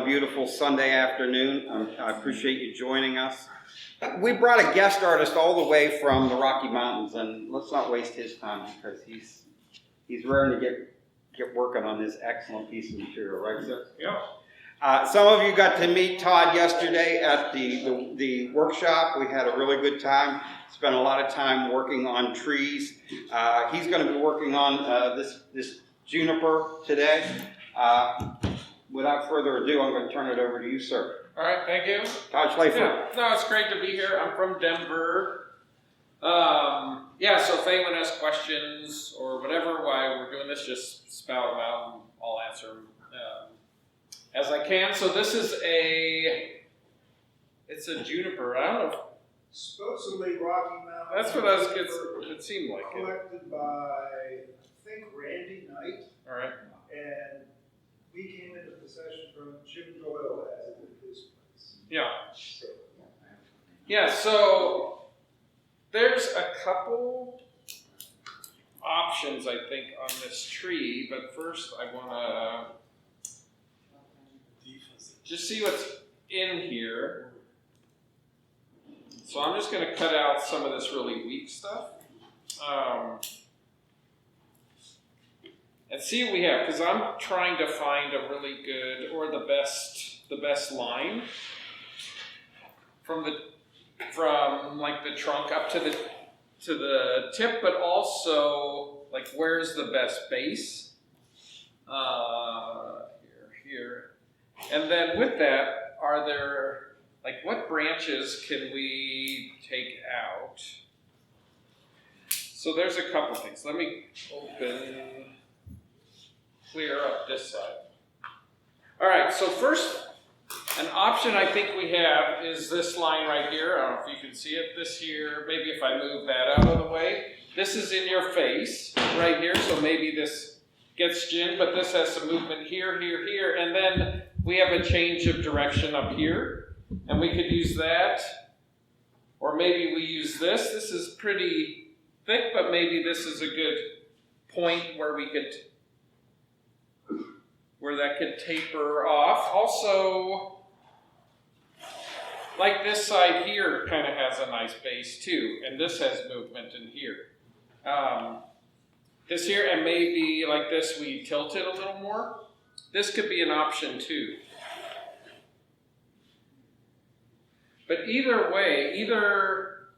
a beautiful Sunday afternoon. I appreciate you joining us. We brought a guest artist all the way from the Rocky Mountains, and let's not waste his time because he's raring to get working on this excellent piece of material, right, sir? Yeah. Some of you got to meet Todd yesterday at the workshop. We had a really good time. Spent a lot of time working on trees. He's going to be working on this juniper today. Without further ado, I'm going to turn it over to you, sir. All right, thank you. Todd Schlafer. Yeah, no, it's great to be here. I'm from Denver. So if anyone has questions or whatever while we're doing this, just spout them out and I'll answer them as I can. So this is it's a juniper. I don't know. Supposedly Rocky Mountain. That's what it seemed like. Collected by, I think, Randy Knight. All right. And we came into possession from Jim Doyle as it in his place. Yeah. So there's a couple options, I think, on this tree, but first I want to just see what's in here. So I'm just going to cut out some of this really weak stuff. And see what we have, because I'm trying to find a really good, or the best line from like the trunk up to the tip, but also like where's the best base? Here. And then with that, are there, like, what branches can we take out? So there's a couple things. Let me clear up this side. All right, so first, an option I think we have is this line right here. I don't know if you can see it. This here, maybe if I move that out of the way. This is in your face right here, so maybe this gets ginned, but this has some movement here, here, here, and then we have a change of direction up here, and we could use that, or maybe we use this. This is pretty thick, but maybe this is a good point where that could taper off. Also, like this side here kind of has a nice base too, and this has movement in here. This here, and maybe like this, we tilt it a little more. This could be an option too. But either way, either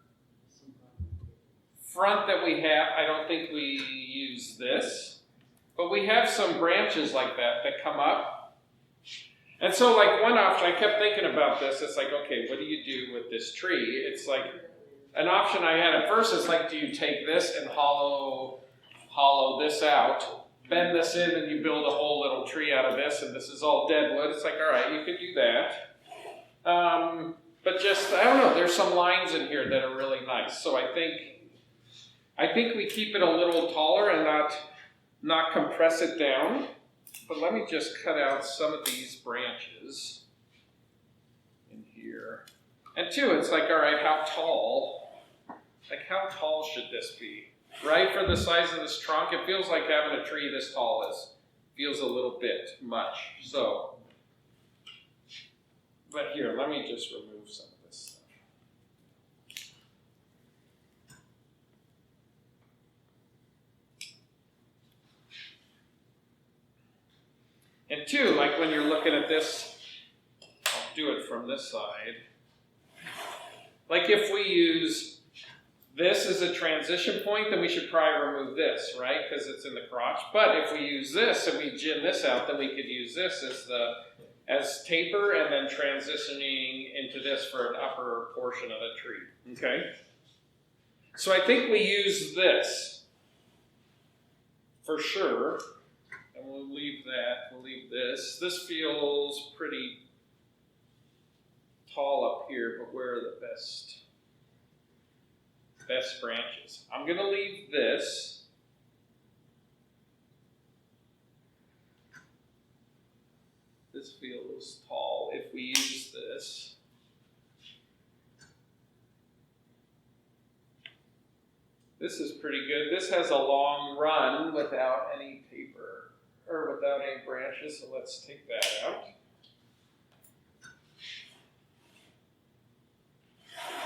front that we have, I don't think we use this. But we have some branches like that come up. And so like one option, I kept thinking about this, it's like, okay, what do you do with this tree? It's like, an option I had at first is like, do you take this and hollow this out, bend this in, and you build a whole little tree out of this, and this is all dead wood. It's like, all right, you could do that. But just, I don't know, there's some lines in here that are really nice. So I think we keep it a little taller and not compress it down, but let me just cut out some of these branches in here. And two, it's like, all right, how tall should this be? Right, for the size of this trunk, it feels like having a tree this tall feels a little bit much. So, but here, let me just remove some of this stuff. And two, like when you're looking at this, I'll do it from this side. Like if we use this as a transition point, then we should probably remove this, right? Because it's in the crotch. But if we use this and we gin this out, then we could use this as taper and then transitioning into this for an upper portion of the tree. Okay? So I think we use this for sure. And we'll leave that, we'll leave this. This feels pretty tall up here, but where are the best branches? I'm going to leave this. This feels tall if we use this. This is pretty good. This has a long run without any taper, or without any branches, so let's take that out.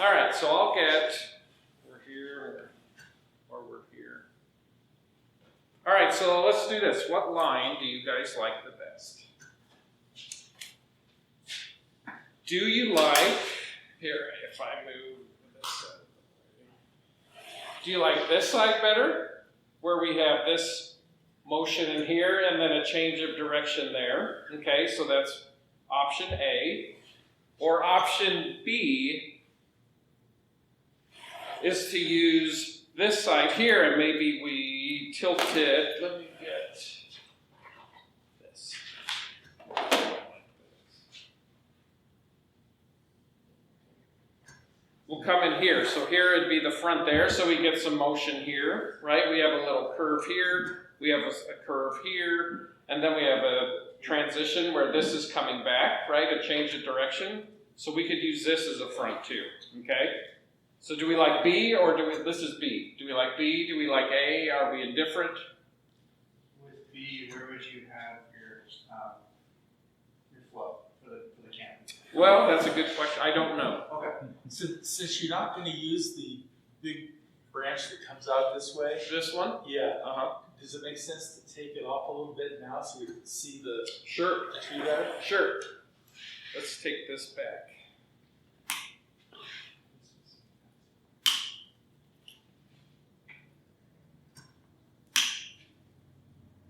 All right, so I'll get, we're here, or we're here. All right, so let's do this. What line do you guys like the best? Do you like, here, if I move this side, do you like this side better, where we have this motion in here and then a change of direction there? Okay, so that's option A. Or option B is to use this side here, and maybe we tilt it. Let me get this. We'll come in here. So here it'd be the front there, so we get some motion here, right? We have a little curve here, we have a curve here, and then we have a transition where this is coming back, right? A change of direction. So we could use this as a front too, okay? So do we like B or do we, this is B. Do we like B? Do we like A? Are we indifferent? With B, where would you have your flow for the canvas? Well, that's a good question. I don't know. Okay. Since you're not going to use the big branch that comes out this way, This one? yeah, Uh-huh. does it make sense to take it off a little bit now so we can see the Sure. tree better? Sure. Let's take this back.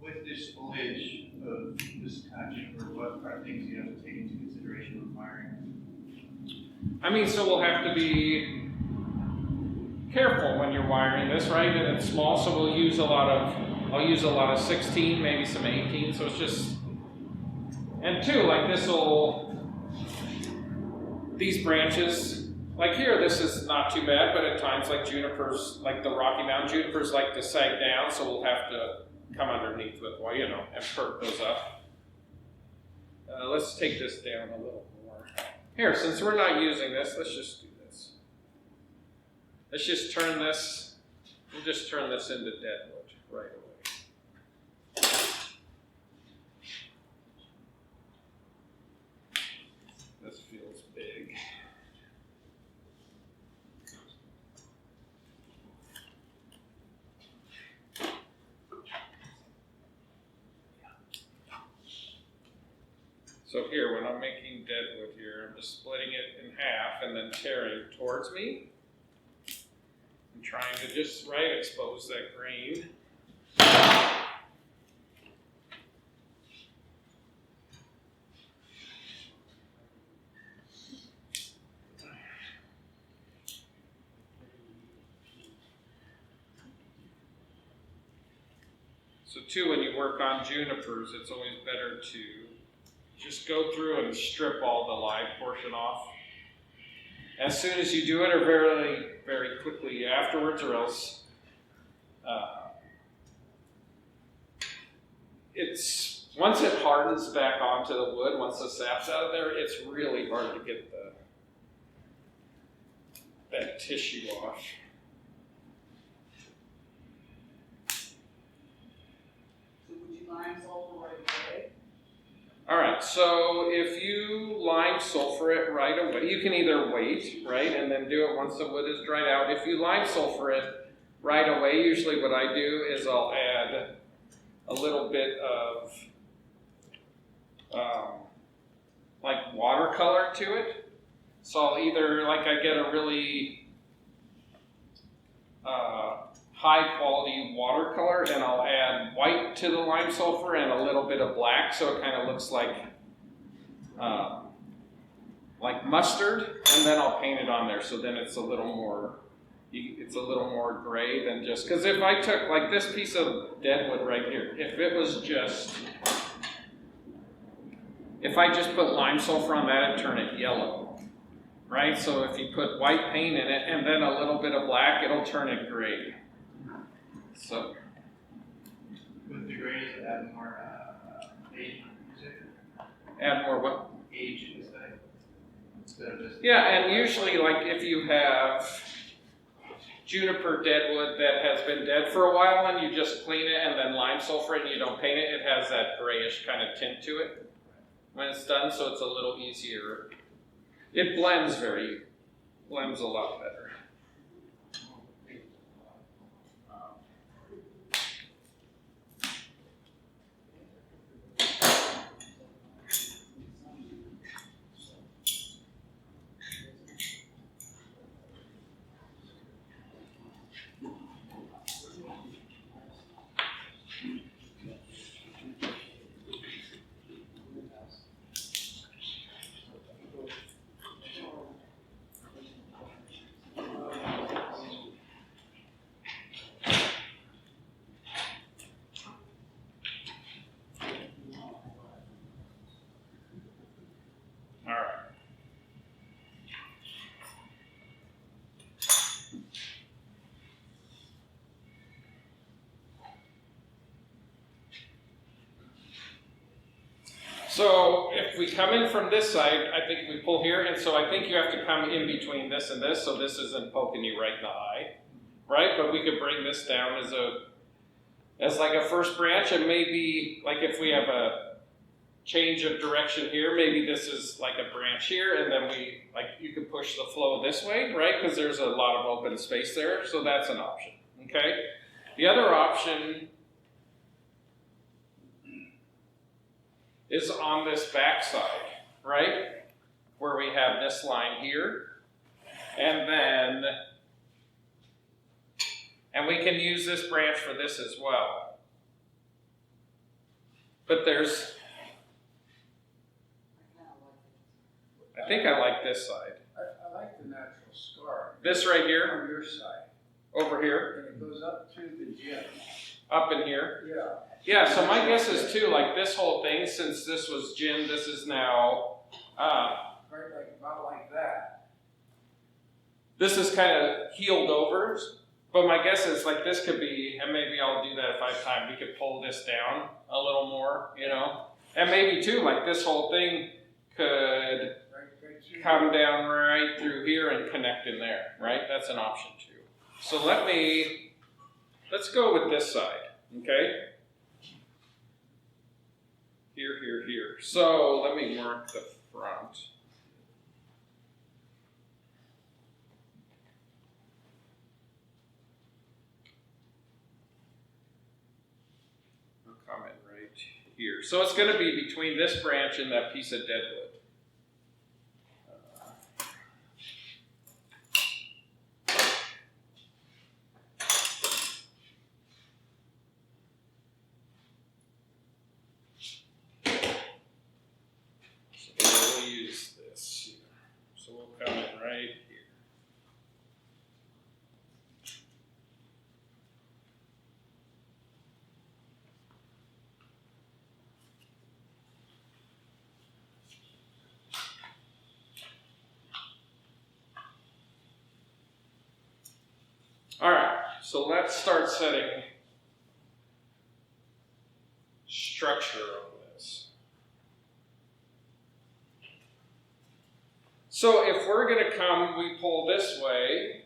With this foliage of this kind of juniper, what are things you have to take into consideration when wiring? I mean, so we'll have to be careful when you're wiring this, right? And it's small, so we'll use a lot of, I'll use a lot of 16, maybe some 18, so it's just, and two, like these branches, like here, this is not too bad, but at times like junipers, like the Rocky Mountain junipers like to sag down, so we'll have to come underneath with, well, you know, and perk those up. Let's take this down a little more. Here, since we're not using this, let's just do this. Let's just turn this, we'll just turn this into deadwood right away. This feels big. So here, when I'm making deadwood here, I'm just splitting it in half and then tearing towards me. I'm trying to just, right, expose that grain. So too, when you work on junipers, it's always better to just go through and strip all the live portion off as soon as you do it, or very, very quickly afterwards, or else it's, once it hardens back onto the wood, once the sap's out of there, it's really hard to get that tissue off. So would you lime sulfur right away? All right, so if you lime sulfur it right away, you can either wait, right, and then do it once the wood is dried out. If you lime sulfur it right away, usually what I do is I'll add a little bit of like watercolor to it. So I'll either, like, I get a really high quality watercolor and I'll add white to the lime sulfur and a little bit of black, so it kind of looks like mustard, and then I'll paint it on there, so then it's a little more gray than just, because if I took like this piece of deadwood right here, if I just put lime sulfur on that, it'd turn it yellow, right? So if you put white paint in it and then a little bit of black, it'll turn it gray. So With the gray, does it add more age? add more what? Age in the study. Instead of just. Yeah, and usually, like, if you have juniper deadwood that has been dead for a while and you just clean it and then lime sulfur it and you don't paint it, it has that grayish kind of tint to it when it's done, so it's a little easier. It blends very Lem's a lot better. All right. So if we come in from this side, I think we pull here, and so I think you have to come in between this and this, so this isn't poking you right in the eye, right? But we could bring this down as like a first branch, and maybe like if we have a change of direction here, maybe this is like a branch here, and then you could push the flow this way, right? Because there's a lot of open space there, so that's an option, okay? The other option is on this back side, right? Where we have this line here, and we can use this branch for this as well. But there's, I think I like this side. I like the natural scar. This right here, On your side. over here, And it goes up to the gym. up in here. Yeah. Yeah, so my guess is too, like this whole thing, since this was Jim, this is now, Right, like, about like that. this is kind of healed over. But my guess is like this could be, and maybe I'll do that if I have time, we could pull this down a little more, you know? And maybe too, like this whole thing could Right through come down right through here and connect in there, right? That's an option too. So let's go with this side, okay? Here, here, here. So let me mark the front. I'll comment right here. So it's going to be between this branch and that piece of deadwood. So we'll use this here. So we'll come in right here. All right, so let's start setting structure on this. So if we're going to come, we pull this way.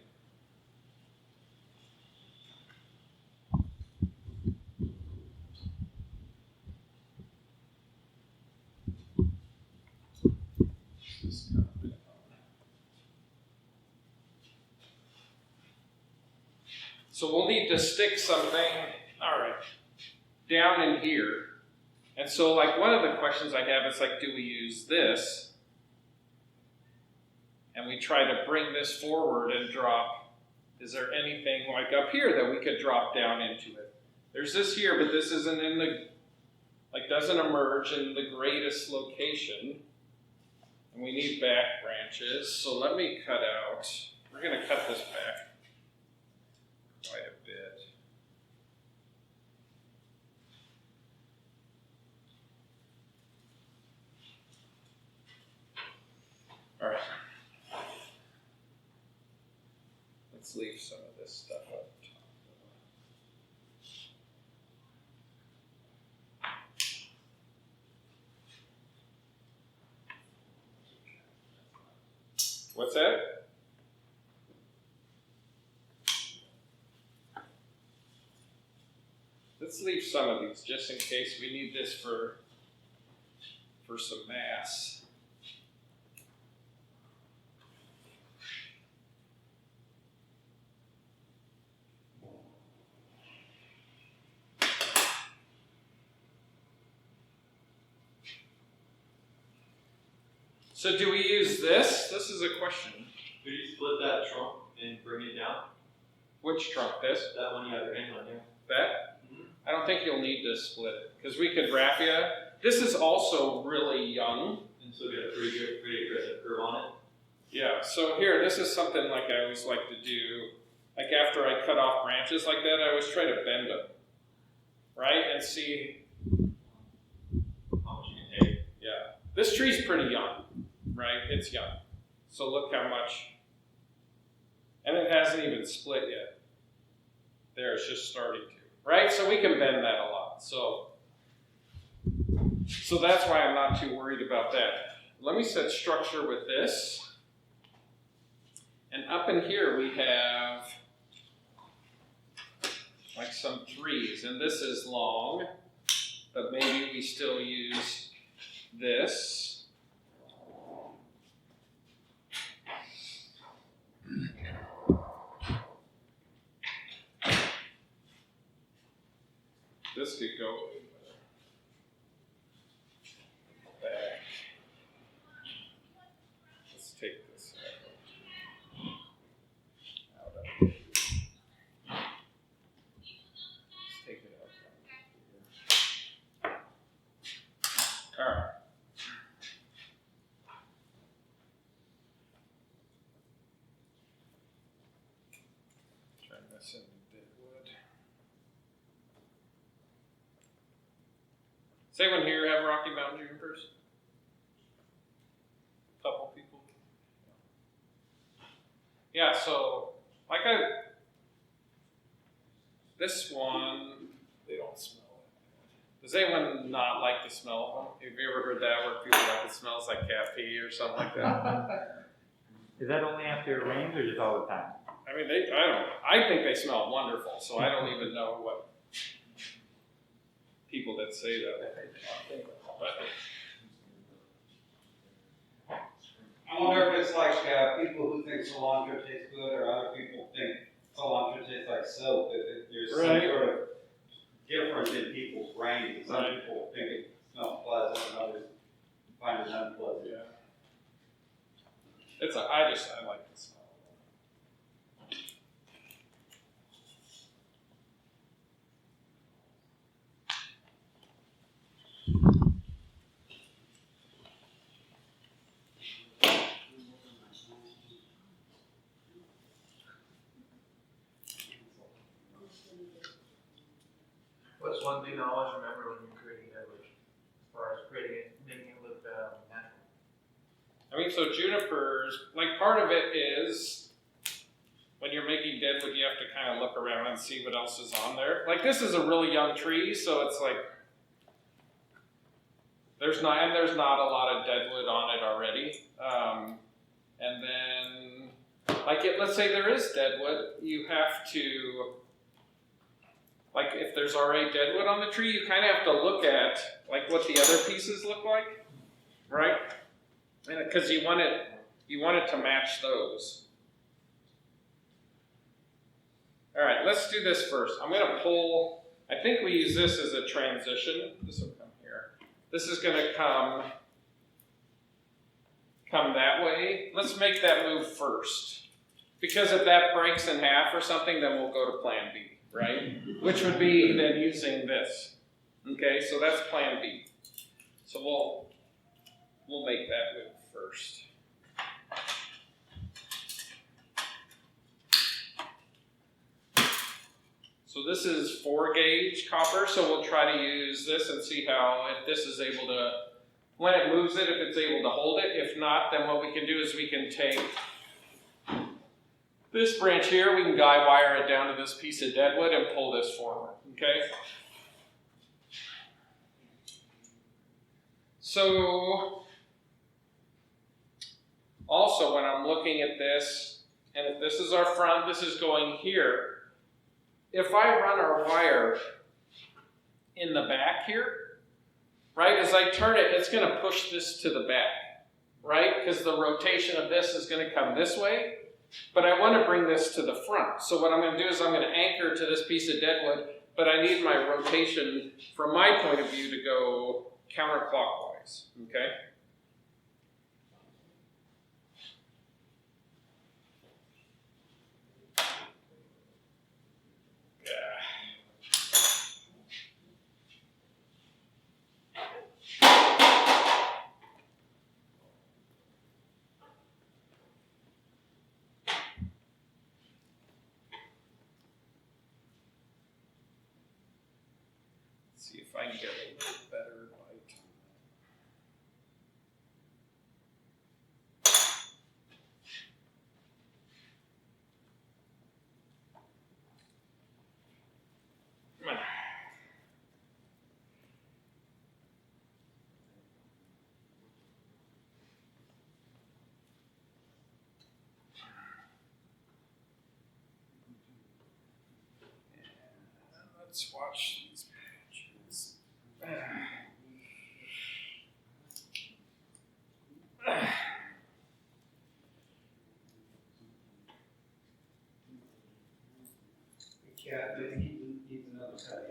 So we'll need to stick something, all right, down in here. And so like one of the questions I have is like, do we use this? And we try to bring this forward and drop. Is there anything like up here that we could drop down into it? There's this here, but this isn't in the, like doesn't emerge in the greatest location. And we need back branches. So let me cut out, we're gonna cut this back quite a bit. All right. Let's leave some of this stuff up top. What's that? Let's leave some of these just in case we need this for some mass. So do we use this? This is a question. Could you split that trunk and bring it down? Which trunk? This? That one you have your hand on, yeah. That? I don't think you'll need to split it because we could raffia. This is also really young. And so get a pretty aggressive curve on it. Yeah, so here, this is something like I always like to do. Like after I cut off branches like that, I always try to bend them. Right? And see. How much you can take. Yeah. This tree's pretty young. Right? It's young. So look how much. And it hasn't even split yet. There, it's just starting to. Right? So we can bend that a lot. So that's why I'm not too worried about that. Let me set structure with this. And up in here we have like some trees. And this is long, but maybe we still use this. This could go back. Let's take this out of here. Let's take it out. All right. Try this in deadwood. Say when here have Rocky Mountain Junipers? Couple people. Yeah, so this one, they don't smell it. Does anyone not like the smell of them? Have you ever heard that where people like it smells like cat pee or something like that? Is that only after it rains or just all the time? I mean, I don't know. I think they smell wonderful, so I don't even know what people that say that. But I wonder if it's like people who think cilantro tastes good or other people think cilantro tastes like soap. If there's some Right. sort of difference in people's brains. Some Right. people think it smells pleasant and others find it unpleasant. yeah, I like the smell. What's one thing I always remember when you're creating deadwood, as far as creating it, making it look natural? I mean, so junipers, like part of it is when you're making deadwood, you have to kind of look around and see what else is on there. Like this is a really young tree, so it's like there's not a lot of deadwood on it already. And then, let's say there is deadwood, you have to. Like if there's already deadwood on the tree, you kind of have to look at like what the other pieces look like, right? And because you want it to match those. All right, let's do this first. I'm going to pull. I think we use this as a transition. This will come here. This is going to come that way. Let's make that move first, because if that breaks in half or something, then we'll go to Plan B. Right? Which would be then using this. Okay, so that's Plan B. So we'll make that move first. So this is 4 gauge copper, so we'll try to use this and see how, if this is able to, when it moves it, if it's able to hold it. If not, then what we can do is we can take this branch here, we can guide wire it down to this piece of deadwood and pull this forward, okay? So, also when I'm looking at this, and if this is our front, this is going here. If I run our wire in the back here, right, as I turn it, it's going to push this to the back, right? Because the rotation of this is going to come this way. But I want to bring this to the front. So what I'm going to do is I'm going to anchor to this piece of deadwood, but I need my rotation, from my point of view, to go counterclockwise, okay? See if I can get a little better light. Come on. Let's watch these pictures. Yeah, I think he needs another cut.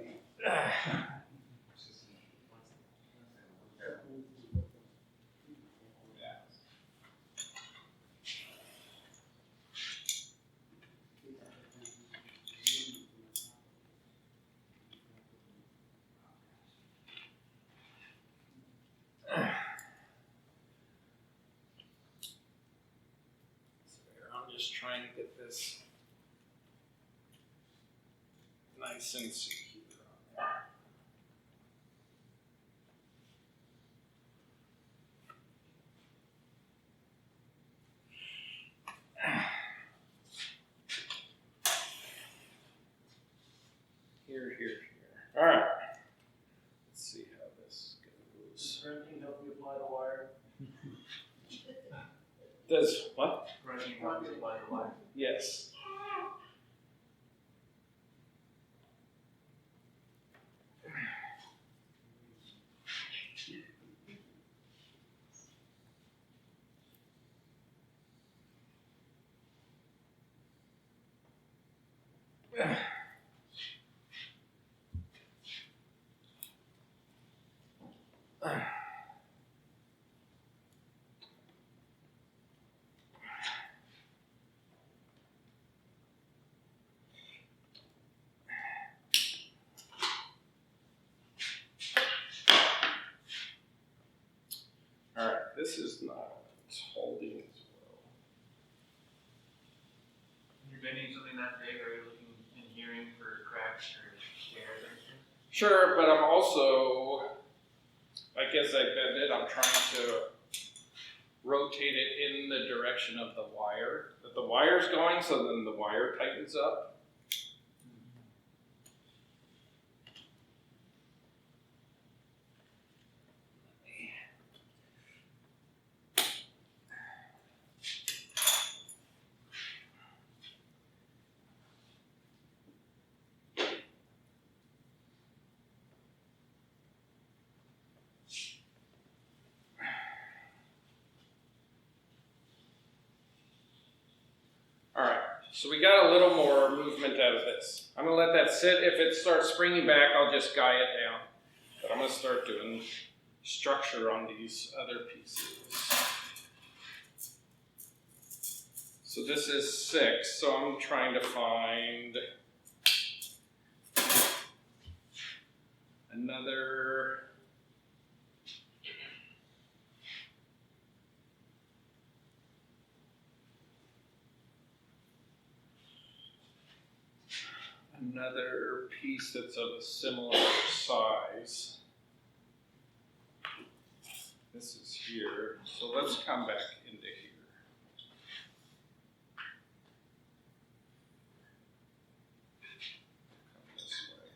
I'm just trying to get this nice and secure on there. Here. All right. Let's see how this goes. Printing help you apply the wire? Does what? Printing help you apply the wire? Yes. All right, this is not holding as well. You're bending something that big, are you looking and hearing for cracks or tears or anything? Sure, but I'm also, like as I bend it, I'm trying to rotate it in the direction of the wire, that the wire's going, so then the wire tightens up. All right, so we got a little more movement out of this. I'm gonna let that sit. If it starts springing back, I'll just guy it down. But I'm gonna start doing structure on these other pieces. So this is 6, so I'm trying to find another piece that's of a similar size. This is here, so let's come back into here. Come this way.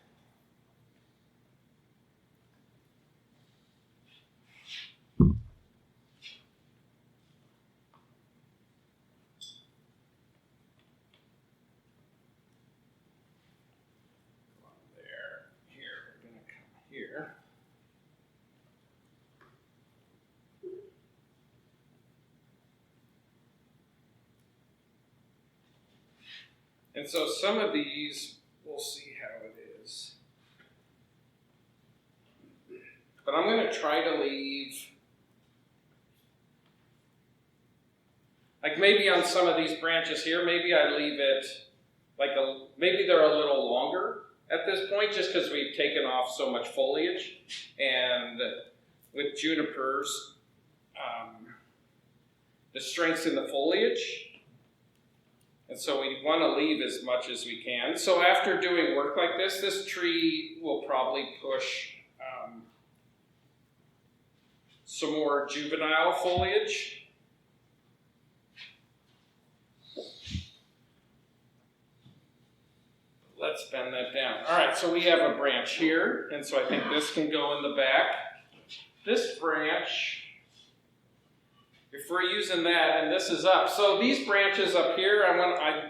Here. And so some of these, we'll see how it is. But I'm going to try to leave, like maybe on some of these branches here, maybe I leave it like maybe they're a little longer at this point, just because we've taken off so much foliage. And with junipers, the strength's in the foliage. And so we want to leave as much as we can. So after doing work like this tree will probably push some more juvenile foliage. Let's bend that down. All right, so we have a branch here, and so I think this can go in the back. This branch, if we're using that, and this is up, so these branches up here,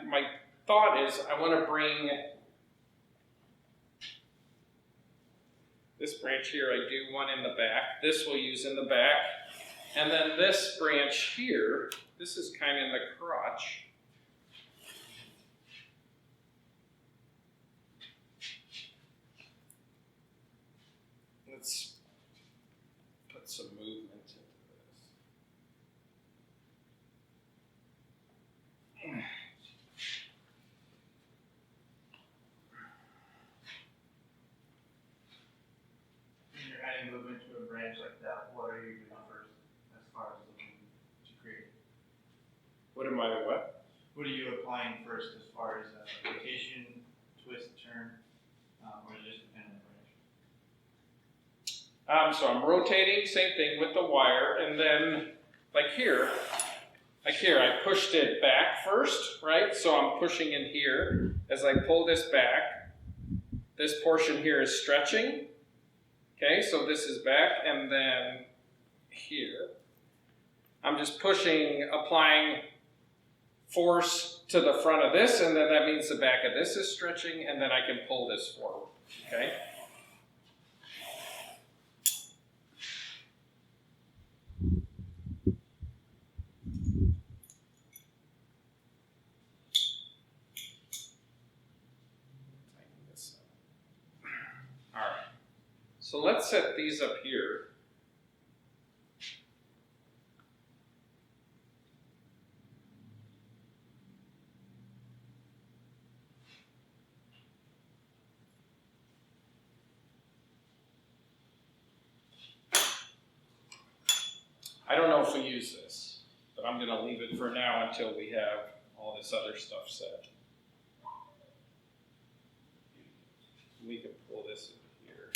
my thought is I want to bring this branch here. I do one in the back. This we'll use in the back, and then this branch here. This is kind of in the crotch. Let's put some movement into this. When you're adding movement to a branch like that, what are you doing first as far as looking to create? What am I, what? What are you applying first as far as rotation, twist, turn, or just depend on the branch? So I'm rotating, same thing with the wire, and then like here, I pushed it back first, right? So I'm pushing in here. As I pull this back, this portion here is stretching. Okay, so this is back, and then here, I'm just pushing, applying force to the front of this, and then that means the back of this is stretching, and then I can pull this forward, okay? All right, so let's set these up here. I don't know if we use this, but I'm going to leave it for now until we have all this other stuff set. We can pull this in here.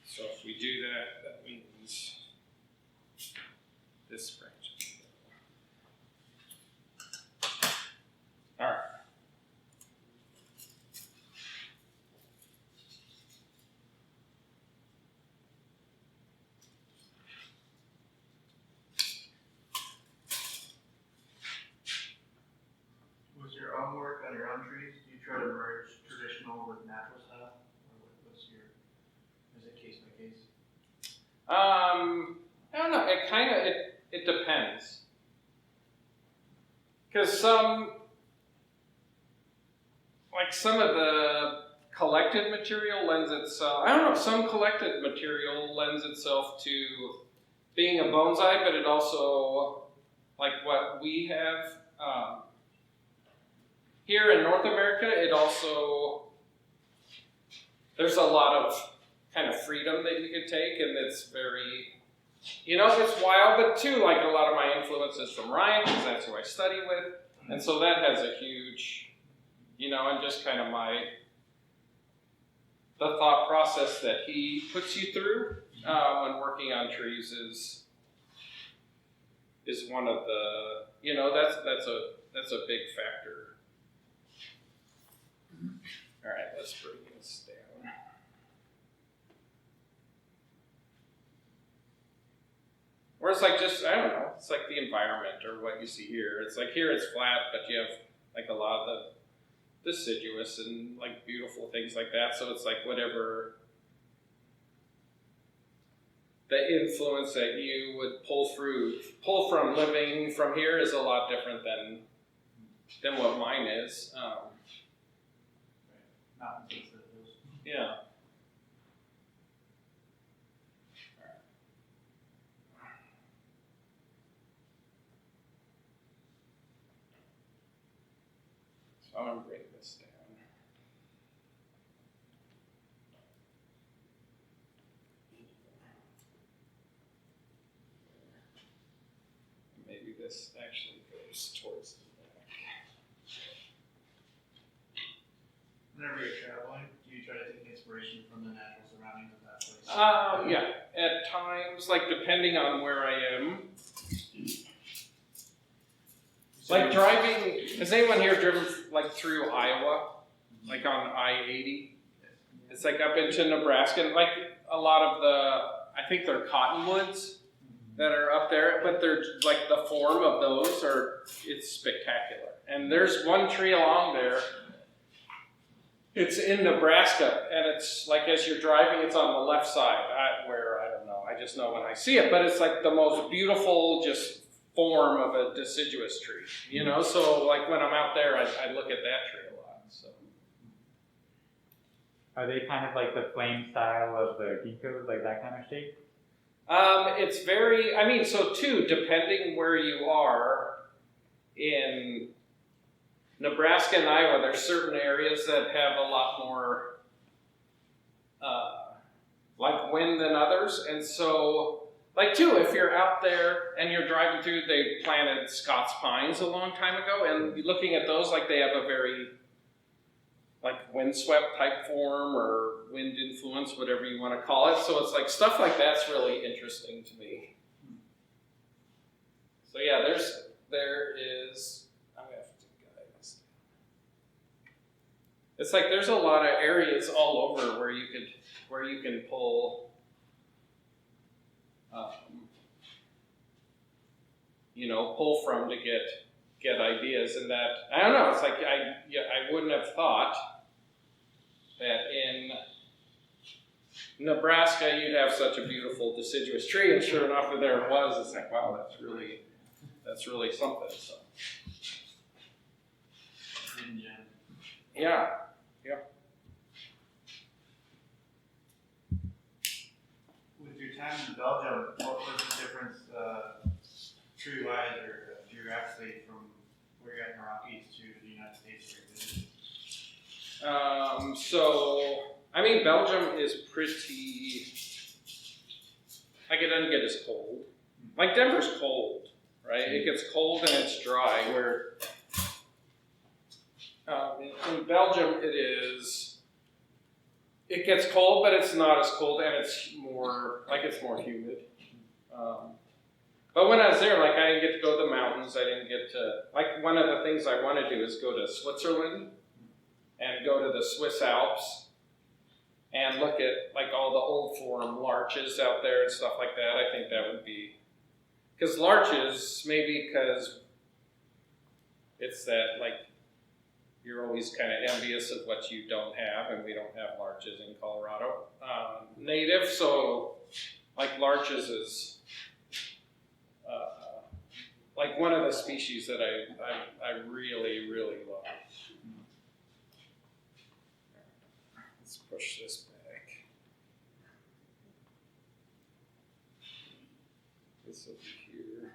So if we do that, that means this branch. All right. Was your own work on your own trees? Do you try to merge traditional with natural style, or what's your? Is it case by case? I don't know. It depends. Because some of the collected material lends itself. I don't know. Some collected material lends itself to being a bonsai, but it also, like what we have here in North America, it also, there's a lot of kind of freedom that you could take, and it's very, it's wild, but too, like a lot of my influences from Ryan, because that's who I study with, and so that has a huge, and just kind of the thought process that he puts you through when working on trees is one of the, that's a big factor. All right, let's bring this down. Or it's like just, I don't know, it's like the environment or what you see here. It's like here it's flat, but you have like a lot of the deciduous and like beautiful things like that. So it's like whatever the influence that you would pull from living from here is a lot different than what mine is. Not in the hills. Yeah. So I'm going to bring this down. this actually goes towards the back. Whenever you're traveling, do you try to take inspiration from the natural surroundings of that place? Yeah, at times, like depending on where I am. Like driving, has anyone here driven like through Iowa? Like on I-80? It's like up into Nebraska, and like a lot of I think they're cottonwoods that are up there, but they're like the form of those it's spectacular. And there's one tree along there, it's in Nebraska, and it's like as you're driving, it's on the left side, I don't know, I just know when I see it, but it's like the most beautiful just form of a deciduous tree, you know? So like when I'm out there, I look at that tree a lot, so. Are they kind of like the flame style of the ginkgos, like that kind of shape? It's very, so too, depending where you are in Nebraska and Iowa, there's certain areas that have a lot more like wind than others. And so, like too, if you're out there and you're driving through, they planted Scots pines a long time ago, and looking at those, like they have a very like windswept type form or wind influence, whatever you want to call it. So it's like stuff like that's really interesting to me. So yeah, there is, I'm gonna have to guide this. It's like there's a lot of areas all over where you can pull pull from to get ideas, and that I don't know. It's like I wouldn't have thought that in Nebraska you'd have such a beautiful deciduous tree, and sure enough, there it was. It's like, wow, that's really something. So yeah. With your time in Belgium, what was the difference tree-wise or geographically from where you're at in the Rockies to the United States where you visited? Belgium is pretty, like it doesn't get as cold. Like Denver's cold, right? It gets cold and it's dry, where in Belgium it gets cold, but it's not as cold, and it's more humid. But when I was there, like I didn't get to go to the mountains. I didn't get to, like one of the things I want to do is go to Switzerland and go to the Swiss Alps and look at like all the old form larches out there and stuff like that. I think that would be, because larches, maybe because it's that like you're always kind of envious of what you don't have, and we don't have larches in Colorado native, so like larches is like one of the species that I really, really love. Let's push this back. This over here.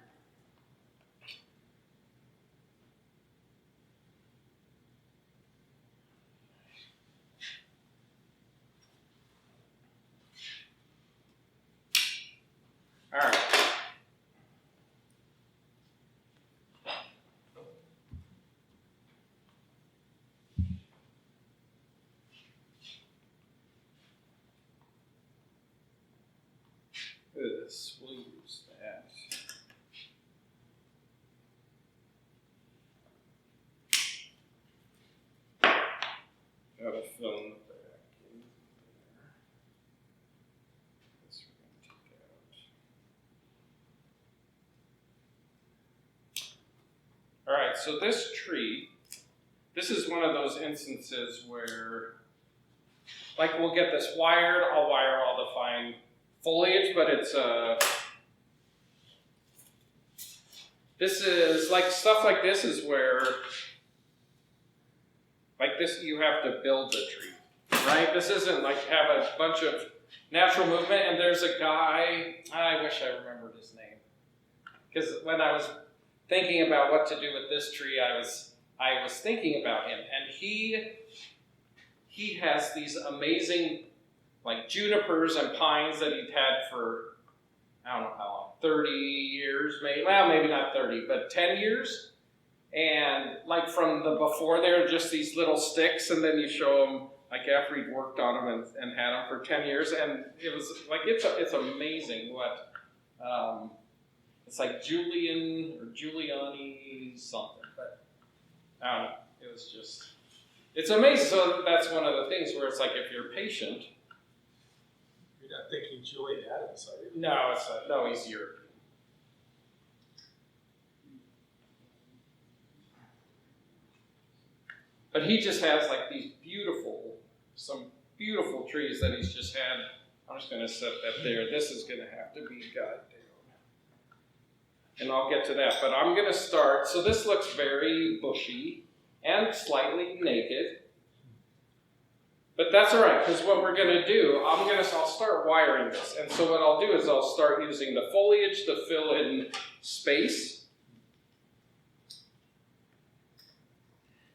All right. This, we'll use that. Got to fill in the back in there. This we're going to take out. All right, so this tree, this is one of those instances where, like, we'll get this wired, I'll wire all the fine foliage, but it's this is like stuff like this is where like this you have to build the tree, right? This isn't like have a bunch of natural movement. And there's a guy, I wish I remembered his name, because when I was thinking about what to do with this tree, I was thinking about him, and he has these amazing like junipers and pines that he'd had for, I don't know how long, 30 years, maybe, well, maybe not 30, but 10 years. And like from the before, they're just these little sticks, and then you show them like after he'd worked on them and had them for 10 years. And it was like, it's amazing what, it's like Julian or Giuliani something, but I don't know. It was just, it's amazing. So that's one of the things where it's like, if you're patient. You're not thinking Julian Adams, are you? No, no, he's European. But he just has like these some beautiful trees that he's just had. I'm just going to set that there. This is going to have to be goddamn. And I'll get to that. But I'm going to start. So this looks very bushy and slightly naked. But that's all right, because what we're going to do, I'll start wiring this. And so what I'll do is I'll start using the foliage to fill in space.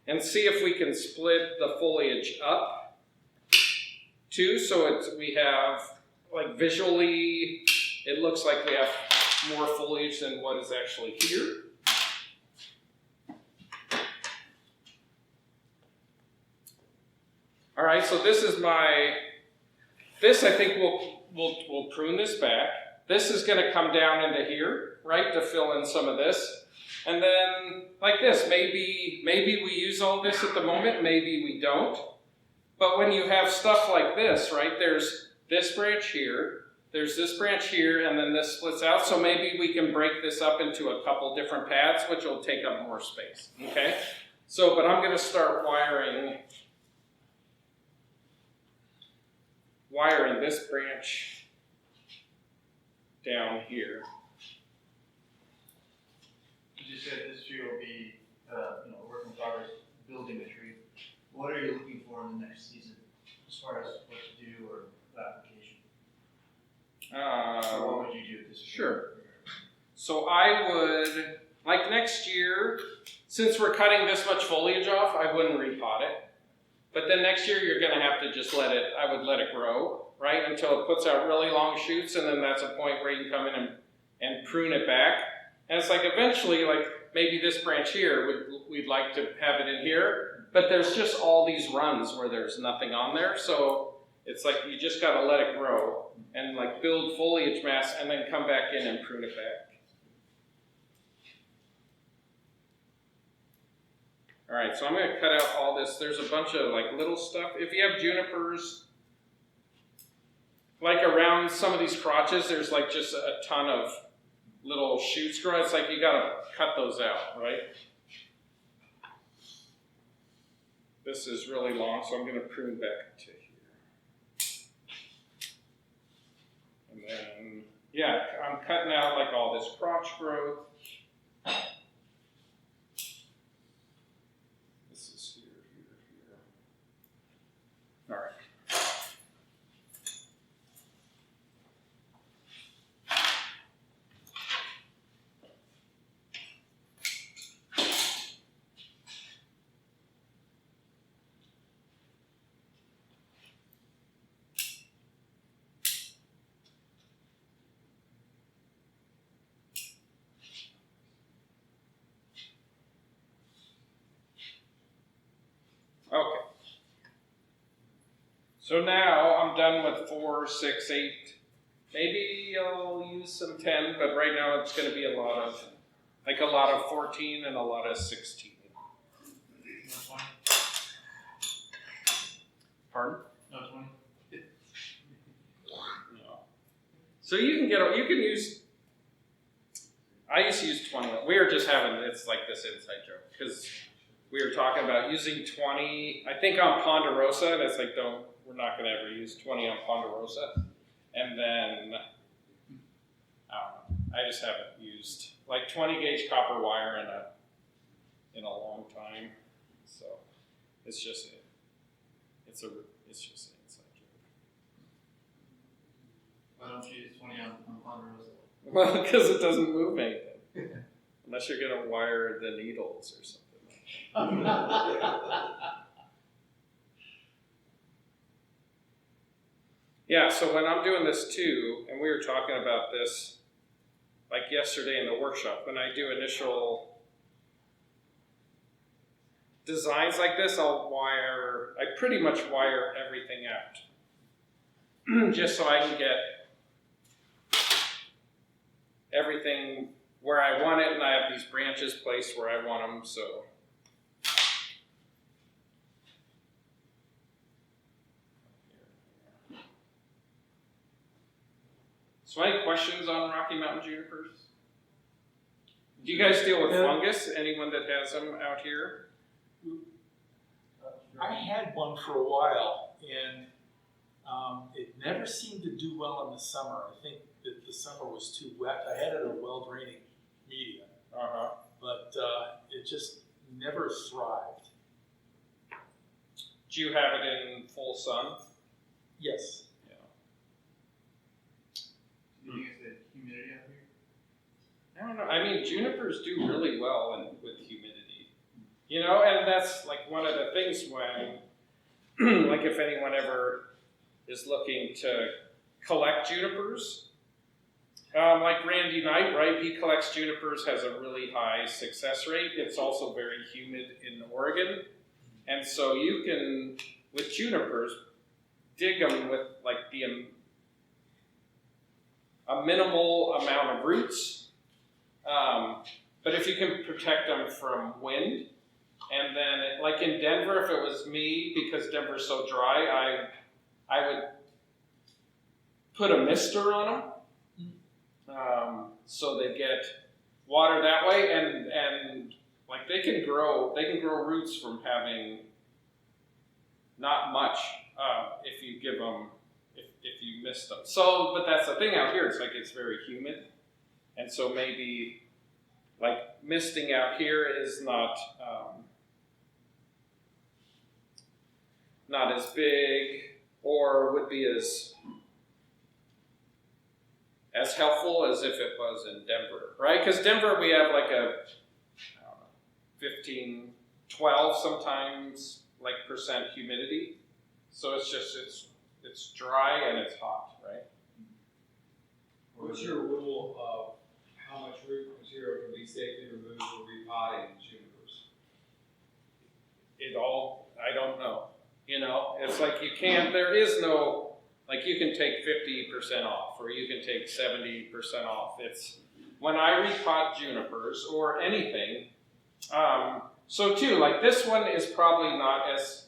And see if we can split the foliage up too, so we have, like visually, it looks like we have more foliage than what is actually here. All right, so this is this I think we'll prune this back. This is going to come down into here, right, to fill in some of this. And then, like this, maybe we use all this at the moment, maybe we don't. But when you have stuff like this, right, there's this branch here, there's this branch here, and then this splits out. So maybe we can break this up into a couple different paths, which will take up more space, okay? So, but I'm going to start wiring this branch down here. You just said this tree will be, work in progress, building the tree. What are you looking for in the next season, as far as what to do or the application? What would you do this year? Sure. So I would, like next year, since we're cutting this much foliage off, I wouldn't repot it. But then next year you're going to have to just I would let it grow, right, until it puts out really long shoots, and then that's a point where you can come in and prune it back. And it's like eventually, like maybe this branch here, we'd like to have it in here, but there's just all these runs where there's nothing on there. So it's like you just got to let it grow and like build foliage mass and then come back in and prune it back. All right, so I'm going to cut out all this. There's a bunch of like little stuff. If you have junipers, like around some of these crotches, there's like just a ton of little shoots growing. It's like you got to cut those out, right? This is really long, so I'm going to prune back to here. And then, yeah, I'm cutting out like all this crotch growth. This is here, here, here. All right. Okay. So now I'm done with 4, 6, 8. Maybe I'll use some 10, but right now it's going to be a lot of 14 and a lot of 16. Pardon? No, 20. No. So you can use. I used to use 20. We were just having it's like this inside joke because we were talking about using 20. I think on Ponderosa, and it's like we're not going to ever use 20 on Ponderosa. And then I just haven't used like 20 gauge copper wire in a long time. So it's just it's just an inside joke. Why don't you use 20 on Ponderosa? Well, because it doesn't move anything. Unless you're going to wire the needles or something. Yeah, so when I'm doing this too, and we were talking about this like yesterday in the workshop, when I do initial designs like this, I pretty much wire everything out. Just so I can get everything where I want it, and I have these branches placed where I want them, so. So any questions on Rocky Mountain junipers? Do you guys deal with fungus? Anyone that has them out here? I had one for a while, and it never seemed to do well in the summer. I think that the summer was too wet. I had it in a well-draining medium, but it just never thrived. Do you have it in full sun? Yes. Do you think it's the humidity out here? I don't know. I mean, junipers do really well with humidity. You know, and that's like one of the things when, like if anyone ever is looking to collect junipers, like Randy Knight, right? He collects junipers, has a really high success rate. It's also very humid in Oregon. And so you can, with junipers, dig them with like a minimal amount of roots. But if you can protect them from wind, and then like in Denver, if it was me, because Denver's so dry, I would put a mister on them, so they get water that way, and like they can grow roots from having not much if you give them. If you mist them. So, but that's the thing out here, it's like it's very humid. And so maybe like misting out here is not as big, or would be as helpful as if it was in Denver, right? Because Denver we have like a 15, 12 sometimes like percent humidity. So it's just it's dry and it's hot, right? What's your rule of how much root material can be safely removed for repotting junipers? I don't know. You know, it's like you can't, there is no, like you can take 50% off or you can take 70% off. It's, when I repot junipers or anything, so too, like this one is probably not as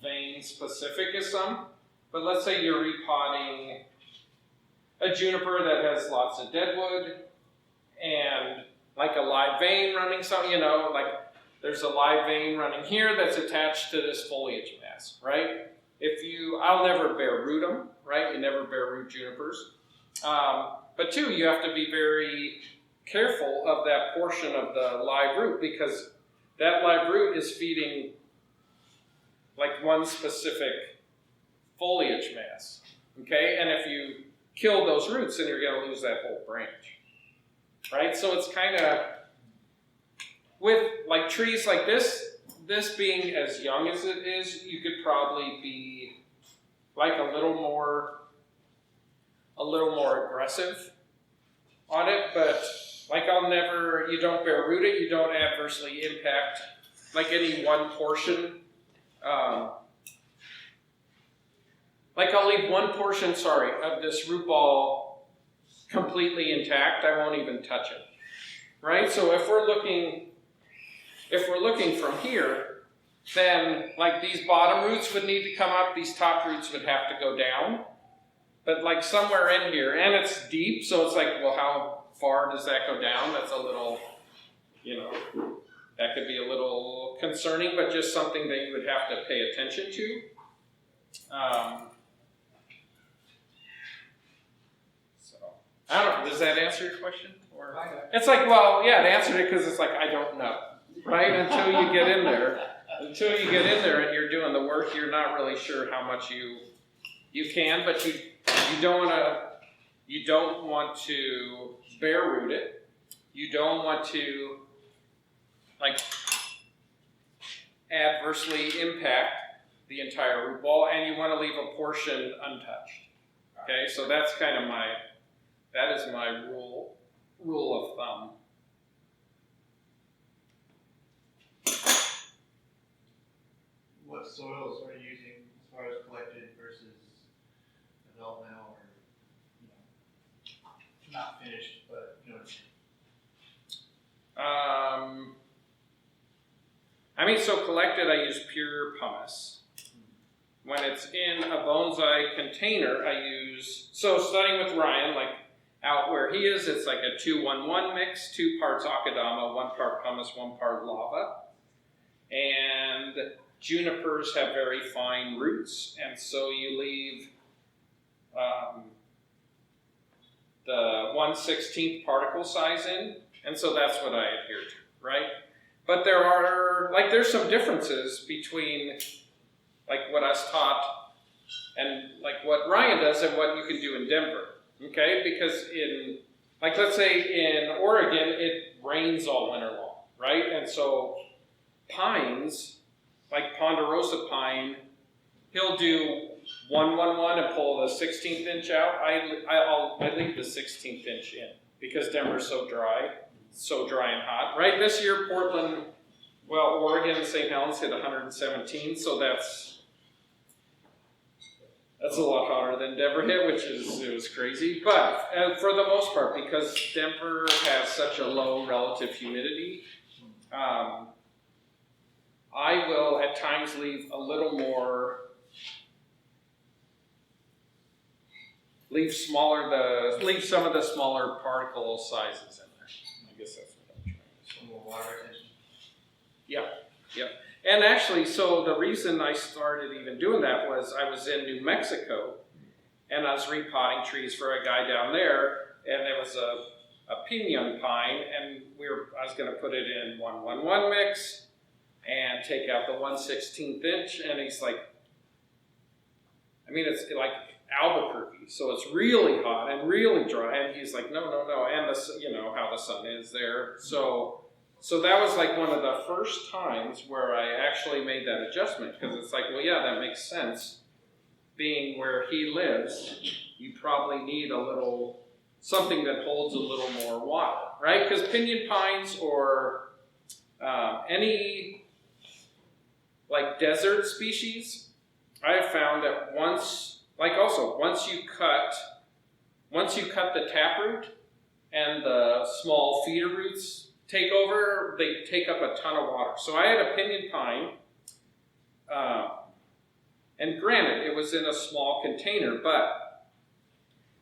vein specific as some, but let's say you're repotting a juniper that has lots of deadwood and like a live vein running something, you know, like there's a live vein running here that's attached to this foliage mass, right? I'll never bare root them, right? You never bare root junipers. But two, you have to be very careful of that portion of the live root because that live root is feeding like one specific foliage mass, okay? And if you kill those roots, then you're going to lose that whole branch, right? So it's kind of, with like trees like this being as young as it is, you could probably be like a little more aggressive on it, but like you don't bare root it, you don't adversely impact like any one portion. Like I'll leave one portion, of this root ball completely intact. I won't even touch it, right? So if we're looking from here, then like these bottom roots would need to come up, these top roots would have to go down. But like somewhere in here, and it's deep, so it's like, well, how far does that go down? That's a little, that could be a little concerning, but just something that you would have to pay attention to. So, I don't know, does that answer your question? Or it's like, well, yeah, it answered it because it's like, I don't know, right? Until you get in there and you're doing the work, you're not really sure how much you can, but you don't want to bare root it. You don't want to like adversely impact the entire root ball, and you want to leave a portion untouched. Okay, so that's kind of that is my rule. rule of thumb. What soils are you using as far as collected versus developmental or, you know, not finished, but, you know, I mean, so collected, I use pure pumice. When it's in a bonsai container, I use, so starting with Ryan, like out where he is, it's like a 2-1-1 mix, 2 parts akadama, 1 part pumice, 1 part lava. And junipers have very fine roots, and so you leave the 1/16 particle size in, and so that's what I adhere to, right? But there's some differences between like what I was taught and like what Ryan does and what you can do in Denver, okay? Because in, like let's say in Oregon, it rains all winter long, right? And so pines, like ponderosa pine, he'll do 1-1-1 and pull the 16th inch out. I leave the 16th inch in because Denver's so dry and hot. Right, this year Portland, well, Oregon and St. Helens hit 117, so that's a lot hotter than Denver hit, it was crazy. But for the most part, because Denver has such a low relative humidity, I will at times leave a little more, leave some of the smaller particle sizes in there. I guess that's what I'm trying to say. some more water retention. Yeah. And actually, so the reason I started even doing that was I was in New Mexico and I was repotting trees for a guy down there, and there was a pinon pine, and I was going to put it in 1-1-1 mix and take out the 1/16 inch, and he's like, I mean, it's like Albuquerque, so it's really hot and really dry, and he's like, no, and you know how the sun is there, so that was like one of the first times where I actually made that adjustment, because it's like, well, yeah, that makes sense. Being where he lives, you probably need something that holds a little more water, right? Because pinyon pines or any like desert species, I have found that once you cut the taproot and the small feeder roots take over, they take up a ton of water. So I had a pinyon pine, and granted, it was in a small container, but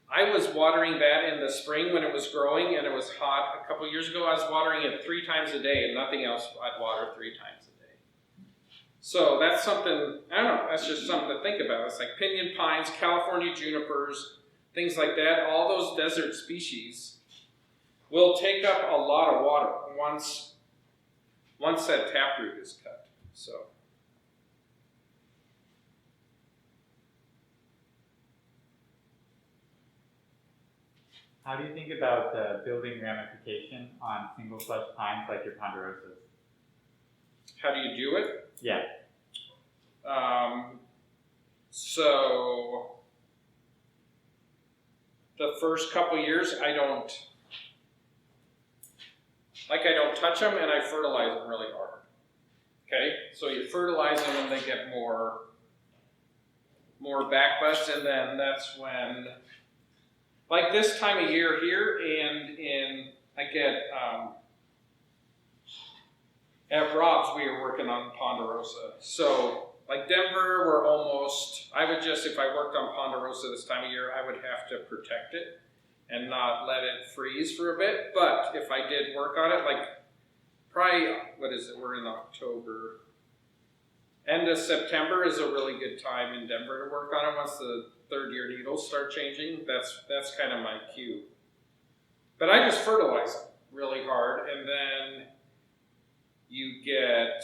I was watering that in the spring when it was growing and it was hot a couple years ago. I was watering it 3 times a day, and nothing else I'd water 3 times a day. So that's something, I don't know, that's just something to think about. It's like pinyon pines, California junipers, things like that, all those desert species will take up a lot of water once that taproot is cut. So. How do you think about building ramification on single flush pines like your ponderosas? How do you do it? Yeah. So the first couple years, I don't touch them, and I fertilize them really hard. Okay, so you fertilize them and they get more back bust, and then that's when, like this time of year here, and I get at Rob's, we were working on ponderosa. So like Denver, we're almost, if I worked on ponderosa this time of year, I would have to protect it and not let it freeze for a bit. But if I did work on it, like probably, we're in October. End of September is a really good time in Denver to work on it. Once the 3rd year needles start changing, that's kind of my cue. But I just fertilize them really hard, and then you get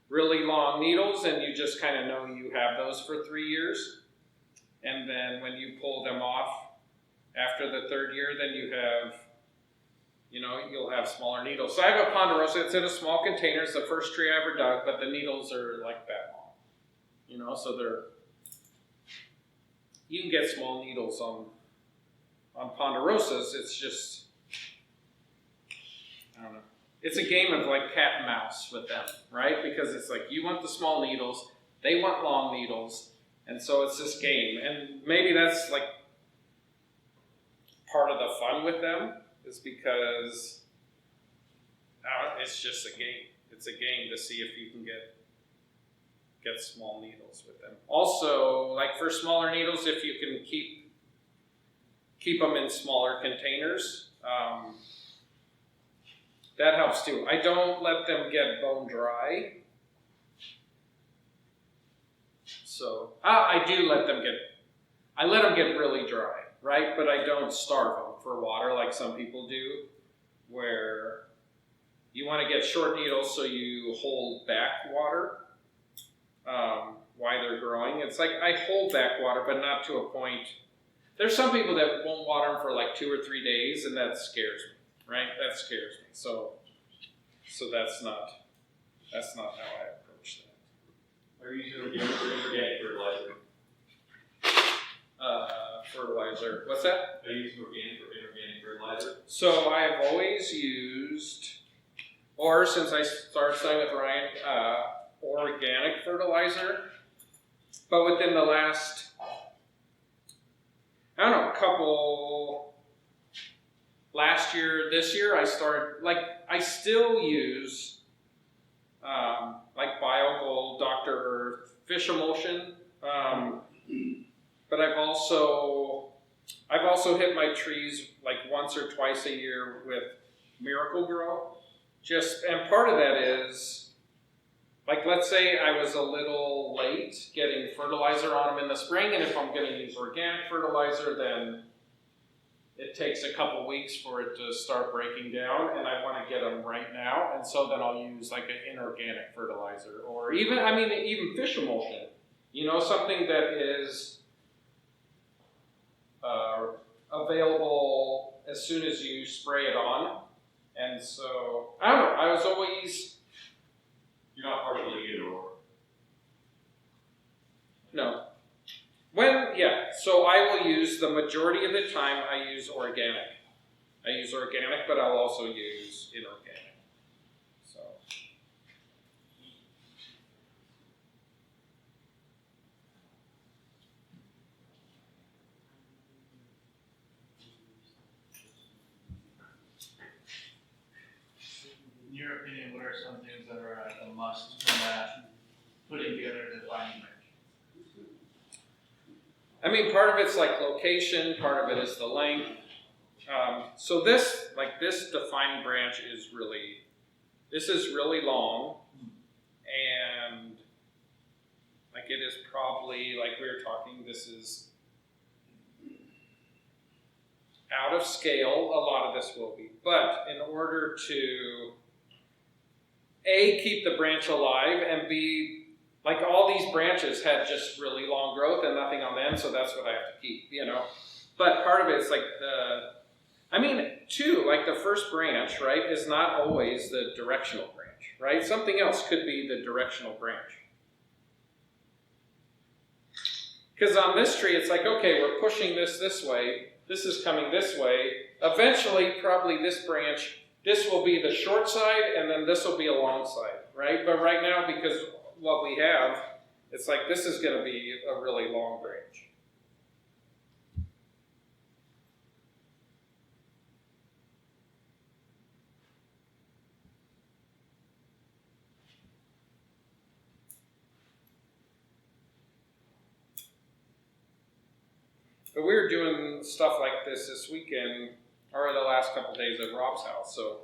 really long needles, and you just kind of know you have those for 3 years. And then when you pull them off after the 3rd year, then you'll have smaller needles. So I have a ponderosa. It's in a small container. It's the first tree I ever dug, but the needles are like that long. So you can get small needles on on ponderosas, it's just, I don't know. It's a game of like cat and mouse with them, right? Because it's like you want the small needles, they want long needles, and so it's this game. And maybe that's like part of the fun with them, is because it's just a game. It's a game to see if you can get small needles with them. Also, like for smaller needles, if you can keep them in smaller containers, that helps too. I don't let them get bone dry. So I do let them get really dry, right? But I don't starve them for water like some people do, where you want to get short needles so you hold back water while they're growing. It's like I hold back water, but not to a point. There's some people that won't water them for like 2 or 3 days, and that scares me, right? That scares me. So that's not how I approach that. Are you using organic fertilizer? Fertilizer. What's that? Are you using organic or inorganic fertilizer? So I've always used, or since I started studying with Ryan, organic fertilizer. But within the last, I don't know, last year, this year, I started, like, I still use, like BioGold, Dr. Earth, fish emulsion, but I've also hit my trees like once or twice a year with Miracle Grow. And part of that is, like, let's say I was a little late getting fertilizer on them in the spring, and if I'm going to use organic fertilizer, then it takes a couple weeks for it to start breaking down, and I want to get them right now, and so then I'll use like an inorganic fertilizer, or even fish emulsion, something that is available as soon as you spray it on. And so, I don't know, I was always... You're not partially either or. No. So I will use, the majority of the time, I use organic. I use organic, but I'll also use inorganic. So. In your opinion, what are some things that are a must in that putting together the defining branch? I mean, part of it's like location, part of it is the length. So this defining branch is really long, and like it is probably, like we were talking, this is out of scale, a lot of this will be. But in order to A, keep the branch alive, and B, like all these branches had just really long growth and nothing on them, so that's what I have to keep, But part of it is like like the first branch, right, is not always the directional branch, right? Something else could be the directional branch. Because on this tree, it's like, okay, we're pushing this way, this is coming this way. Eventually, probably this branch, this will be the short side, and then this will be a long side, right? But right now, because what we have, it's like this is going to be a really long branch. But we were doing stuff like this weekend, or the last couple of days at Rob's house. So,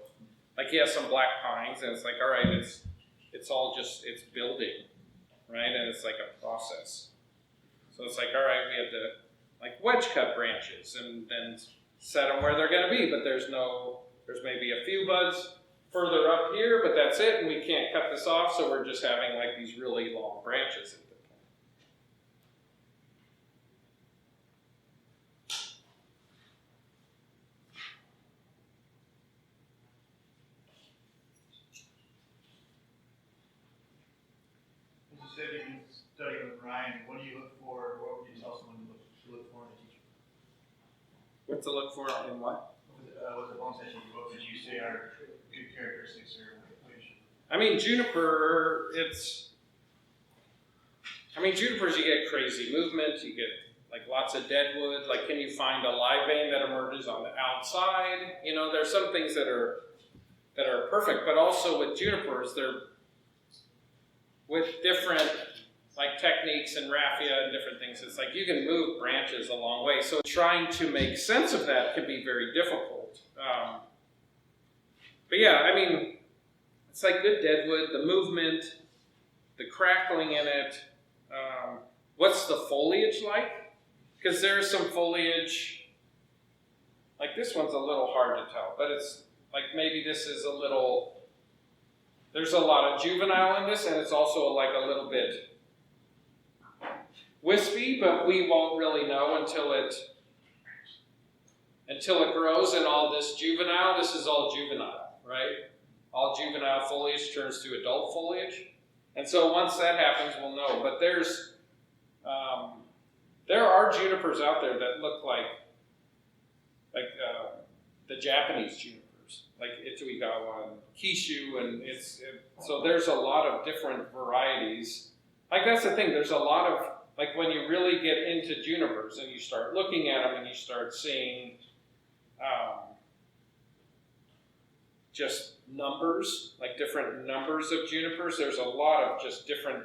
like, he has some black pines, and it's like, all right, it's all just, it's building, right? And it's like a process. So it's like, all right, we have to, like, wedge cut branches and then set them where they're going to be. But there's maybe a few buds further up here, but that's it, and we can't cut this off, so we're just having, like, these really long branches. You said you've been studying with Ryan. What do you look for? What would you tell someone to look for in a teacher? What to look for in what? With the bonsai, what would you say are good characteristics or what you should? I mean, juniper, junipers, you get crazy movement, you get like lots of dead wood. Like, can you find a live vein that emerges on the outside? You know, there's some things that are perfect, but also with junipers, they're with different like techniques and raffia and different things. It's like you can move branches a long way. So trying to make sense of that can be very difficult. But yeah, I mean, it's like good deadwood, the movement, the crackling in it. What's the foliage like? Because there's some foliage, like this one's a little hard to tell, but it's like maybe this is a little, there's a lot of juvenile in this, and it's also like a little bit wispy, but we won't really know until it grows. And all this juvenile, this is all juvenile, right? All juvenile foliage turns to adult foliage. And so once that happens, we'll know. But there are junipers out there that look like the Japanese junipers, like Ituigawa and Kishu, and so there's a lot of different varieties. Like that's the thing, there's a lot of, like when you really get into junipers and you start looking at them and you start seeing just numbers, like different numbers of junipers, there's a lot of just different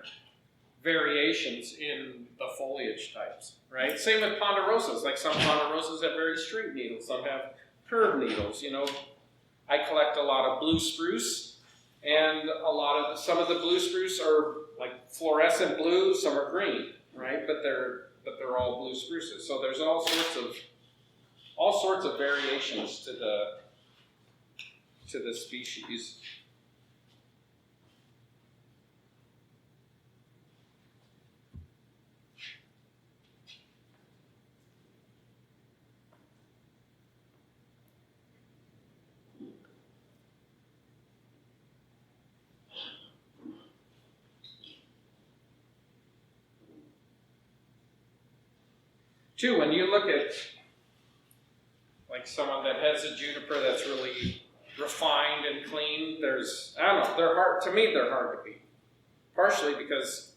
variations in the foliage types, right? Same with ponderosas. Like some ponderosas have very straight needles, some have curved needles. You know, I collect a lot of blue spruce, and some of the blue spruce are like fluorescent blue, some are green, right? But they're all blue spruces. So there's all sorts of variations to the species. Too, when you look at like someone that has a juniper that's really refined and clean, I don't know, they're hard to beat. Partially because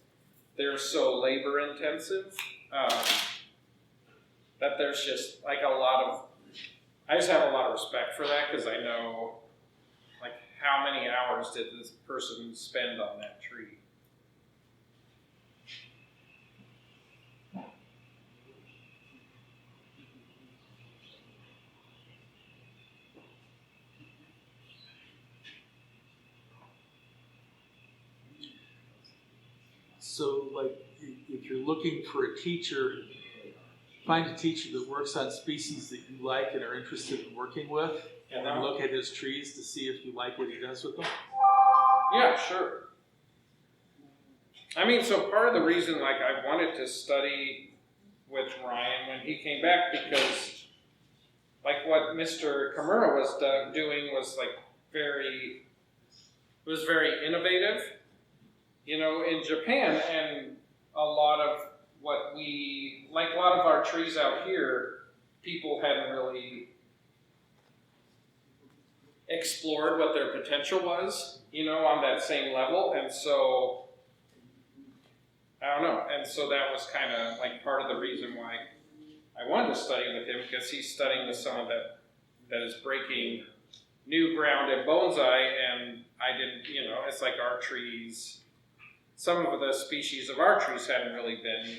they're so labor intensive, that there's just like I just have a lot of respect for that, because I know like how many hours did this person spend on that tree. So, like, if you're looking for a teacher, find a teacher that works on species that you like and are interested in working with, and then look at his trees to see if you like what he does with them. Yeah, sure. I mean, so part of the reason, like, I wanted to study with Ryan when he came back, because, like, what Mr. Kimura was doing was, like, very innovative. You know, in Japan, and a lot of our trees out here, people hadn't really explored what their potential was, you know, on that same level. And so, I don't know. And so that was kind of like part of the reason why I wanted to study with him, because he's studying with someone that is breaking new ground in bonsai, and I didn't, you know, it's like our trees. Some of the species of our trees hadn't really been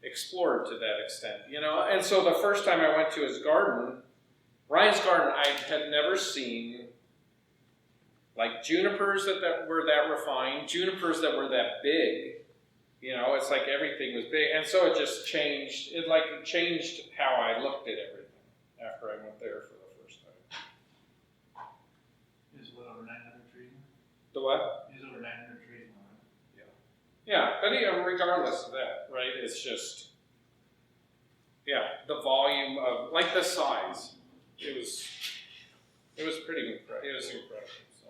explored to that extent, you know? And so the first time I went to his garden, Ryan's garden, I had never seen like junipers that were that refined, junipers that were that big. You know, it's like everything was big. And so it just changed. It changed how I looked at everything after I went there for the first time. There's what, over 900 trees? The what? There's over 900 trees. Yeah, but regardless of that, right, it's just, yeah, the volume of, like the size, it was pretty incredible, it was incredible, so.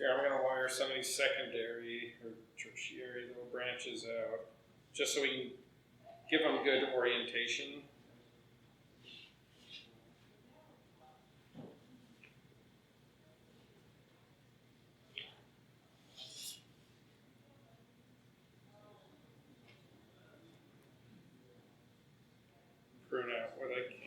Here, I'm gonna wire some of these secondary or tertiary little branches out, just so we can give them good orientation. Prune out what I can.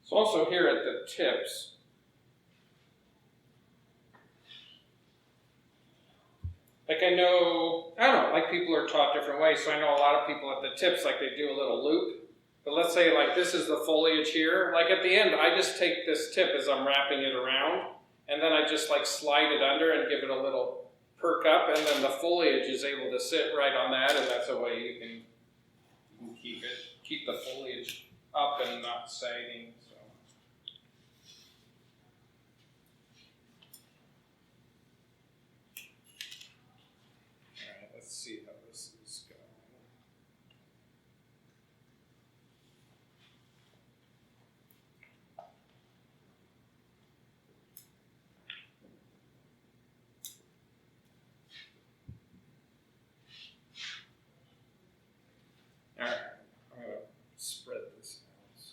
So also here at the tips, like I don't know, like people are taught different ways, so I know a lot of people at the tips, like they do a little loop. But let's say like this is the foliage here, like at the end, I just take this tip as I'm wrapping it around, and then I just like slide it under and give it a little perk up, and then the foliage is able to sit right on that, and that's a way you can keep the foliage up and not sagging. So. All right, let's see how this is going. All right, I'm going to spread this out. This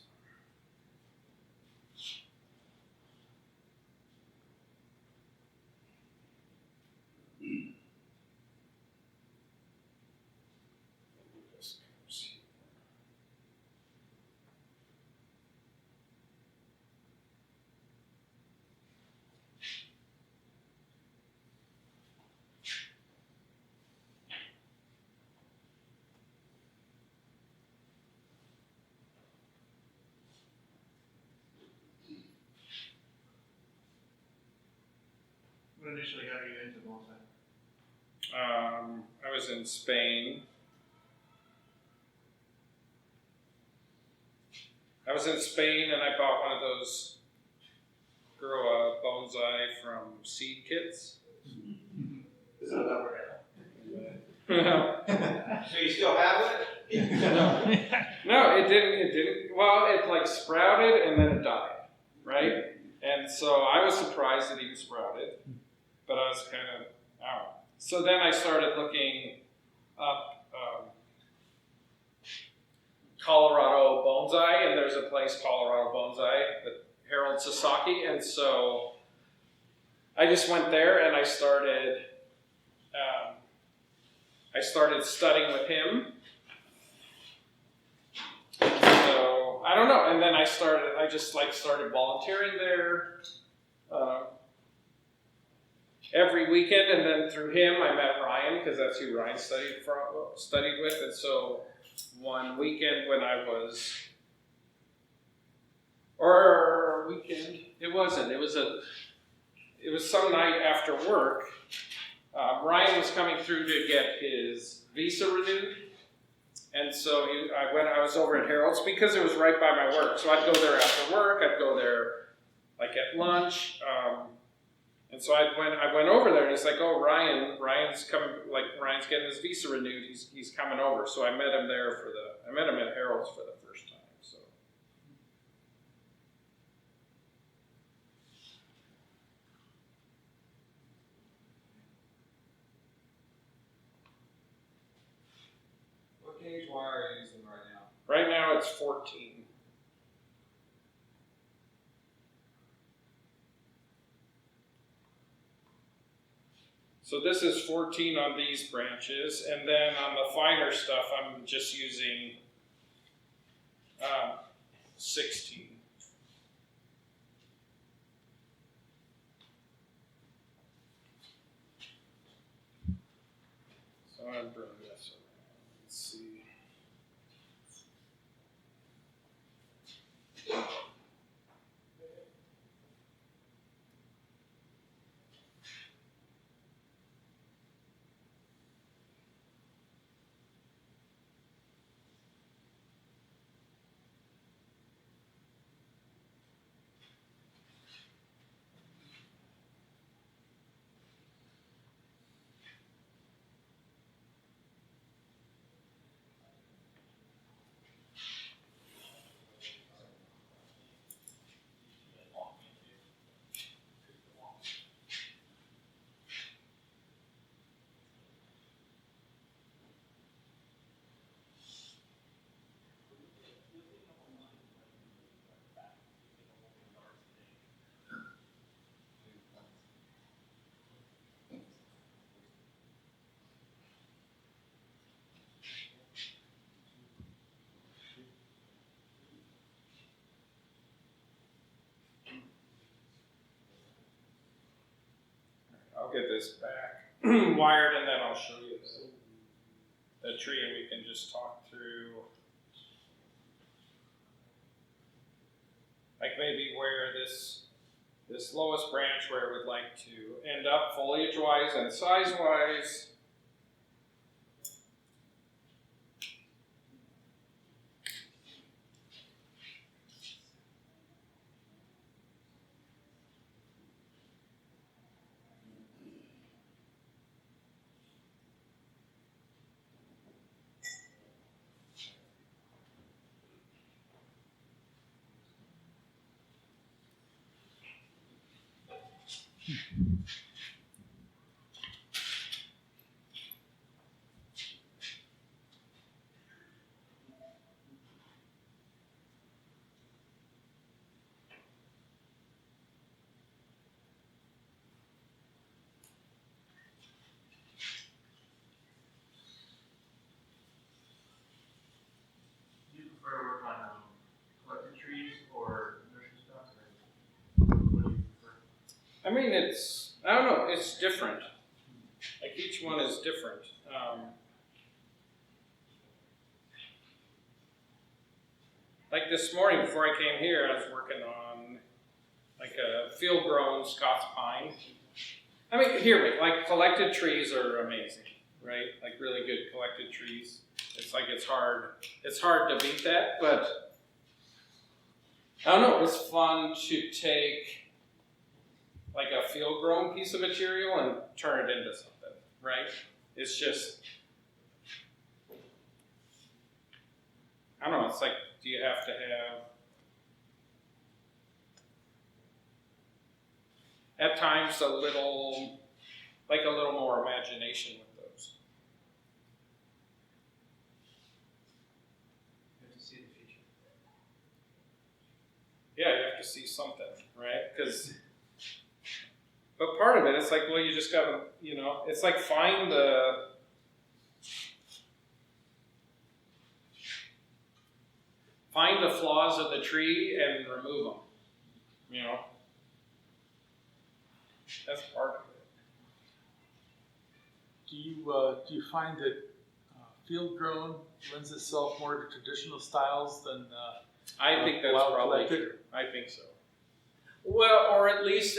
comes here. What initially got you into bonsai? I was in Spain. And I bought one of those grow a bonsai from seed kits. Is that what No, So you still have it? no, it didn't. Well, it like sprouted and then it died, right? And so I was surprised it even sprouted, but I was kind of out. So then I started looking up Colorado bonsai, and there's a place, Colorado Bonsai, that Harold Sasaki, and so I just went there and I started studying with him. So I don't know, and then I started volunteering there every weekend, and then through him I met Ryan, because that's who Ryan studied with, and so one weekend when I was, or weekend, it was some night after work, Ryan was coming through to get his visa renewed, and so I was over at Harold's because it was right by my work, so I'd go there after work, I'd go there like at lunch, and so I went over there, and it's like, oh, Ryan's coming, like Ryan's getting his visa renewed. He's coming over. So I met him at Harold's for the first time. So. What gauge wire are you using right now? Right now it's 14. So this is 14 on these branches, and then on the finer stuff, I'm just using 16. So I'm bringing this around. Let's see. I'll get this back wired, and then I'll show you the tree, and we can just talk through, like maybe where this lowest branch, where it would like to end up foliage-wise and size-wise. Do you prefer to work on collected trees or nursery stock, or what do you prefer? I mean, I don't know, it's different. Like each one is different. Like this morning before I came here, I was working on like a field-grown Scots pine. I mean, hear me, like collected trees are amazing, right? Like really good collected trees. It's like it's hard to beat that, but I don't know, it's fun to take like a field-grown piece of material and turn it into something, right? It's just, I don't know, it's like, do you have to have, at times, a little more imagination with those. You have to see the future. Yeah, you have to see something, right? But part of it, it's like, well, you just gotta, it's like find the flaws of the tree and remove them, That's part of it. Do you find that field grown lends itself more to traditional styles than I think that's wild probably collected? true. I think so. Well, or at least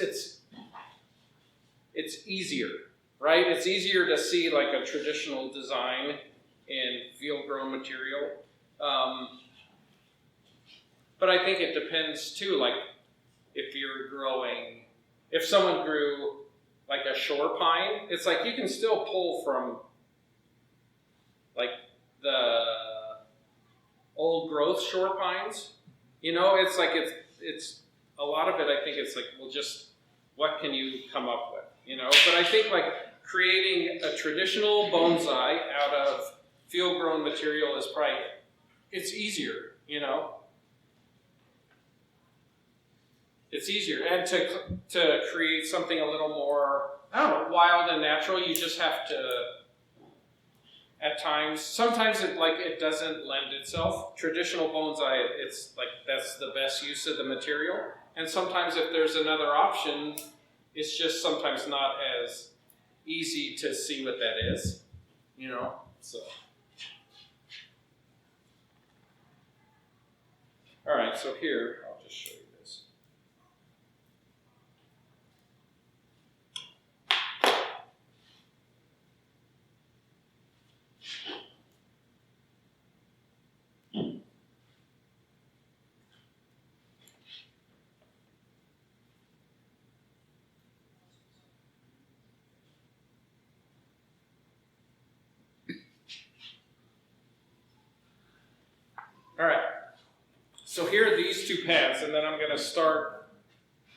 it's easier, right? It's easier to see like a traditional design in field-grown material. But I think it depends too, like if someone grew like a shore pine, it's like you can still pull from like the old growth shore pines. It's like it's a lot of it. I think it's like, well, just what can you come up with, But I think like creating a traditional bonsai out of field-grown material is probably, it's easier, It's easier, and to create something a little more I don't know, wild and natural. You just have to, at times, sometimes it doesn't lend itself. Traditional bonsai, it's like that's the best use of the material. And sometimes if there's another option, it's just sometimes not as easy to see what that is, you know, so. All right, so here, I'll just show you this. All right, so here are these two paths, and then I'm going to start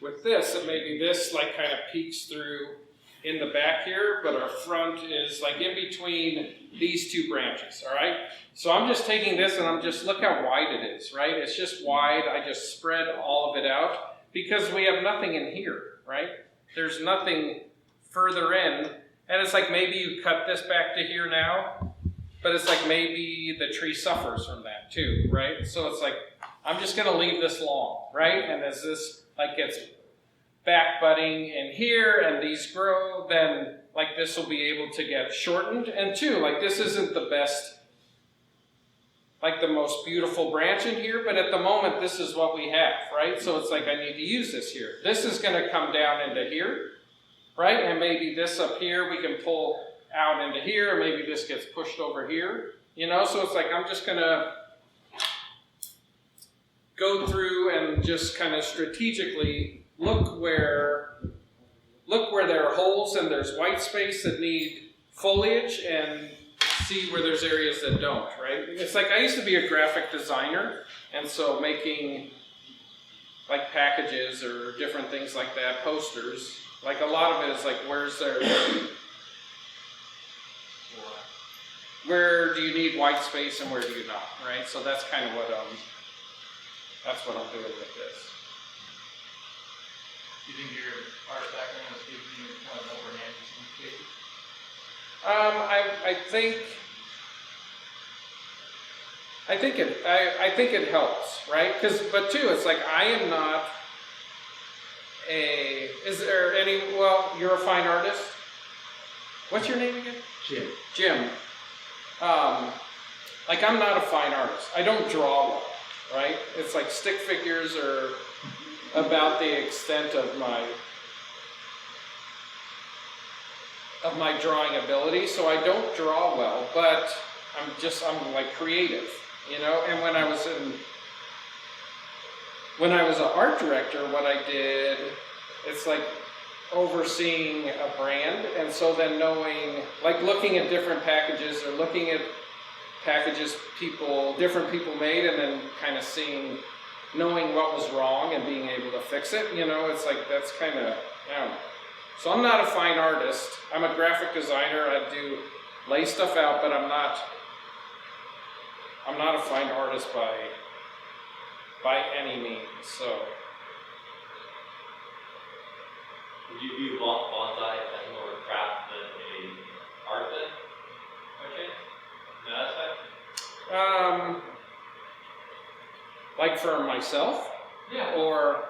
with this, and maybe this like kind of peeks through in the back here, but our front is like in between these two branches, all right? So I'm just taking this and I'm just, look how wide it is, right? It's just wide. I just spread all of it out because we have nothing in here, right? There's nothing further in, and it's like maybe you cut this back to here now, but it's like maybe the tree suffers from that too, right? So it's like, I'm just gonna leave this long, right? And as this like gets back budding in here and these grow, then like this will be able to get shortened. And two, like this isn't the best, like the most beautiful branch in here, but at the moment this is what we have, right? So it's like I need to use this here. This is gonna come down into here, right? And maybe this up here we can pull out into here, or maybe this gets pushed over here, you know? So it's like I'm just gonna go through and just kind of strategically look where there are holes and there's white space that need foliage, and see where there's areas that don't, right? It's like I used to be a graphic designer, and so making like packages or different things like that, posters, like a lot of it is like where do you need white space and where do you not, right? So that's kind of what I'm doing with this. Do you think your art background is giving you kind of over hand in some cases? I think it helps, right? But too, it's like I am not is there any, well, you're a fine artist? What's your name again? Jim. Like I'm not a fine artist. I don't draw well, right? It's like stick figures are about the extent of my drawing ability, so I don't draw well, but I'm like creative, you know? And when I was an art director, what I did, it's like overseeing a brand, and so then knowing, like looking at different packages or looking at packages different people made, and then kind of knowing what was wrong and being able to fix it, you know, it's like that's kind of, I don't know. So I'm not a fine artist. I'm a graphic designer. I do lay stuff out, but I'm not a fine artist by any means. So. Would you view bonsai as more of a craft than an art then? Okay. No, that's fine. Like for myself? Yeah. Or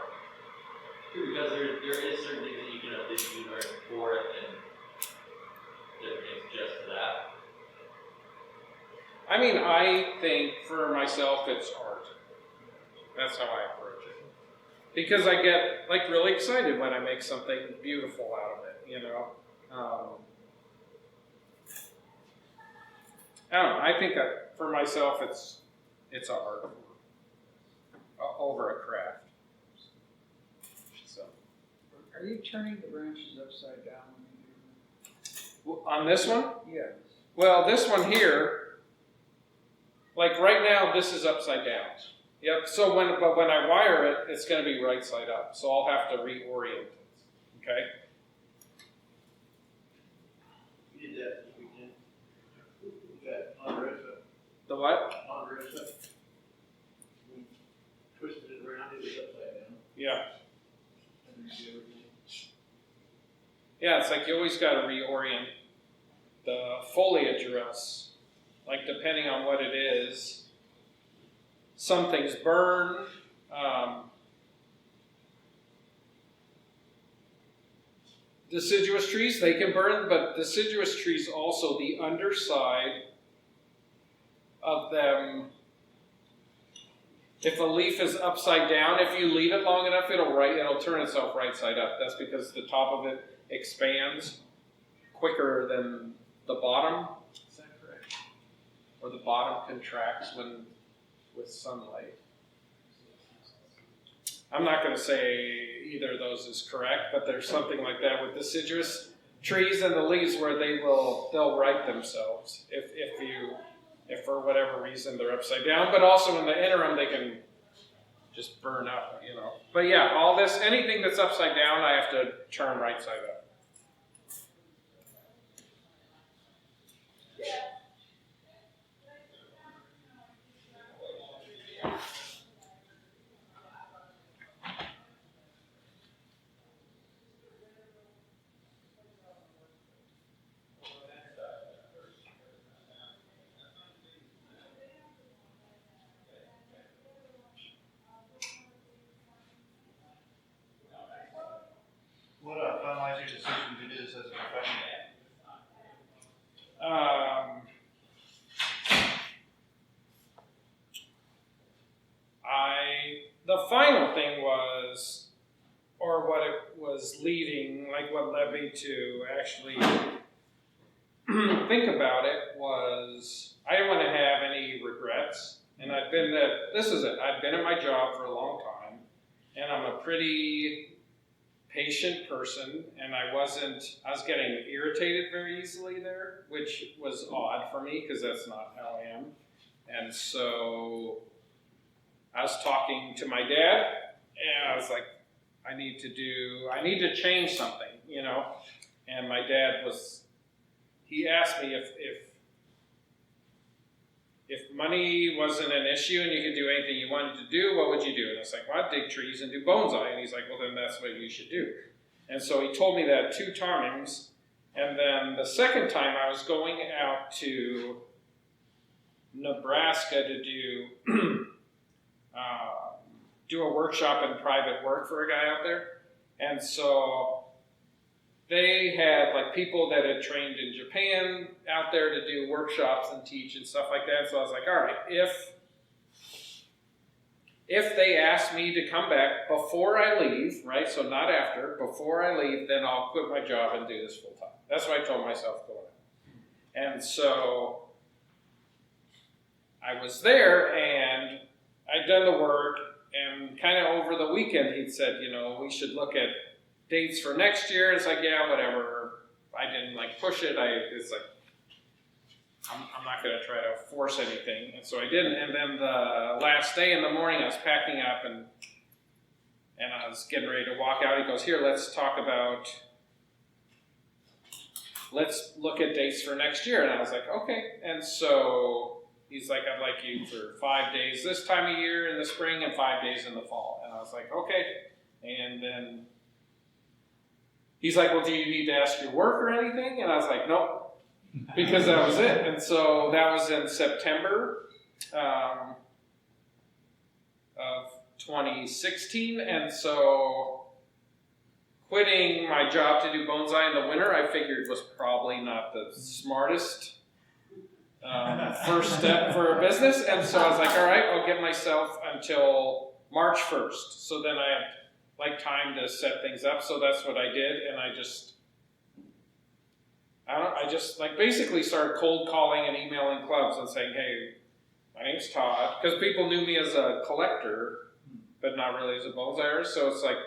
because there is certain things that you can learn for it and different things just to that. I mean, I think for myself it's art. That's how I approach it. Because I get like really excited when I make something beautiful out of it, you know. I don't know. I think for myself it's an art over a craft. So. Are you turning the branches upside down when you do On this one? that? Yes. Well, this one here, like right now, this is upside down. Yep. So when I wire it, it's going to be right side up. So I'll have to reorient it. Okay. You did that this weekend. That Andressa. The what? Andressa. We twisted it around, it was upside down. Yeah. And you see everything. yeah, it's like you always got to reorient the foliage or else, like depending on what it is, some things burn. Deciduous trees, they can burn, but deciduous trees also, the underside of them, if a leaf is upside down, if you leave it long enough, it'll turn itself right side up. That's because the top of it expands quicker than the bottom. Is that correct? Or the bottom contracts with sunlight. I'm not going to say either of those is correct, but there's something like that with deciduous trees and the leaves where they'll right themselves if for whatever reason they're upside down. But also in the interim they can just burn up, you know. But yeah, all this, anything that's upside down, I have to turn right side up. What finalized your decision to do this as a profession? The final thing was, or what it was leading, like what led me to actually think about it was, I didn't want to have any regrets. And I'd been at my job for a long time, and I'm a pretty patient person, and I was getting irritated very easily there, which was odd for me because that's not how I am. And so I was talking to my dad, and I was like, I need to change something, you know. And my dad he asked me if money wasn't an issue and you could do anything you wanted to do, what would you do? And I was like, well, I'd dig trees and do bonsai. And he's like, well, then that's what you should do. And so he told me that 2 times. And then the second time I was going out to Nebraska to do a workshop in private work for a guy out there. And so they had like people that had trained in Japan out there to do workshops and teach and stuff like that. So I was like, all right, if they ask me to come back before I leave, right, so not after, before I leave, then I'll quit my job and do this full time. That's what I told myself going on. And so I was there and I'd done the work, and kind of over the weekend he'd said, you know, we should look at dates for next year. It's like, yeah, whatever. I didn't like push it. It's like, I'm not going to try to force anything. And so I didn't. And then the last day in the morning, I was packing up and I was getting ready to walk out. He goes, here, let's look at dates for next year. And I was like, okay. And so he's like, I'd like you for 5 days this time of year in the spring and 5 days in the fall. And I was like, okay. And then he's like, well, do you need to ask your work or anything? And I was like, nope. Because that was it. And so that was in September of 2016. And so quitting my job to do bonsai in the winter, I figured was probably not the smartest first step for a business. And so I was like, all right, I'll give myself until March 1st. So then I had like time to set things up. So that's what I did. And I just like basically started cold calling and emailing clubs and saying, hey, my name's Todd, because people knew me as a collector, but not really as a bonsaier. So it's like,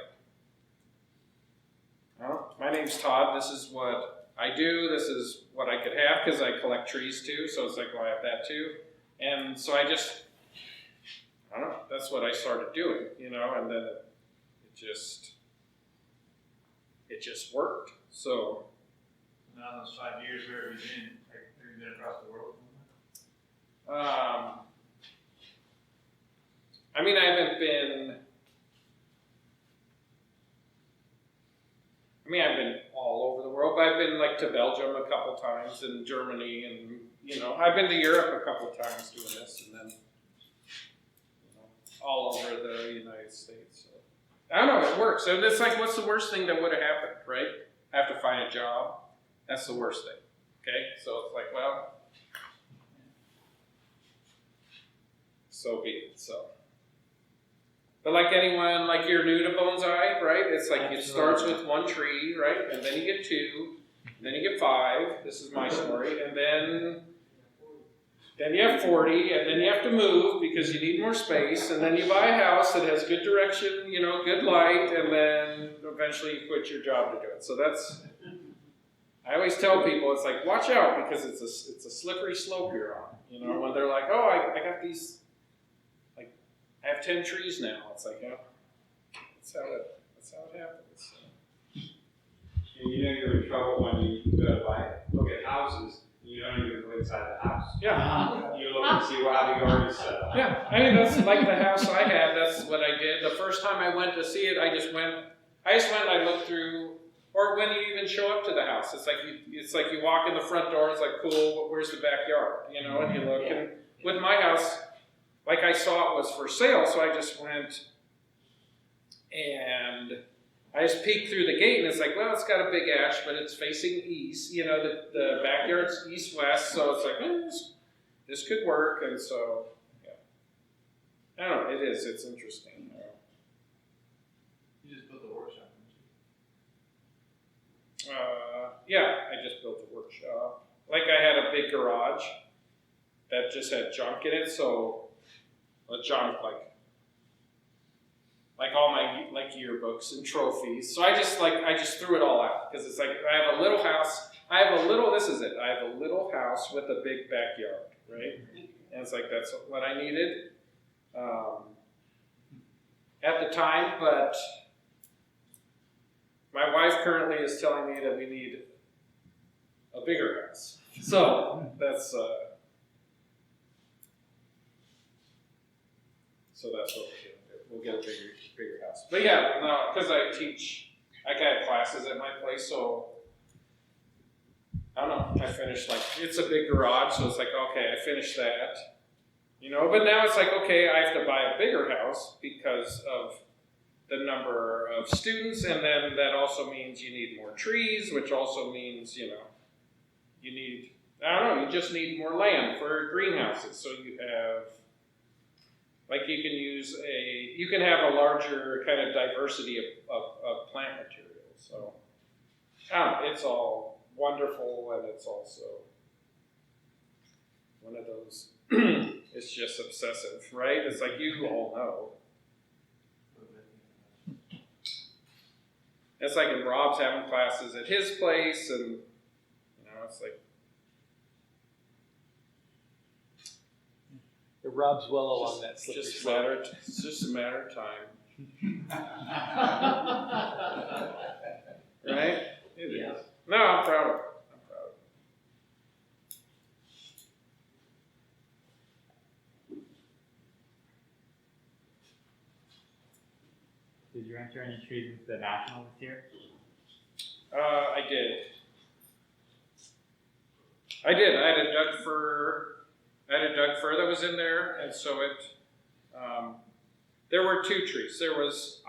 well, my name's Todd. This is what I do. This is what I could have, because I collect trees too. So it's like, well, I have that too. And so I don't know, that's what I started doing, you know, and then it just worked. So Now in those 5 years, where have you been? Have you been across the world? I mean, I haven't been. I've been all over the world. been like to Belgium a couple times and Germany, and you know, I've been to Europe a couple times doing this, and then you know, all over the United States. So, I don't know, it works. And it's like, what's the worst thing that would have happened, right? I have to find a job. That's the worst thing. Okay, so it's like, well, so be it. So, but like anyone, like you're new to bonsai, right? It's like it starts with one tree, right? And then you get 2, and then you get 5. This is my story, and then you have 40, and then you have to move because you need more space, and then you buy a house that has good direction, you know, good light, and then eventually you quit your job to do it. So that's, I always tell people, it's like, watch out, because it's a slippery slope you're on. You know, when they're like, oh, I got these, like, I have 10 trees now. It's like, yeah, that's how it happens. And you know you're in trouble when you go to look at houses. You don't even go inside the house. Yeah. You look and see how the yard is set up. Yeah, I mean, that's like the house I had, that's what I did. The first time I went to see it, I just went and I looked through, or when you even show up to the house, it's like you walk in the front door, it's like, cool, where's the backyard? You know, and you look, and with my house, like I saw it was for sale, so I just went and I just peeked through the gate, and it's like, well, it's got a big ash, but it's facing east. You know, the backyard's east-west, so it's like, this could work. And so, yeah. I don't know, it's interesting. You just built the workshop, didn't you? Yeah, I just built a workshop. Like I had a big garage that just had junk in it, so junk like all my like yearbooks and trophies. So I just threw it all out because it's like I have a little house. This is it. I have a little house with a big backyard, right? And it's like that's what I needed at the time. But my wife currently is telling me that we need a bigger house. So that's what we're doing. We'll get a bigger house. But yeah, no, because I teach, I have classes at my place, so I don't know, I finished it's a big garage, so it's like, okay, I finished that. You know, but now it's like, okay, I have to buy a bigger house because of the number of students, and then that also means you need more trees, which also means, you know, you need, I don't know, you just need more land for greenhouses, so you have, like you can have a larger kind of diversity of plant materials. So it's all wonderful, and it's also one of those, it's just obsessive, right? It's like you all know. It's like in Rob's having classes at his place, and you know, it's like, It rubs well along that slippery slope. It's just a matter of time. Right? It is. No, I'm proud of it. Did you enter any trees into the national this year? I did. I had a Doug fir. That was in there, and so there were 2 trees. That was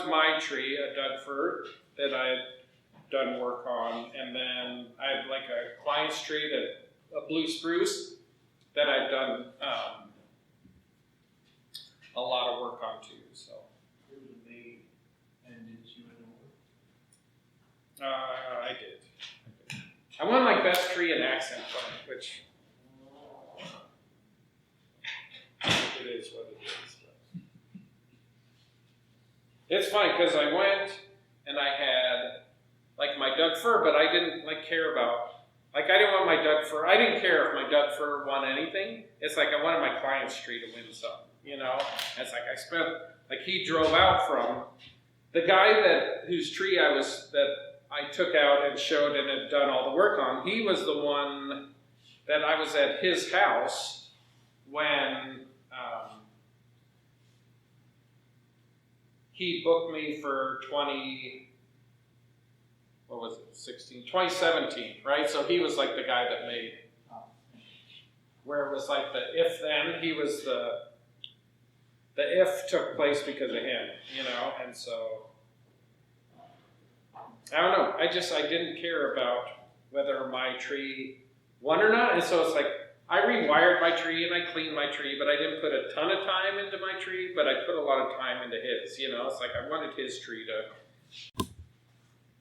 my tree, a Doug fir that I had done work on, and then I had like a client's tree, a blue spruce that I'd done a lot of work on too. So It was May, and did you win an award? I did. I won like best tree and accent plant, which. It is what it is. It's funny because I went and I had like my Doug fir, but I didn't care about I didn't want my Doug fir. I didn't care if my Doug fir won anything. It's like I wanted my client's tree to win something, you know. And it's like he drove out from the guy whose tree I took out and showed and had done all the work on. He was the one that I was at his house when. He booked me for what was it, 2017, right? So he was like the guy that made, where it was like the if then, he was the if took place because of him, you know, and so, I don't know, I didn't care about whether my tree won or not, and so it's like, I rewired my tree and I cleaned my tree, but I didn't put a ton of time into my tree, but I put a lot of time into his, you know, it's like I wanted his tree to,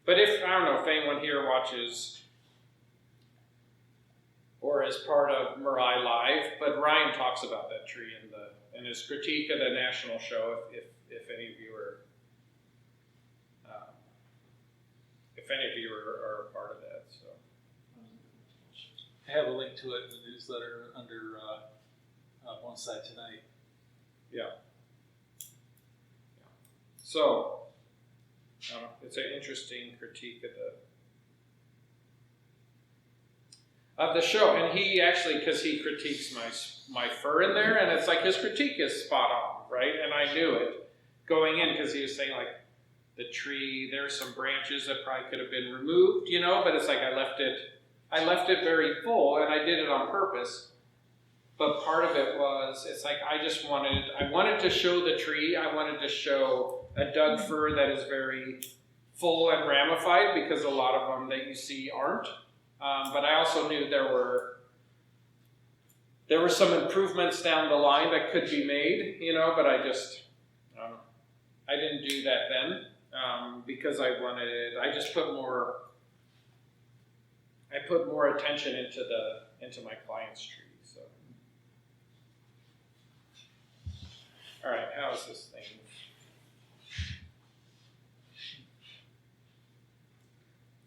but if, I don't know, if anyone here watches or is part of Mirai Live, but Ryan talks about that tree in his critique of the national show, if any of you are, are a part of that, so. I have a link to it in the newsletter under Bonsai Tonight. Yeah. So, it's an interesting critique of the show, and he actually, because he critiques my fur in there, and it's like his critique is spot on, right? And I knew it going in because he was saying like the tree, there's some branches that probably could have been removed, you know, but it's like I left it very full, and I did it on purpose. But part of it was, it's like I wanted to show the tree. I wanted to show a Doug fir that is very full and ramified, because a lot of them that you see aren't. But I also knew there were some improvements down the line that could be made, you know. But I didn't do that then because I put more attention into my client's tree. So, all right, how's this thing?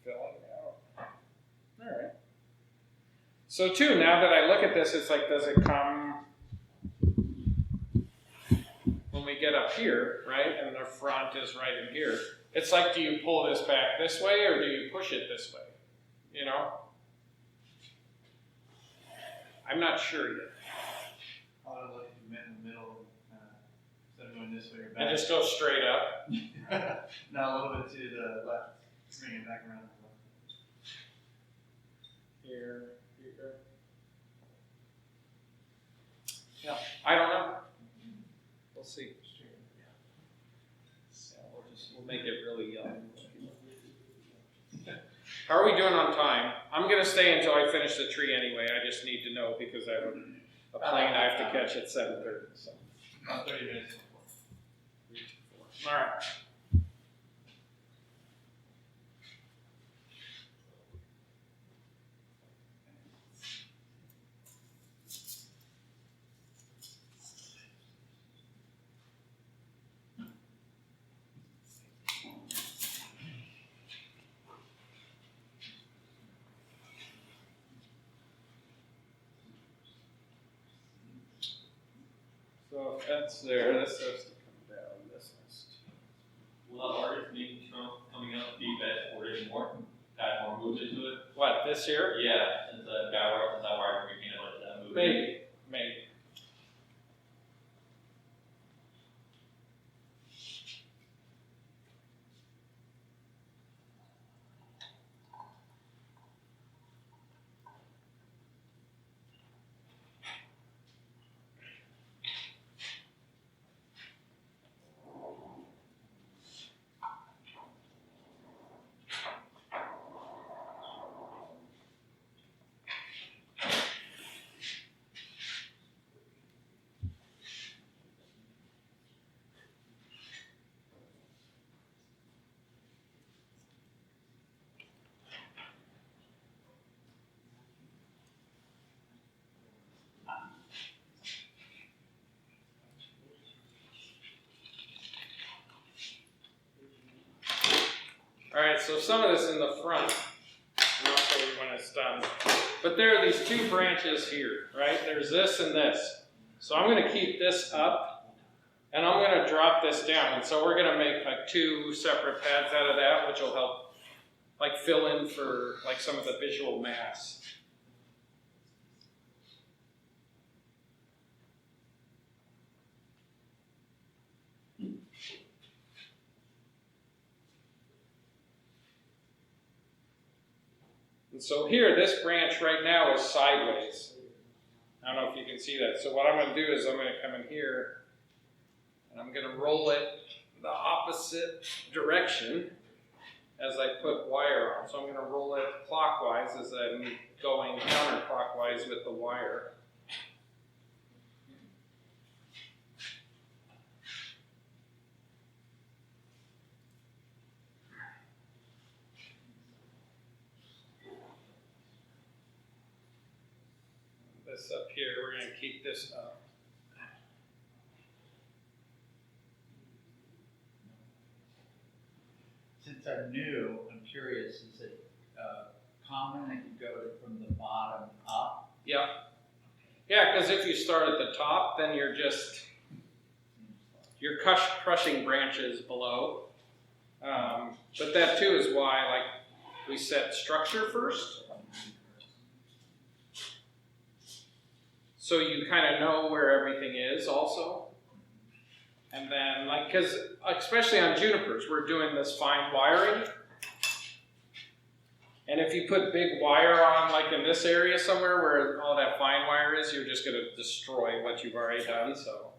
Filling out. All right. So too, now that I look at this, it's like, does it come when we get up here, right? And the front is right in here. It's like, do you pull this back this way or do you push it this way? You know? I'm not sure yet. I would like to meet in the middle, instead of going this way or back. And just go straight up. No, a little bit to the left. Bring it back around. Here. Yeah, I don't know. We'll see. We'll make it really young. How are we doing on time? I'm going to stay until I finish the tree anyway. I just need to know because I have a plane I have to catch at 7:30. So. About 30 minutes. All right. So if that's there, this has to come down this list. Will the artist making Trump coming up be best or any more? Add more movement to it? What, this here? Yeah, since the guy works that wire we can let that move. Maybe. All right, so some of this in the front, and also when it's done. But there are these two branches here, right? There's this and this. So I'm going to keep this up, and I'm going to drop this down. And so we're going to make like two separate pads out of that, which will help like fill in for like some of the visual mass. And so here, this branch right now is sideways. I don't know if you can see that. So what I'm going to do is I'm going to come in here and I'm going to roll it the opposite direction as I put wire on. So I'm going to roll it clockwise as I'm going counterclockwise with the wire. This up here, we're going to keep this up. Since I'm new, I'm curious, is it common that you go from the bottom up? Yeah. Yeah, because if you start at the top, then you're crushing branches below. But that too is why, like, we set structure first. So you kind of know where everything is also. And then, like, because especially on junipers, we're doing this fine wiring. And if you put big wire on, like in this area somewhere where all that fine wire is, you're just going to destroy what you've already done, so.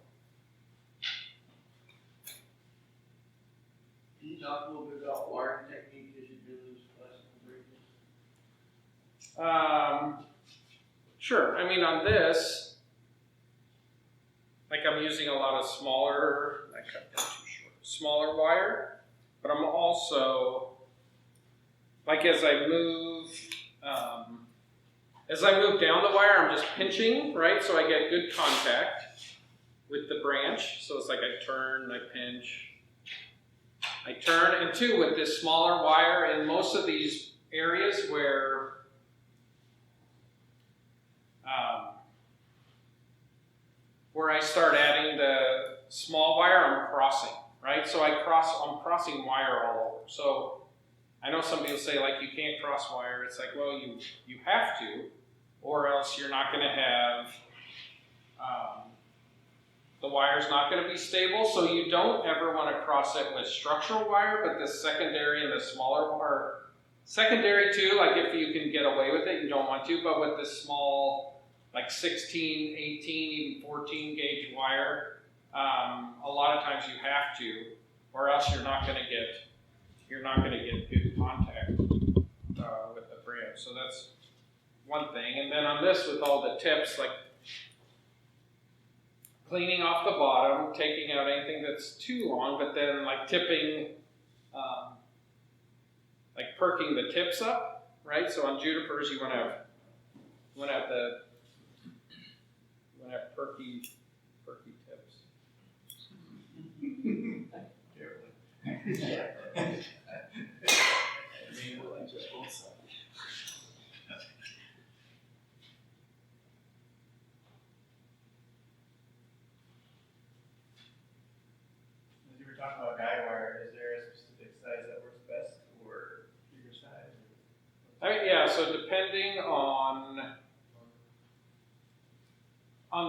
Can you talk a little bit about wiring technique as you do those classical bridges? Sure. I mean, on this, like I'm using a lot of smaller, I cut that too short, smaller wire, but I'm also, like as I move down the wire, I'm just pinching, right? So I get good contact with the branch. So it's like I turn, I pinch, I turn, and two, with this smaller wire in most of these areas where I start adding the small wire, I'm crossing, right? So I'm crossing wire all over. So I know some people say, like, you can't cross wire. It's like, well, you have to, or else you're not going to have, the wire's not going to be stable. So you don't ever want to cross it with structural wire, but the secondary and the smaller wire, secondary too, like if you can get away with it, you don't want to, but with the small, like 16, 18, even 14 gauge wire, a lot of times you have to, or else you're not going to get good contact with the branch. So that's one thing. And then on this, with all the tips, like cleaning off the bottom, taking out anything that's too long, but then like tipping, like perking the tips up, right? So on junipers, you want to have perky tips. As you were talking about guy wire, is there a specific size that works best, or bigger size? I mean, yeah, so depending on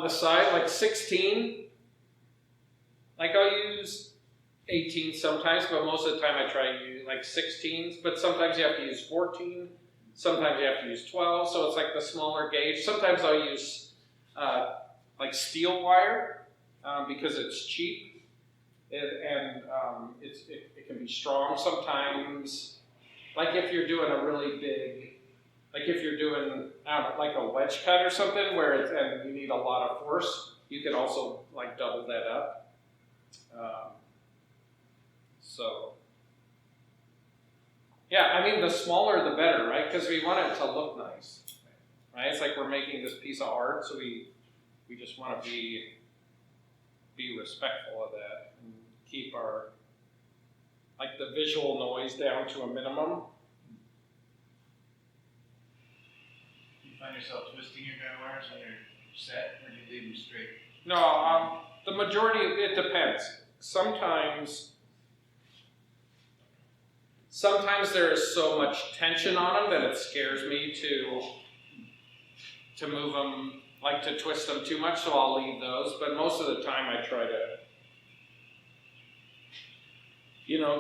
the side, like 16, like I'll use 18 sometimes, but most of the time I try to use like 16s, but sometimes you have to use 14, sometimes you have to use 12, so it's like the smaller gauge. Sometimes I'll use like steel wire because it's cheap, and it can be strong sometimes. Like if you're doing a really big, like if you're doing like a wedge cut or something and you need a lot of force, you can also like double that up. So yeah, I mean the smaller the better, right? Because we want it to look nice, right? It's like we're making this piece of art, so we just want to be respectful of that and keep our like the visual noise down to a minimum. Do you find yourself twisting your guy wires when you're set, or do you leave them straight? No, the majority, it depends. Sometimes there is so much tension on them that it scares me to move them, like to twist them too much, so I'll leave those. But most of the time I try to,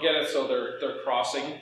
get it so they're crossing.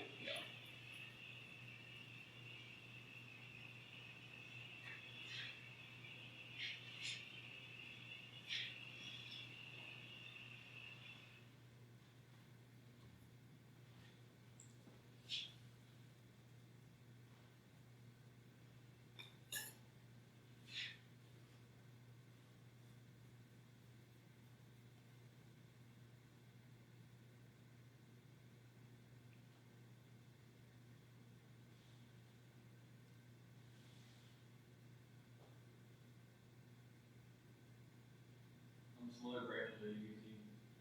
some other branches are using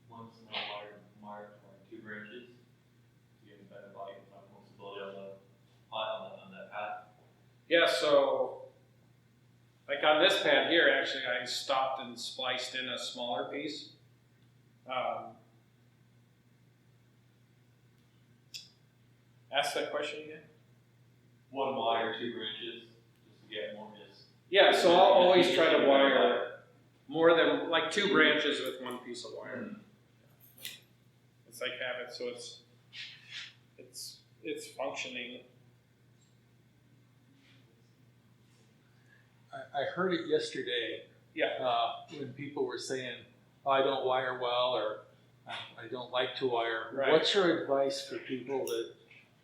one small wire or 2 branches to get better light and more stability on the pot on that pad. Yeah, so like on this pad here, actually, I stopped and spliced in a smaller piece. Ask that question again. 1 wire, 2 branches, just to get more just. Yeah, so I'll always try to wire more than like 2 branches with 1 piece of wire. It's like have it so it's functioning. I heard it yesterday. Yeah. When people were saying, oh, I don't wire well, or I don't like to wire. Right. What's your advice for people that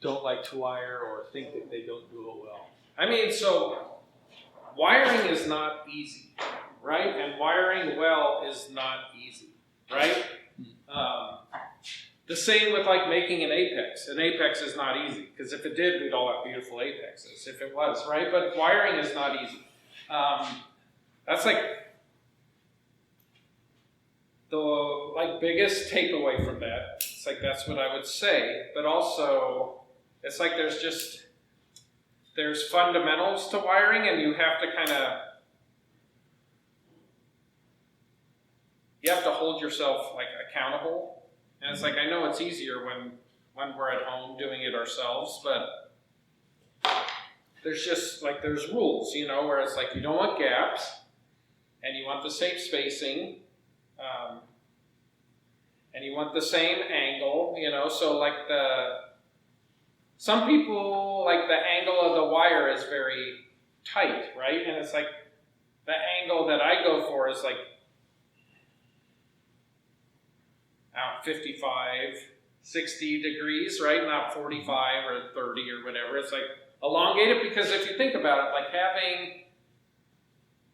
don't like to wire or think that they don't do it well? I mean, so wiring is not easy, right? And wiring well is not easy, right? The same with like making an apex. An apex is not easy, because if it did, we'd all have beautiful apexes, if it was, right? But wiring is not easy. That's like the biggest takeaway from that. It's like that's what I would say, but also it's like there's fundamentals to wiring, and you have to hold yourself like accountable. And it's like, I know it's easier when we're at home doing it ourselves, but there's just like, there's rules, where it's like, you don't want gaps, and you want the same spacing, and you want the same angle, so like some people, like the angle of the wire is very tight, right? And it's like, the angle that I go for is like, 55, 60 degrees, right? Not 45 or 30 or whatever. It's like elongate it, because if you think about it, like having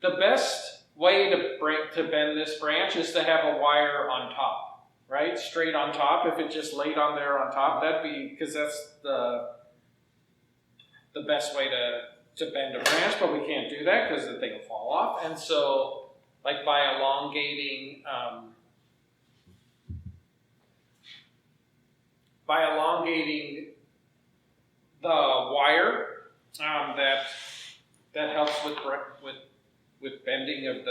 the best way to bend this branch is to have a wire on top, right? Straight on top. If it just laid on there on top, that'd be, because that's the best way to bend a branch, but we can't do that because the thing will fall off. And so, like by elongating the wire, that helps with bending of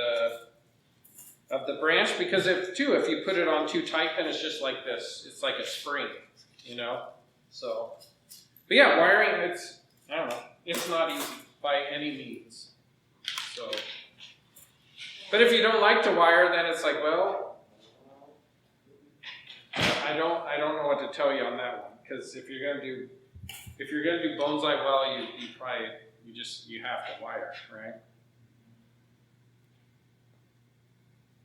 the branch, because if you put it on too tight, then it's just like this. It's like a spring, So, but yeah, wiring, I don't know, it's not easy by any means. So, but if you don't like to wire, then it's like, well, I don't know what to tell you on that one, because if you're gonna do bonsai well, you have to wire, right?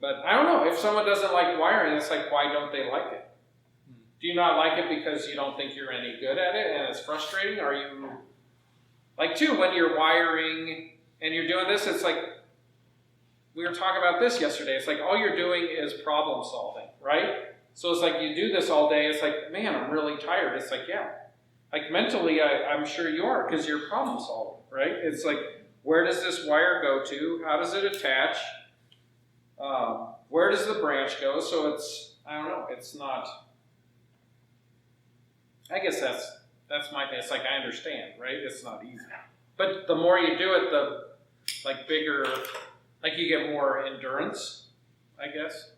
But I don't know, if someone doesn't like wiring, it's like, why don't they like it? Do you not like it because you don't think you're any good at it and it's frustrating? Are you, like too, when you're wiring and you're doing this, it's like, we were talking about this yesterday, it's like all you're doing is problem solving, right? So it's like you do this all day, it's like, man, I'm really tired. It's like, yeah. Like mentally, I'm sure you are, because you're problem solving, right? It's like, where does this wire go to? How does it attach? Where does the branch go? So it's, I don't know, it's not, I guess that's my thing. It's like, I understand, right? It's not easy. But the more you do it, the bigger, like you get more endurance, I guess,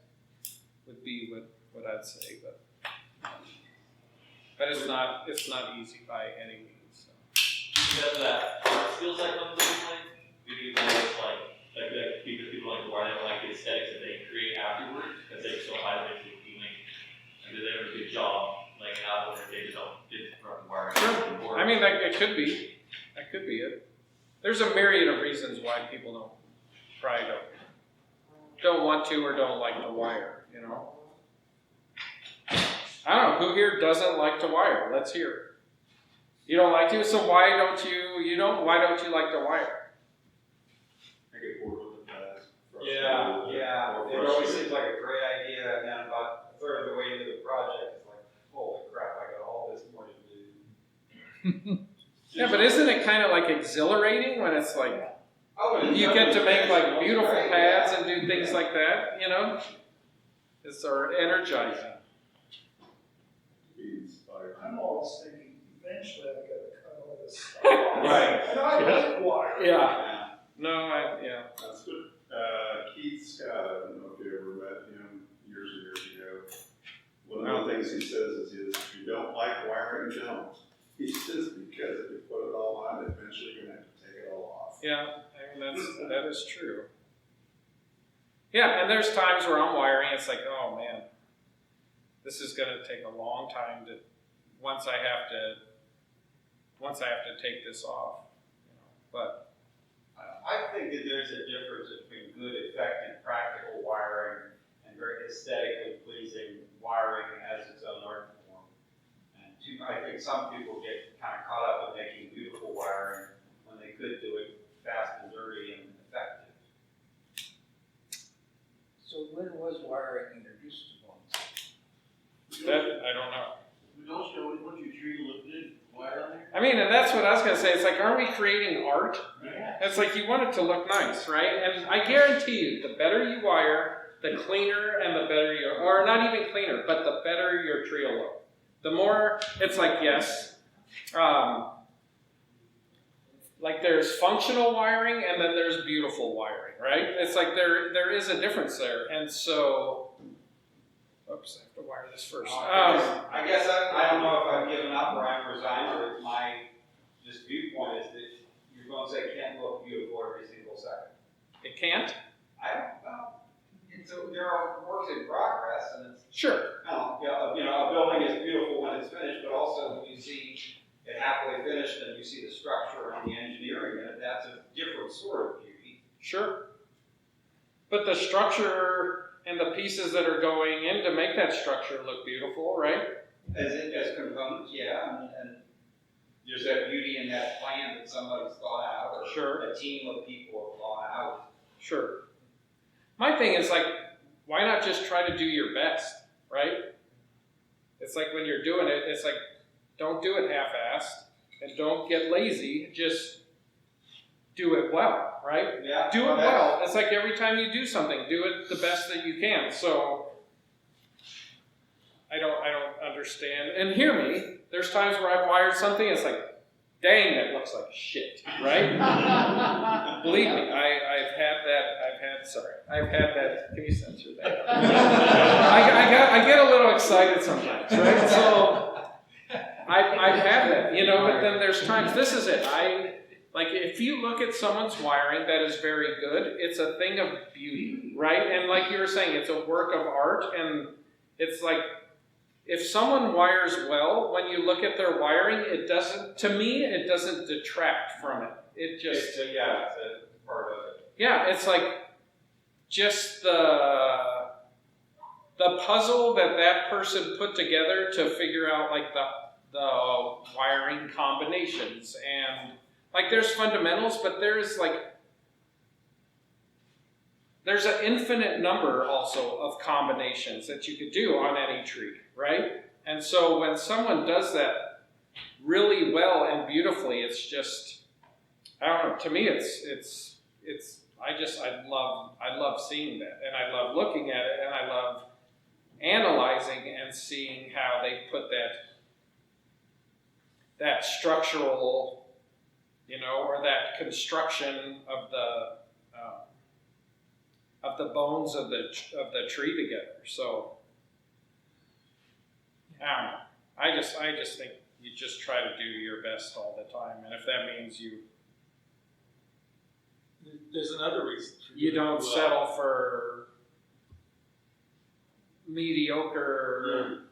would be what I'd say. But it's not easy by any means. So. You have that skill set comes into play. You do things like because people like why they don't like the aesthetics that they create afterwards, because they're so highly appealing, and they have a good job laying it out, or they just don't get from wiring. Sure. I mean, it could be. That could be it. There's a myriad of reasons why people don't want to or don't like to wire, I don't know, who here doesn't like to wire? Let's hear. You don't like to, so why don't you like to wire? I get bored with the pads. Yeah. It always seems like a great idea, and then about a third of the way into the project, it's like, holy crap, I got all this more to do. Yeah, but isn't it kind of like exhilarating when it's like, you get to make like beautiful pads and do things like that, or energizing. I'm always thinking, eventually I gotta cut all this stuff off. Right. And I like wire. Yeah. No, yeah. That's what, Keith Scott, I don't know if you ever met him years and years ago. One of the things he says is if you don't like wiring, don't. He says because if you put it all on, eventually you're gonna have to take it all off. Yeah, I mean, that is true. Yeah, and there's times where I'm wiring, it's like, oh man, this is gonna take a long time to, once I have to take this off, you know, but. I think that there's a difference between good, effective, practical wiring and very aesthetically pleasing wiring as its own art form. And I think some people get kind of caught up in making beautiful wiring when they could do it fast and dirty and effective. So when was wiring introduced to Bonsai? That, I don't know. Don't show it, what your tree looked good, wire on there? I mean, and that's what I was going to say. It's like, are we creating art? It's like you want it to look nice, right? And I guarantee you, the better you wire, the cleaner and the better your, or not even cleaner, but the better your tree will look. The more, it's like, yes, like there's functional wiring and then there's beautiful wiring, right? It's like there is a difference there. And so, oops, I have to wire this first. I guess I don't know if I've given up or I'm resigned, or my just viewpoint is that your bonsai can't look beautiful every single second. It can't? I don't know. There are works in progress, and it's Sure. you know, a building is beautiful when it's finished, but also when you see it halfway finished and you see the structure and the engineering in it, that's a different sort of beauty. Sure. But the structure and the pieces that are going in to make that structure look beautiful, right? As components, yeah, and there's that beauty in that plan that somebody's thought out, or Sure. a team of people have thought out. Sure. My thing is like, why not just try to do your best, right? It's like when you're doing it, it's like, don't do it half-assed and don't get lazy, just do it well, right? Yeah. Do it well. It's like every time you do something, do it the best that you can. So I don't understand. And hear me, there's times where I've wired something, it's like, dang, that looks like shit, right? Believe me, I've had that, can you censor that? I get a little excited sometimes, right? So I've had that, you know, but then there's times, this is it, like if you look at someone's wiring that is very good, it's a thing of beauty, right? And like you were saying, it's a work of art, and it's like, if someone wires well, when you look at their wiring, it doesn't detract from it. It just, It's a part of it. yeah, it's like just the puzzle that person put together to figure out like the wiring combinations, and like there's fundamentals, but there's an infinite number also of combinations that you could do on any tree, right? And so when someone does that really well and beautifully, it's just, I don't know, to me I love seeing that, and I love looking at it, and I love analyzing and seeing how they put that structural, you know, or that construction of the bones of the tree together. So I don't know. I just think you just try to do your best all the time, and if that means There's another reason. you don't settle for mediocre,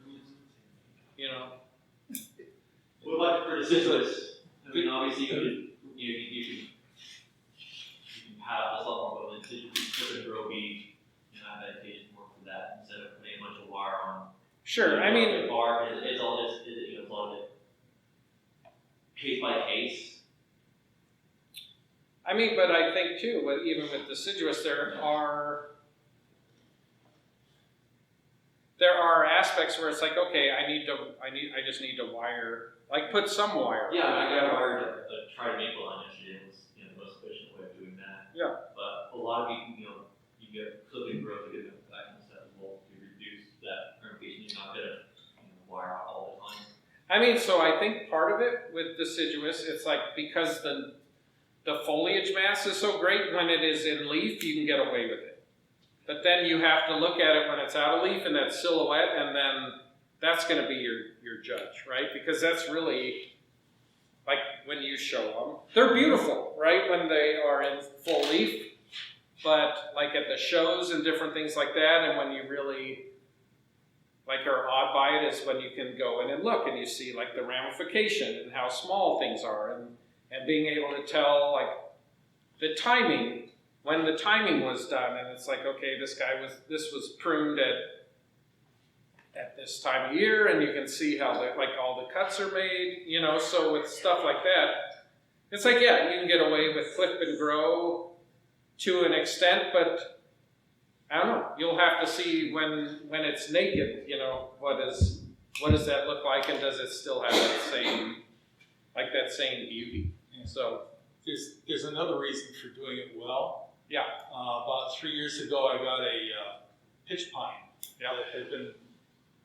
you know. What about the criticisms? I mean, obviously you can have a lot more of it. You can put a Roby, adaptation work for that instead of putting a bunch of wire on. Sure, I mean, the bar it's all just it's all just case by case. I mean, but I think too, even with deciduous, there are aspects where it's like, okay, I just need to wire, like put some wire. Yeah, I got wired a tried maple on yesterday. It was the most efficient way of doing that. Yeah. But a lot of you get clipping growth to get that kind of stuff as well to reduce I mean, so I think part of it with deciduous, it's like because the foliage mass is so great, when it is in leaf, you can get away with it. But then you have to look at it when it's out of leaf in that silhouette, and then that's going to be your judge, right? Because that's really, like when you show them, they're beautiful, right? When they are in full leaf, but like at the shows and different things like that, and when you really like are awed by it is when you can go in and look and you see like the ramification and how small things are, and being able to tell like the timing, when the timing was done, and it's like, okay, this was pruned at this time of year, and you can see how like all the cuts are made, you know. So with stuff like that, it's like, yeah, you can get away with clip and grow to an extent, but I don't know. You'll have to see when it's naked, you know, what does that look like, and does it still have that same beauty? Yeah. So there's another reason for doing it well. yeah, About 3 years ago, I got a pitch pine that had been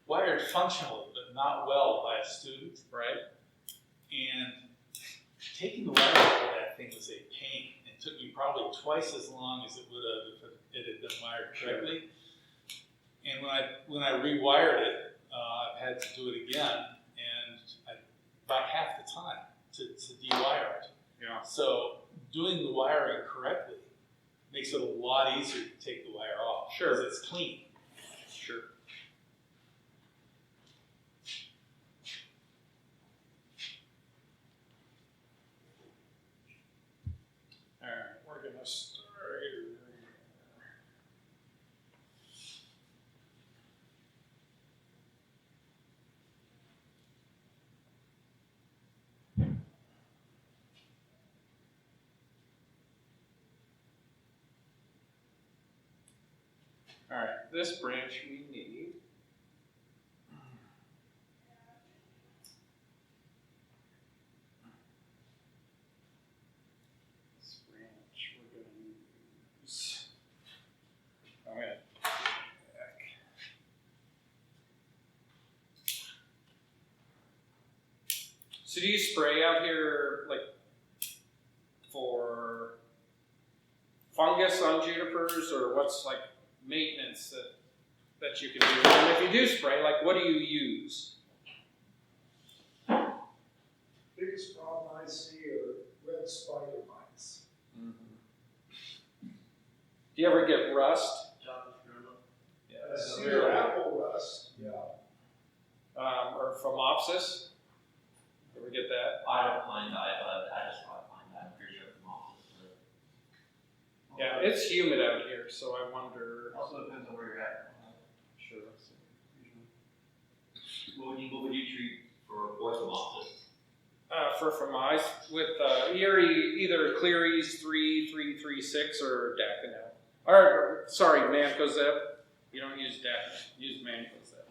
wired functionally, but not well by a student. right. And taking the wire out of that thing was a pain. It took me probably twice as long as it would have if it had been wired correctly. And when I rewired it, I've had to do it again, and about half the time to dewire it. Yeah. So doing the wiring correctly makes it a lot easier to take the wire off. Sure. Because it's clean. Sure. All right, we're gonna start. All right, this branch we need. This branch we're going to use. All right. Back. So do you spray out here like for fungus on junipers, or what's like maintenance that you can do? And if you do spray, like what do you use? Biggest problem I see are red spider mites. Do you ever get rust? Cedar apple rust. Yeah. Or phomopsis? Ever get that? I don't mind that, but I just don't mind that. I'm pretty sure from office. Yeah, it's humid out here, so I wonder. Also depends on where you're at. Sure. What would you treat for phomopsis? For phomopsis with either Cleary's 3336 or Daconel. Or sorry, Mancozeb. You don't use Daconel. Use Mancozeb.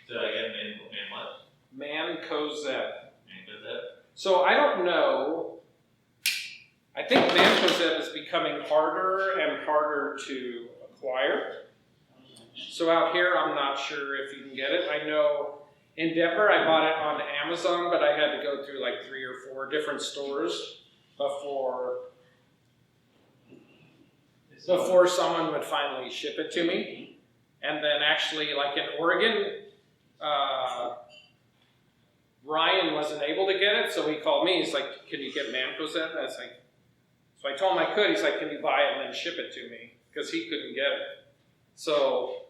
So again, man what? Mancozeb. Mancozeb? So I don't know. I think Mancozeb is becoming harder and harder to acquire. So out here, I'm not sure if you can get it. I know in Denver, I bought it on Amazon, but I had to go through like 3 or 4 different stores before someone would finally ship it to me. And then actually, like in Oregon, Ryan wasn't able to get it, so he called me. He's like, "Can you get Mancozeb?" And I was like, so I told him I could. He's like, "Can you buy it and then ship it to me?" Because he couldn't get it. So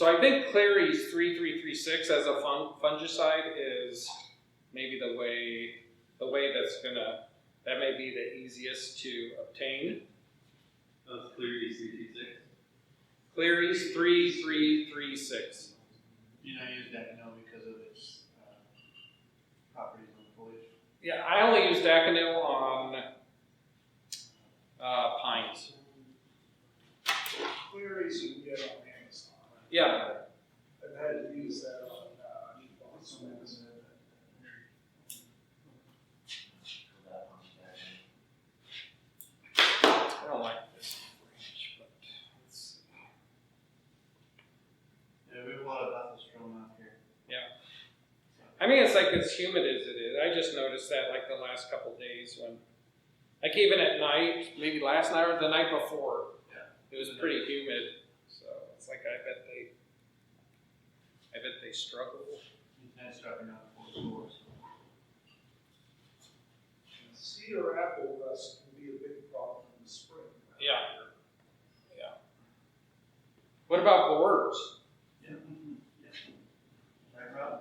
I think Cleary's 3336 as a fungicide is maybe the way that may be the easiest to obtain. That's Cleary's 336. Cleary's 3336. Do you not use Daconel because of its properties on foliage? Yeah, I only use Daconel on pines. Clearies you can get on Amazon. Yeah. I've had to use that on Amazon. I don't like this branch, but let's see. Yeah, we have a lot of Bethel out here. Yeah. I mean, it's like as humid as it is. I just noticed that like the last couple days when, like even at night, maybe last night or the night before, it was pretty humid. So it's like I bet they struggle. It's dropping out of 4 floors. Cedar apple rust can be a big problem in the spring. Yeah. Yeah. What about boards? Yeah. Right, Rob?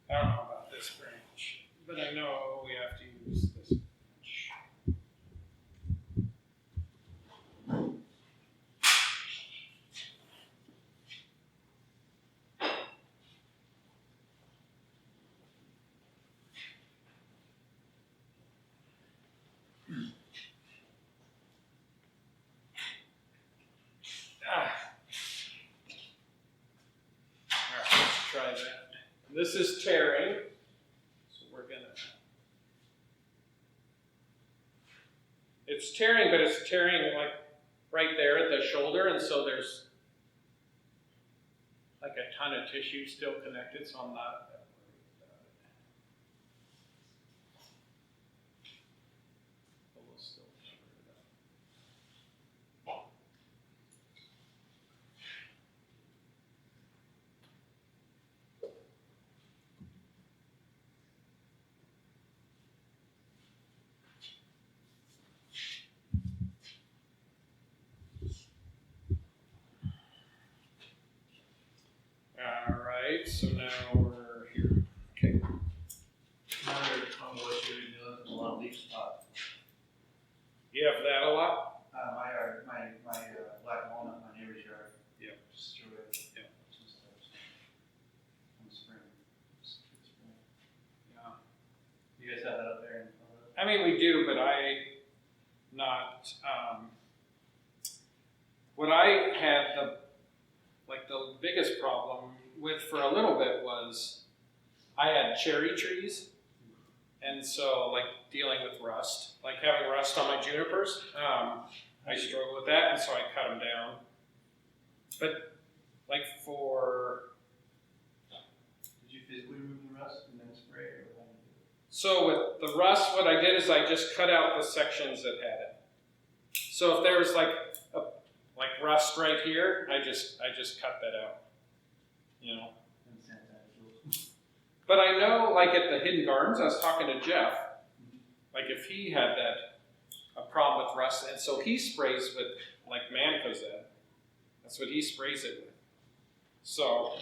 I don't know about this branch, but I know we have to use this branch. All right, let's try that. This is tearing, so we're gonna. It's tearing, but it's tearing like right there at the shoulder, and so there's like a ton of tissue still connected, so I'm not that worried about it. But we'll still cover it up. All right, so now we're here. Okay. Another common issue we deal with is a lot of leaf spot. You have that a lot? My yard, my black walnut, my neighbor's yard. Yeah. Destroyed. Yeah. Some stuff. In the spring. It's spring. Yeah. You guys have that up there in Colorado? I mean, we do, but what I had the biggest problem with for a little bit was I had cherry trees, and so like dealing with rust, like having rust on my junipers, I struggle with that, and so I cut them down. But like Did you physically remove the rust and then spray, or how did you do it? so with the rust, what I did is I just cut out the sections that had it. So if there was like rust right here, I just cut that out. You know. And sanitize. But I know, like at the Hidden Gardens, I was talking to Jeff, like if he had a problem with rust, and so he sprays with like Mancozeb. That's what he sprays it with. So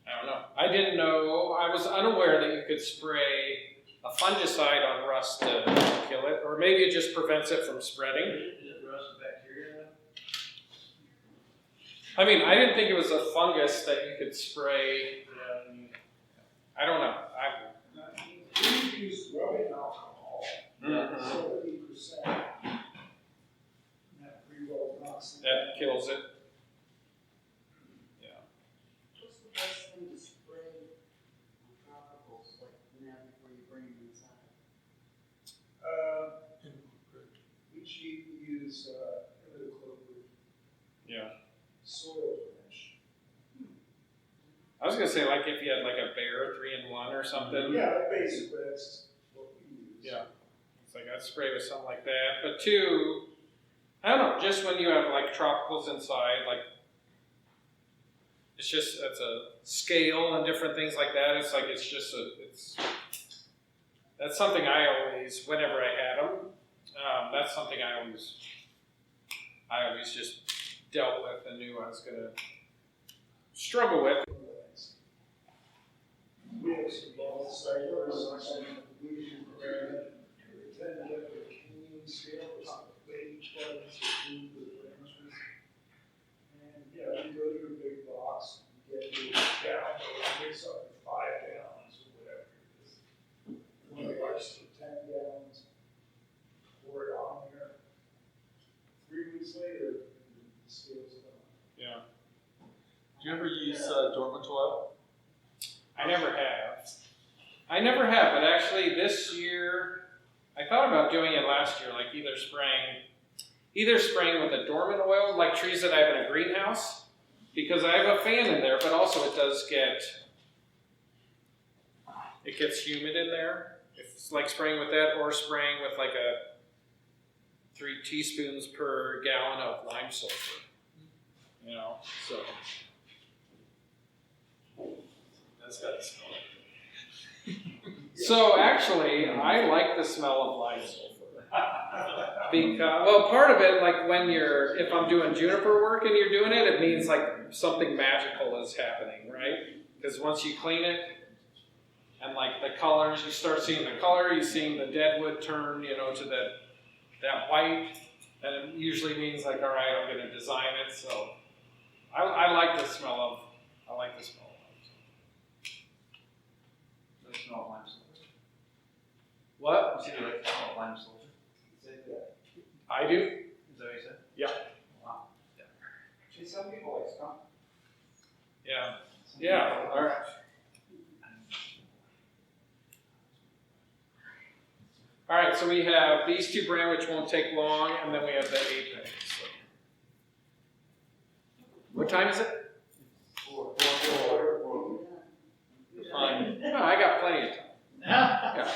I don't know. I didn't know. I was unaware that you could spray a fungicide on rust to kill it, or maybe it just prevents it from spreading. Is it rust bacteria? I mean, I didn't think it was a fungus that you could spray. I don't know. We use rubbing alcohol, 70%. That pretty well knocks it That kills it. Yeah. What's the best thing to spray on tropicals, like now before you bring them inside? We use imidacloprid Yeah. soil drench. I was gonna say, like, if you had like a Bear 3-in-1 or something. Yeah, basically that's what we use. Yeah. It's like I'd spray with something like that. But two, I don't know, just when you have like tropicals inside, like it's just that's a scale and different things like that. It's like that's something I always, whenever I had them, that's something I always just dealt with and knew I was gonna struggle with. We have some bonsai lesion prevention. We tend to get the cane scale, each one is with branches. And yeah, you go to a big box, Yeah. Do you ever use dormant oil? I never have, but actually this year, I thought about doing it last year, like either spraying with a dormant oil, like trees that I have in a greenhouse, because I have a fan in there, but also it gets humid in there. It's like spraying with that, or spraying with like 3 teaspoons per gallon of lime sulfur. You know, so. That's got to smell. So actually, I like the smell of lime sulfur. Because, well, part of it, like if I'm doing juniper work and you're doing it, it means like something magical is happening, right? Because once you clean it, and like the colors, you start seeing the color, you're seeing the deadwood turn, to that white, and it usually means like, all right, I'm going to design it. So I like the smell of lime sulfur. The smell of lime sulfur. What? You like the smell of lime sulfur? I do. Is that what you said? Yeah. Wow. See, some people like skunk. Yeah. Yeah. All right. All right. So we have these 2 brands, which won't take long, and then we have the apex. So. What time is it? 4. Fine. No, I got plenty of time. Yeah.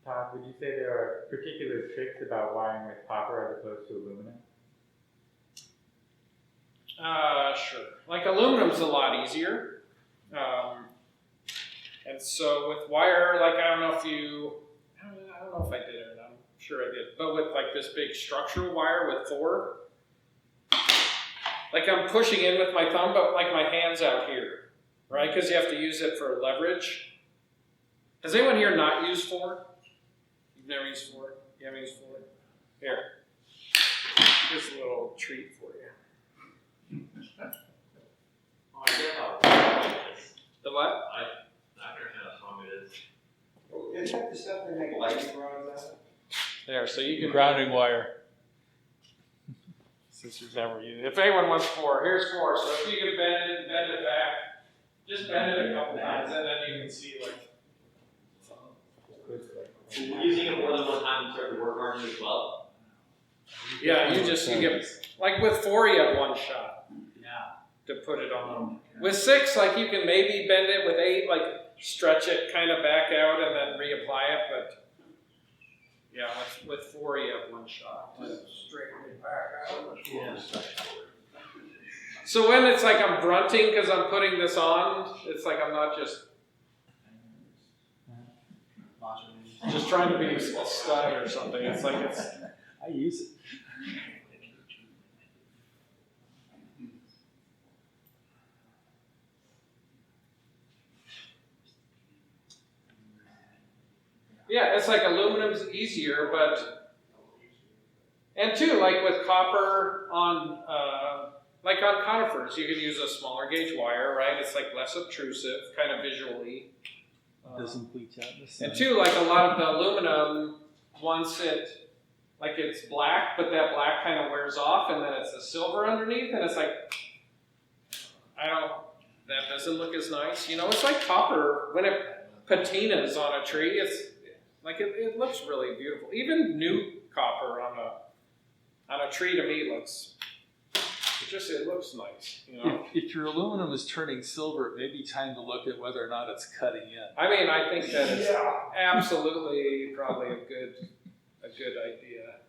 Todd, would you say there are particular tricks about wiring with copper as opposed to aluminum? Sure. Like aluminum's a lot easier. And so with wire, like I don't know if I did it, I'm sure I did, but with like this big structural wire with 4, like I'm pushing in with my thumb, but like my hand's out here, right? Because you have to use it for leverage. Has anyone here not used 4? You've never used 4? You haven't used 4? Here. Here's a little treat for you. Oh, I get how strong it is. The what? I understand how strong it is. Is that the stuff they make lightning rods out of? There, so you can Grounding wire. Since you've never used it. If anyone wants 4, here's 4. So if you can bend it back, just bend it a couple times, and then you can see like. So we're using it more than one time to start to work harder as well. Yeah, you get like with 4, you have one shot. Yeah. To put it on. With 6, like you can maybe bend it. With 8, like stretch it kind of back out and then reapply it. But yeah, with 4, you have one shot. Straighten it back out. Yeah. So when it's like I'm grunting because I'm putting this on, it's like I'm not just trying to be a stud or something. It's like it's. I use it. Yeah, it's like aluminum's easier, and too, like with copper on, like on conifers, you can use a smaller gauge wire, right? It's like less obtrusive, kind of visually. Doesn't bleach out in the sun. And too, like a lot of the aluminum, once it's black, but that black kind of wears off, and then it's a silver underneath, and it's like, that doesn't look as nice. It's like copper, when it patinas on a tree, it's like, it looks really beautiful. Even new copper on a tree to me looks it looks nice, you know. If your aluminum is turning silver, it may be time to look at whether or not it's cutting in. I mean, I think that is absolutely probably a good idea.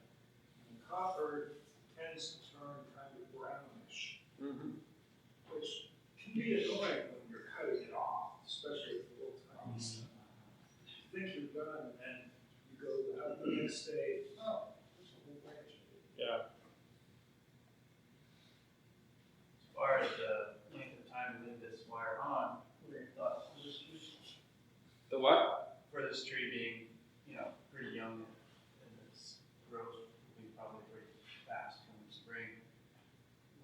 And copper tends to turn kind of brownish, which can be annoying when you're cutting it off, especially with little tiny stuff. You think you're done, and then you go out the next day, oh, there's a whole branch of it. Yeah. As far as the length of time to leave this wire on, what are your thoughts? The what? For this tree being, pretty young and its growth will be probably pretty fast come spring.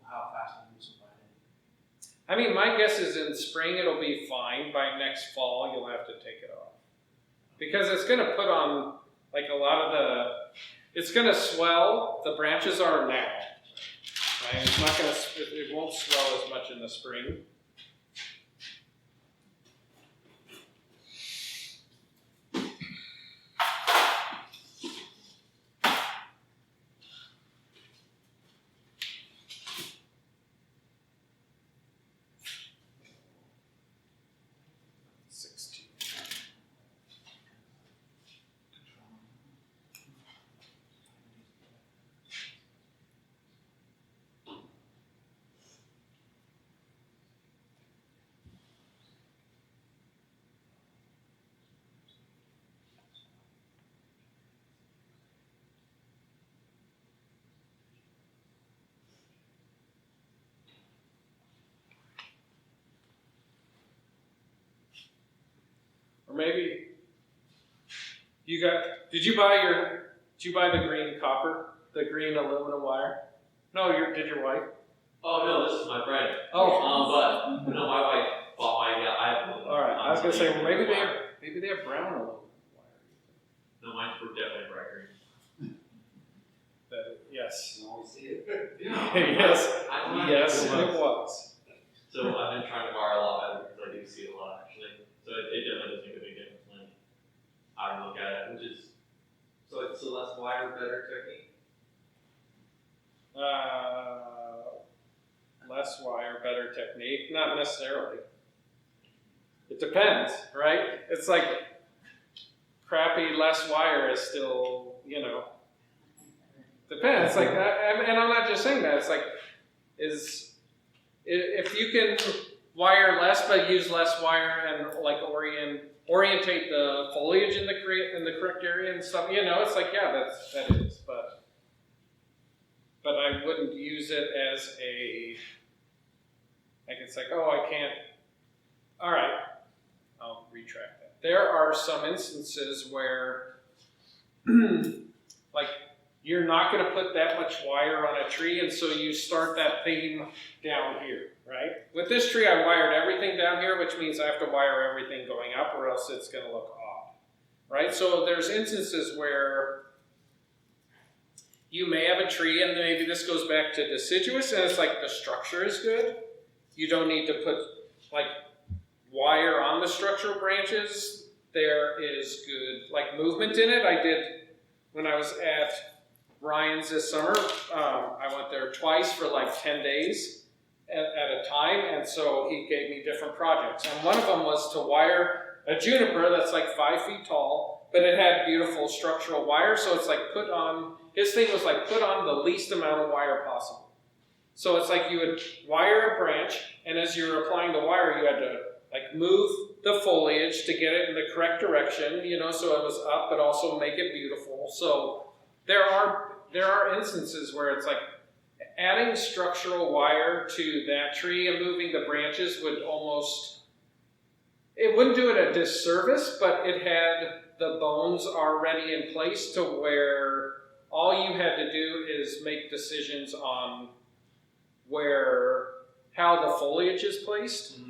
How fast will you survive it? I mean, my guess is in spring it'll be fine. By next fall, you'll have to take it off. Because it's going to put on, like, a lot of it's going to swell. The branches are now. Right? It's not going to, it won't swell as much in the spring. Or maybe did you buy the green copper, the green aluminum wire? No, did your wife? Oh no, this is my friend. Oh. But no, my wife bought mine. Yeah, I have. All right, I was gonna say, well, maybe they have brown aluminum wire. No, mine's definitely bright green. Yes. You always see it. Yes, it was. So I've been trying to wire a lot better because I do see it a lot actually. So it definitely does make a big difference when I look at it, which is so less wire, better technique. Less wire, better technique? Not necessarily. It depends, right? It's like crappy less wire is still, depends. Like, and I'm not just saying that. It's like, if you can wire less but use less wire and like orientate the foliage in the correct area and stuff, it's like, yeah, that is, but I wouldn't use it as it's like, oh, I can't, all right, I'll retract that. There are some instances where, like, you're not going to put that much wire on a tree, and so you start that theme down here, right? With this tree, I wired everything down here, which means I have to wire everything going up, or else it's going to look odd, right? So there's instances where you may have a tree, and maybe this goes back to deciduous, and it's like the structure is good. You don't need to put, like, wire on the structural branches. There is good, like, movement in it. I did, when I was at Ryan's this summer, I went there twice for like 10 days at a time, and so he gave me different projects. And one of them was to wire a juniper that's like 5 feet tall, but it had beautiful structural wire, so it's like his thing was like put on the least amount of wire possible. So it's like you would wire a branch, and as you were applying the wire, you had to like move the foliage to get it in the correct direction, so it was up, but also make it beautiful. So there are instances where it's like adding structural wire to that tree and moving the branches it wouldn't do it a disservice, but it had the bones already in place to where all you had to do is make decisions on how the foliage is placed,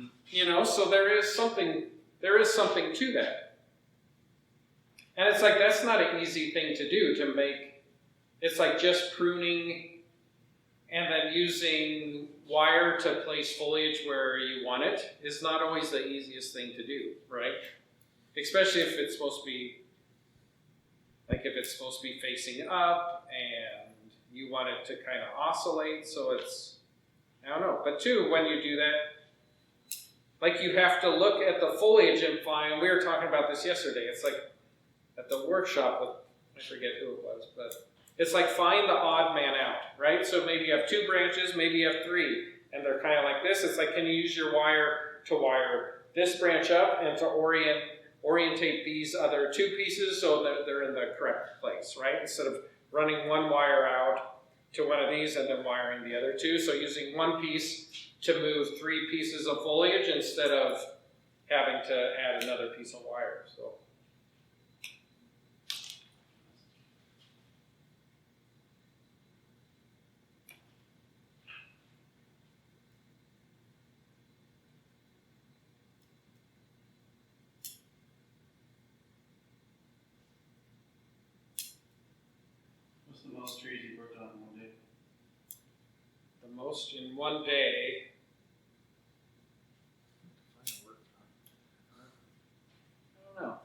so there is something to that. And it's like, that's not an easy thing to do, it's like just pruning and then using wire to place foliage where you want it is not always the easiest thing to do, right? Especially if it's supposed to be, facing up and you want it to kind of oscillate, so But two, when you do that, like you have to look at the foliage and find, we were talking about this yesterday, it's like at the workshop with, I forget who it was, but it's like find the odd man out, right? So maybe you have 2 branches, maybe you have 3, and they're kind of like this. It's like, can you use your wire to wire this branch up and to orientate these other 2 pieces so that they're in the correct place, right? Instead of running one wire out to one of these and then wiring the other 2. So using one piece to move 3 pieces of foliage instead of having to add another piece of wire. So. What's the most trees you worked on in one day? The most in one day. I don't know.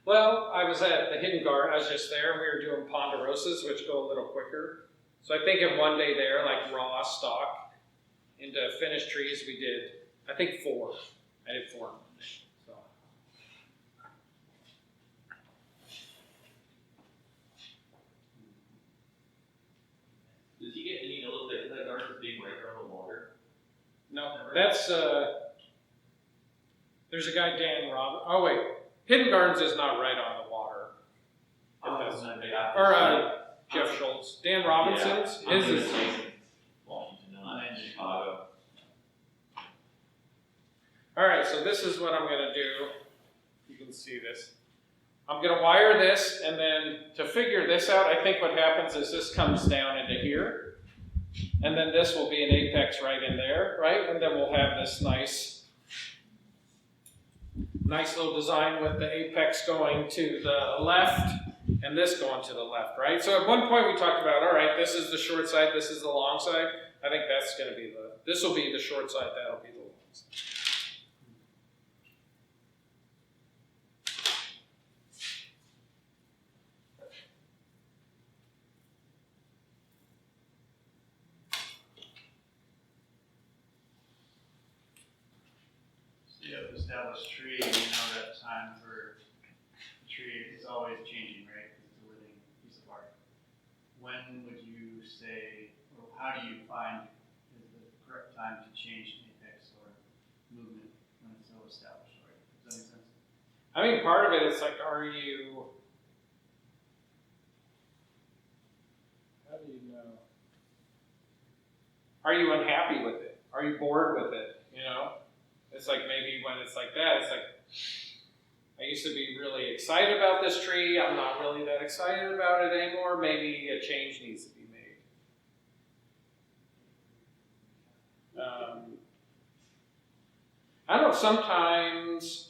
Well, I was at the Hidden Garden. I was just there, and we were doing ponderosas, which go a little quicker. So I think in one day there, like raw stock into finished trees, we did, I think 4. I did 4 in one day. So. Does he get any a little bit of that garden being right around the water? No, that's, there's a guy, Dan Rob. Oh, wait. Hidden Gardens is not right on the water. Or Jeff Schultz. Dan Robinson's. His is. Washington, not in Chicago. All right, so this is what I'm going to do. You can see this. I'm going to wire this, and then to figure this out, I think what happens is this comes down into here, and then this will be an apex right in there, right? And then we'll have this nice little design with the apex going to the left, and this going to the left, right? So at one point we talked about, all right, this is the short side, this is the long side. I think that's going to be this will be the short side, that'll be the long side. So you have an established tree, and you know that time for the tree is always changing, right? Because it's a living piece of art. When would you say, or how do you find is the correct time to change apex or movement when it's so established, right? Does that make sense? I mean, part of it is like, how do you know? Are you unhappy with it? Are you bored with it? You know? It's like maybe when it's like that, it's like, I used to be really excited about this tree. I'm not really that excited about it anymore. Maybe a change needs to be made. I don't know, sometimes,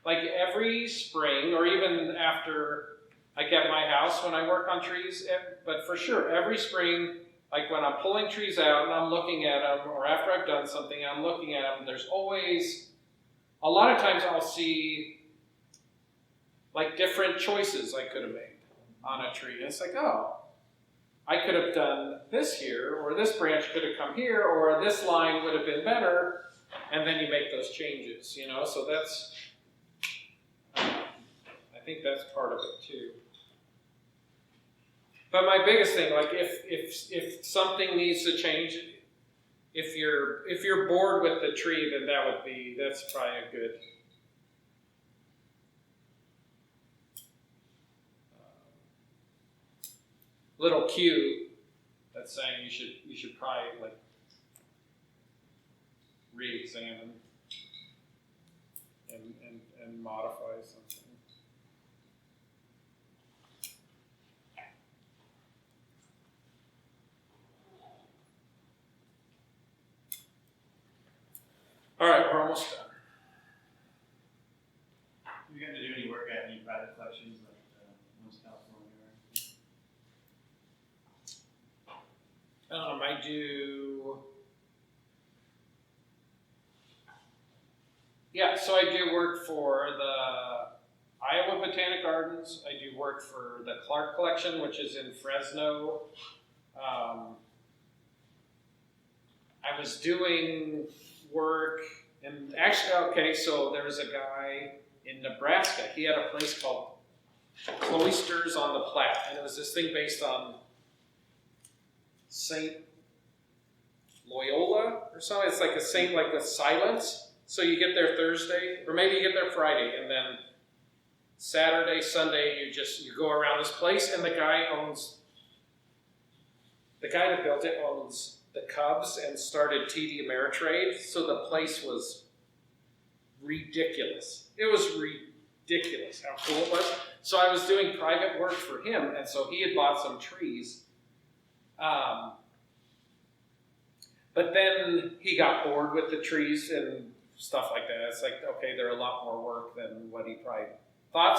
like every spring, or even after, like at my house when I work on trees, but for sure, every spring, like when I'm pulling trees out and I'm looking at them, or after I've done something, I'm looking at them, there's always, a lot of times I'll see like different choices I could have made on a tree. And it's like, oh, I could have done this here, or this branch could have come here, or this line would have been better, and then you make those changes, you know? So that's, I think that's part of it too. But my biggest thing, like if something needs to change, if you're bored with the tree, then that's probably a good little cue that's saying you should probably like re-examine and modify something. All right, we're almost done. You got to do any work at any private collections like unstyled or I do. Yeah, so I do work for the Iowa Botanic Gardens. I do work for the Clark Collection, which is in Fresno. I was doing work, and actually, okay, so there was a guy in Nebraska. He had a place called Cloisters on the Platte, and it was this thing based on Saint Loyola or something. It's like a saint, like with silence. So you get there Thursday, or maybe you get there Friday, and then Saturday, Sunday, you go around this place, and the guy that built it owns the Cubs and started TD Ameritrade, so the place was ridiculous. It was ridiculous how cool it was. So I was doing private work for him, and so he had bought some trees. But then he got bored with the trees and stuff like that. It's like, okay, they're a lot more work than what he probably thought.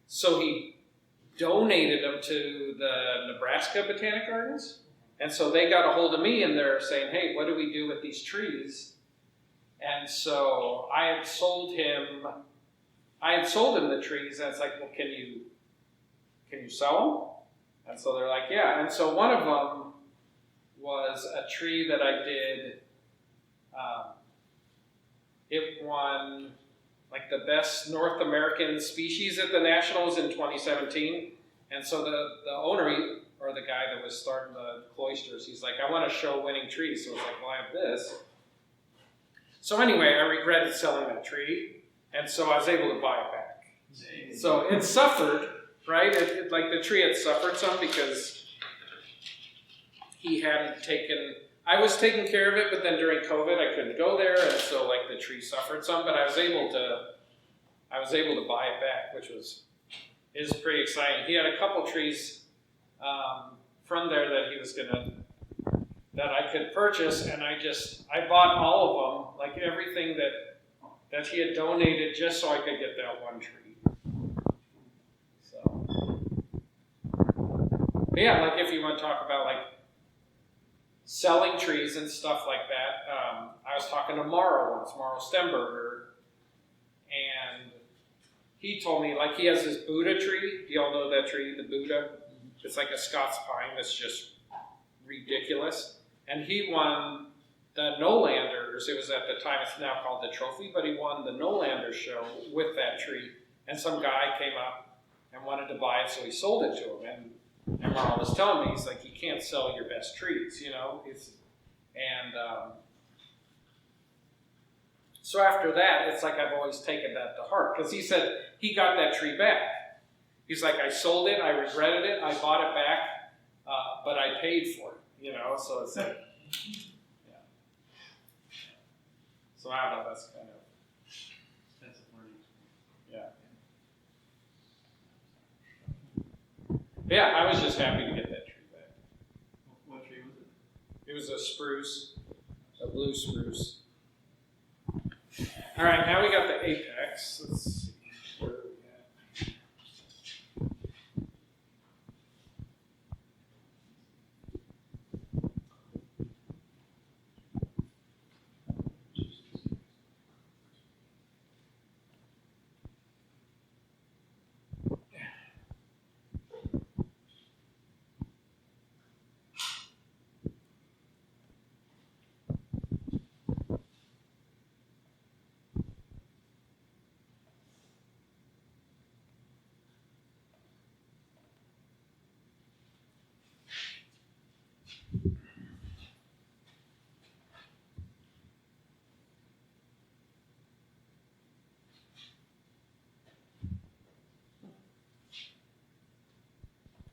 So he donated them to the Nebraska Botanic Gardens. And so they got a hold of me and they're saying, hey, what do we do with these trees? And so I had sold him the trees, and it's like, well, can you sell them? And so they're like, yeah. And so one of them was a tree that I did. It won like the best North American species at the Nationals in 2017. And so the owner, or the guy that was starting the Cloisters, he's like, I want to show winning trees. So it's like, well, I have this. So anyway, I regretted selling that tree, and so I was able to buy it back. So it suffered, right? Like the tree had suffered some because he hadn't taken. I was taking care of it, but then during COVID, I couldn't go there, and so like the tree suffered some. But I was able to buy it back, which is pretty exciting. He had a couple trees from there that I could purchase, and I bought all of them, like everything that he had donated, just so I could get that one tree. So, but yeah, like if you want to talk about like selling trees and stuff like that, I was talking to Morrow Stemberger, and he told me, like, he has this Buddha tree. Do y'all know that tree, the Buddha? It's like a Scots pine that's just ridiculous. And he won the Nolanders. It was at the time, it's now called the Trophy, but he won the Nolanders show with that tree. And some guy came up and wanted to buy it, so he sold it to him. And Marl was telling me, he's like, you can't sell your best trees, you know? So after that, it's like I've always taken that to heart. Because he said he got that tree back. He's like, I sold it, I regretted it, I bought it back, but I paid for it, you know? So it's like, yeah. So I don't know, that's kind of expensive learning. Yeah. But yeah, I was just happy to get that tree back. What tree was it? It was a spruce, a blue spruce. All right, now we got the apex. Let's see, where are we at?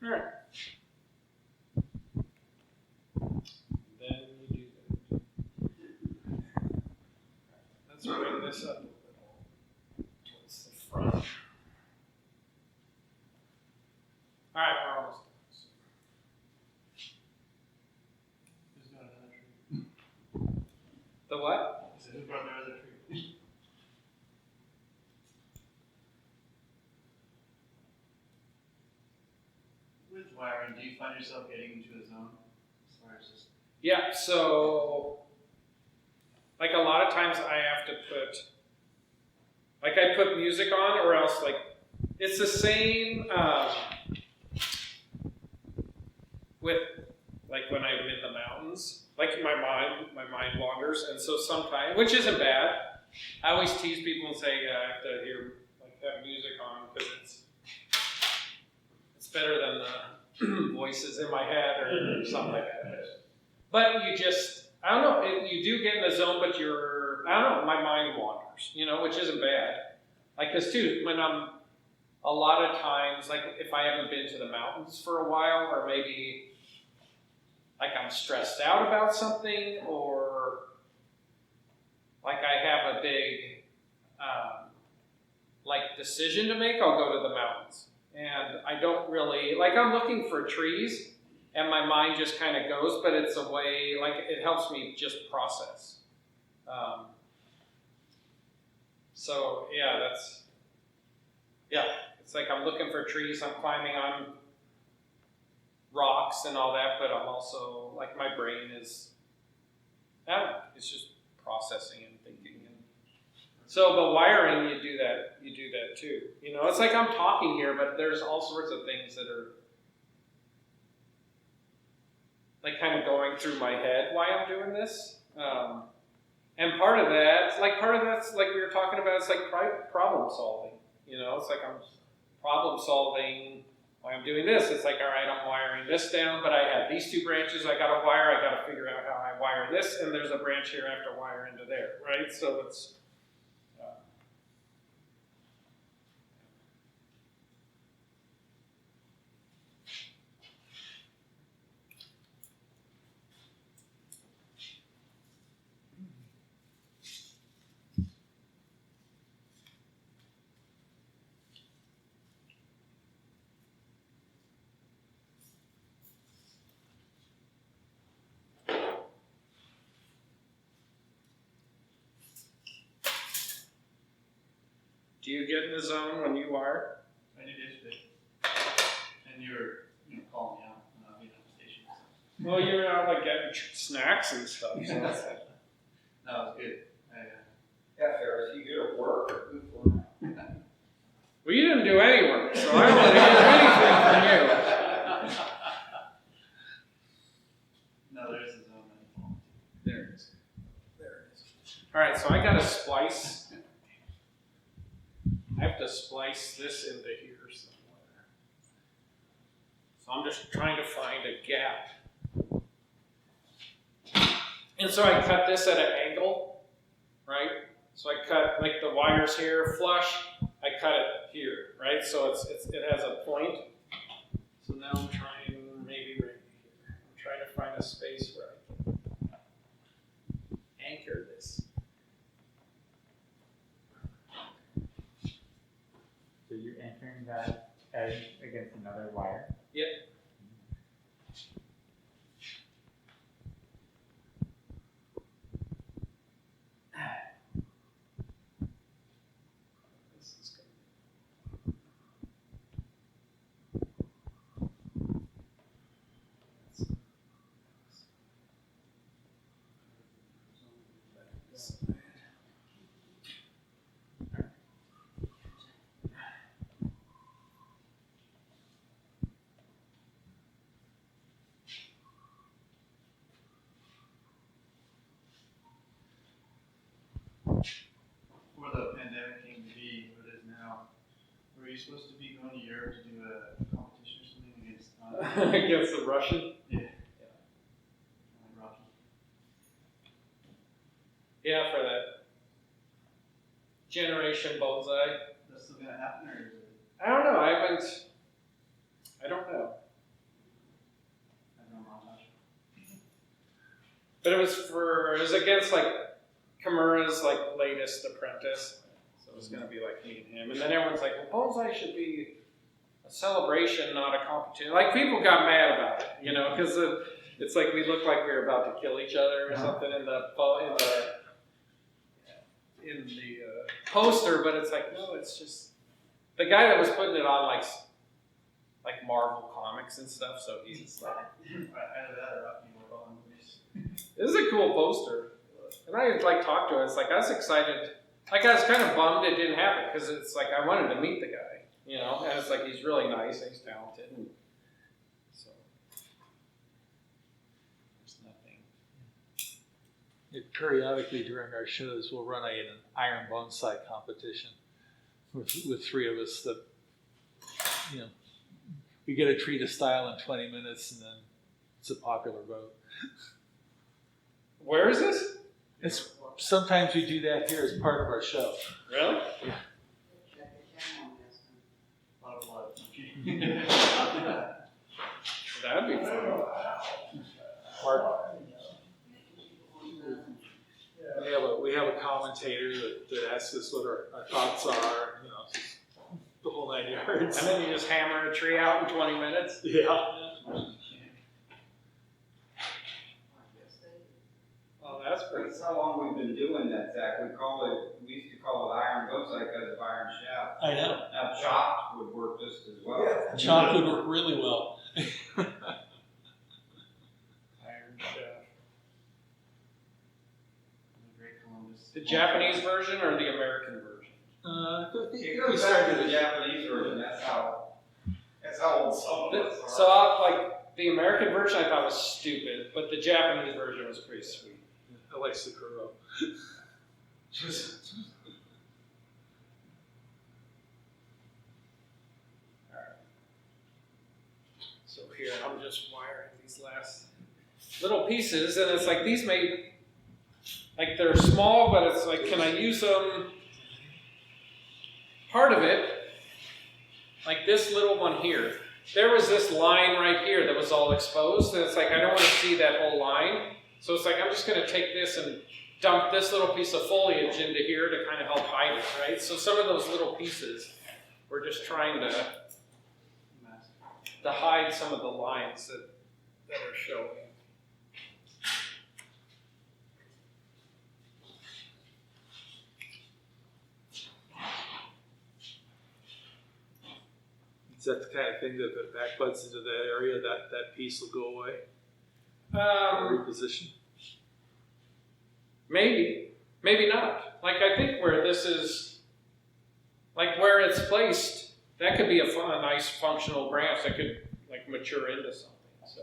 All right. Then you do that. Let's bring this up a little towards the front. All right, we're almost done. Who's got another tree? The what? I said, who brought their other tree? With wiring, do you find yourself getting into a zone as far as just Yeah, so like a lot of times I have to I put music on, or else like it's the same with like when I'm in the mountains, like my mind wanders, and so sometimes, which isn't bad. I always tease people and say, I have to hear, like, have music on because it's better than the voices in my head or something like that. But you just, I don't know, you do get in the zone, but I don't know, my mind wanders, which isn't bad. Like, cause too, when I'm, a lot of times, like if I haven't been to the mountains for a while, or maybe like I'm stressed out about something, or like I have a big like decision to make, I'll go to the mountains. And I don't really, like I'm looking for trees and my mind just kind of goes, but it's a way, like it helps me just process. So yeah, it's like I'm looking for trees, I'm climbing on rocks and all that, but I'm also, like my brain is, I don't know, it's just processing and thinking. And so, but wiring, you do that too. It's like I'm talking here, but there's all sorts of things that are like kind of going through my head while I'm doing this. And part of that's like we were talking about, it's like problem solving. It's like I'm problem solving while I'm doing this. It's like, all right, I'm wiring this down, but I have these two branches I got to wire. I got to figure out how I wire this, and there's a branch here I have to wire into there, right? So it's do you get in the zone when you wire? I did yesterday. And you were, calling me out when I was being on the station. Well, you're out like getting snacks and stuff. So No, it was good. Yeah, Ferris, you good at work? Well, you didn't do any work, so I don't want to hear anything from you. No, there is a zone that There it is. All right, so I got to splice. I have to splice this into here somewhere. So I'm just trying to find a gap. And so I cut this at an angle, right? So I cut like the wires here flush. I cut it here, right? So it has a point. So now I'm trying maybe right here. I'm trying to find a space where I can anchor this. So you're anchoring that edge against another wire? Yep. before the pandemic came to be what it is now, were you supposed to be going to Europe to do a competition or something against Against the Russian? Yeah. Rocky. Yeah, for that generation bonsai. That's still gonna happen, or is it? I don't know. I don't know. I don't know much. But it was against like Kimura's like latest apprentice. So it was gonna be like me and him. And then everyone's like, well, bonsai should be a celebration, not a competition. Like people got mad about it, because it's like we look like we were about to kill each other or something in the poster, but it's like, no, it's just the guy that was putting it on like Marvel comics and stuff, so he's like, Either that or Rocky movies. this is a cool poster. And I like talked to him, it's like I was excited, like I was kind of bummed it didn't happen, because it's like I wanted to meet the guy, and it's like he's really nice and he's talented, and so Periodically during our shows, we'll run an iron bonsai competition with three of us that, you know, we get a tree to style in 20 minutes and then it's a popular vote. Where is this? Sometimes we do that here as part of our show. Really? Check the camera on this one. A lot of blood. That'd be fun. We have a commentator that asks us what our thoughts are, you know, the whole 9 yards. And then you just hammer a tree out in 20 minutes? Yeah. Oh, that's pretty. That's how long we've been doing that, Zach. We used to call it iron bonsai because of iron shaft. I know. Now chopped would work just as well. Chalk would work really well. Iron shaft. The Great Columbus. The Japanese version or the American version? It goes back to the Japanese version. That's how old some of us are. So, the American version I thought was stupid, but the Japanese version was pretty sweet. I like Sakura. So here, I'm just wiring these last little pieces, and it's like these may, like they're small, but it's like, can I use them? Part of it, like this little one here, there was this line right here that was all exposed, and it's like, I don't want to see that whole line. So it's like, I'm just going to take this and dump this little piece of foliage into here to kind of help hide it, right? So some of those little pieces, we're just trying to hide some of the lines that are showing. Is that the kind of thing that back buds into that area, that piece will go away? Reposition? Maybe not. Like, I think where this is, like where it's placed, that could be a nice functional branch that could like mature into something. So,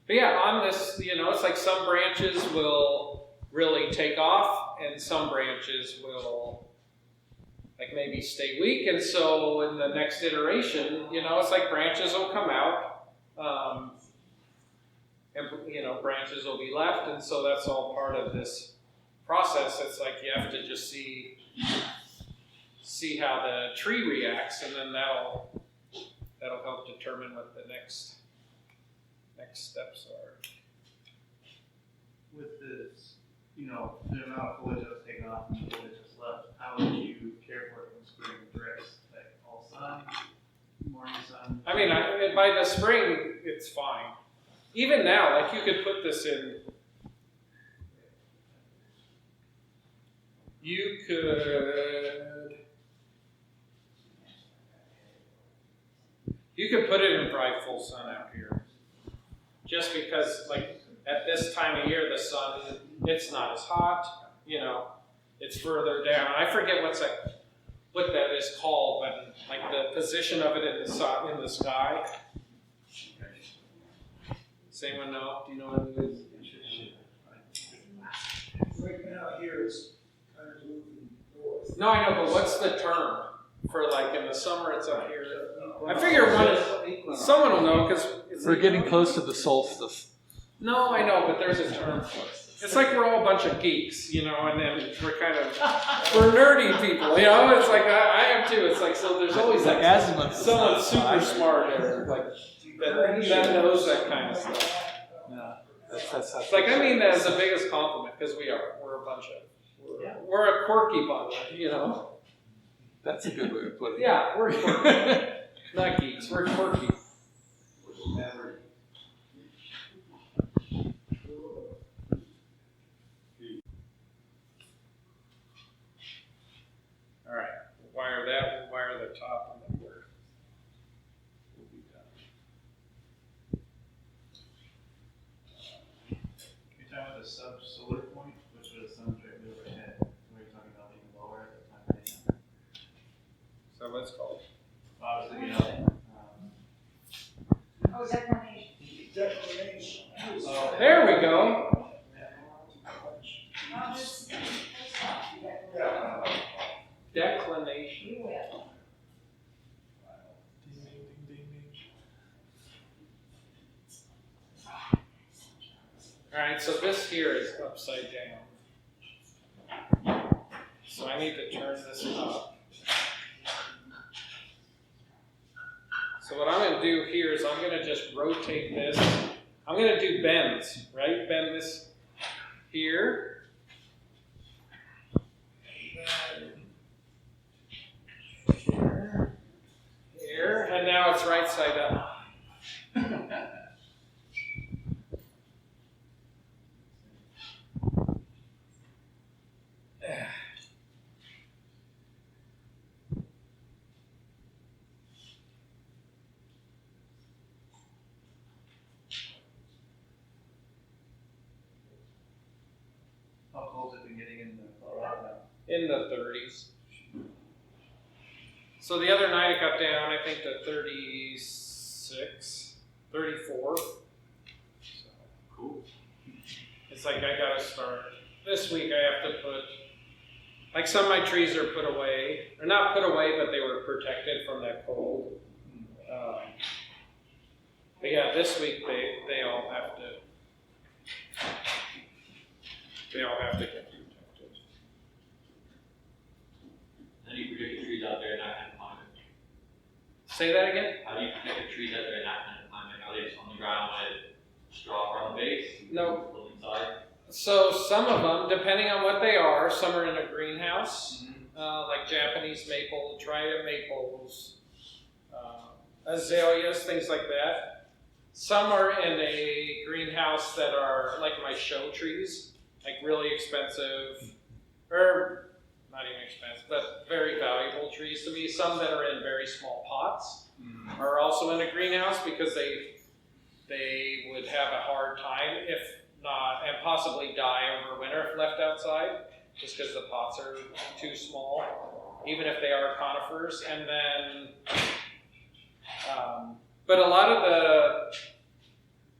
but yeah, on this, you know, it's like some branches will really take off, and some branches will like maybe stay weak, and so in the next iteration, you know, it's like branches will come out, and you know, branches will be left, and so that's all part of this process. It's like you have to just see how the tree reacts, and then that'll help determine what the next steps are. With this, you know, the amount of foliage that was taken off and the foliage that's left, how would you care for it when spring drips? Like all sun, morning sun? I mean, by the spring, it's fine. Even now, like you could put this in. You could put it in bright full sun out here. Just because, like, at this time of year, the sun, it's not as hot, you know, it's further down. I forget what that is called, but like the position of it in the sky. Does anyone know? Do you know what it is? Right now here it's kind of moving north. No, I know, but what's the term for like in the summer? It's up here. I figure someone will know because We're getting close to the solstice. No, I know, but there's a term for it. It's like we're all a bunch of geeks, you know, and then we're nerdy people, you know. It's like I am too. It's like so. There's always like someone super smart or like that knows that kind of stuff. Yeah, that's It's like I mean that as the biggest compliment because we're a bunch of we're a quirky bunch, you know. That's a good way of putting it. Yeah, we're quirky, not geeks. We're quirky. All right, we'll wire that. We'll wire the top, and then we'll be done. You're talking about the sub-solar point, which was the sun's right overhead. We were talking about being lower at the time of day. So let's call it. Obviously, you know. Oh, declination. Declination. There we go. Alright, so this here is upside down. So I need to turn this up. So what I'm going to do here is I'm going to just rotate this. I'm going to do bends, right? Bend this here. Here, and now it's right side up. How cold has it been getting in Colorado? In the 30s. So the other night it got down, I think, to 36, 34. So, Cool. it's like I gotta start. This week I have to put, like some of my trees are put away, or not put away, but they were protected from that cold. But yeah, this week they all have to get protected. How do you protect the trees out there in that kind of climate? Say that again? How do you protect the trees out there in that kind of climate? Are they just on the ground with straw on the base? No. Inside? So some of them, depending on what they are, some are in a greenhouse, like Japanese maple, Triad maples, azaleas, things like that. Some are in a greenhouse that are like my show trees, like really expensive, or not even expensive, but very valuable trees to me. Some that are in very small pots are also in a greenhouse because they would have a hard time if not, and possibly die over winter if left outside, just because the pots are too small, even if they are conifers. And then, but a lot of the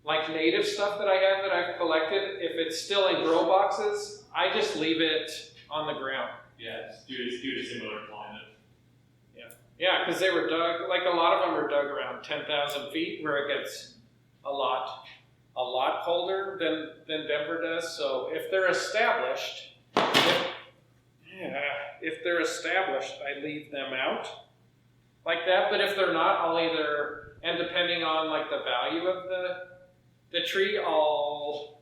like native stuff that I have that I've collected, if it's still in grow boxes, I just leave it on the ground. Yeah, it's due to similar climate. Yeah, because they were dug, like a lot of them are dug around 10,000 feet where it gets a lot colder than Denver does. So if they're established, if they're established, I leave them out like that. But if they're not, I'll either, and depending on like the value of the tree, I'll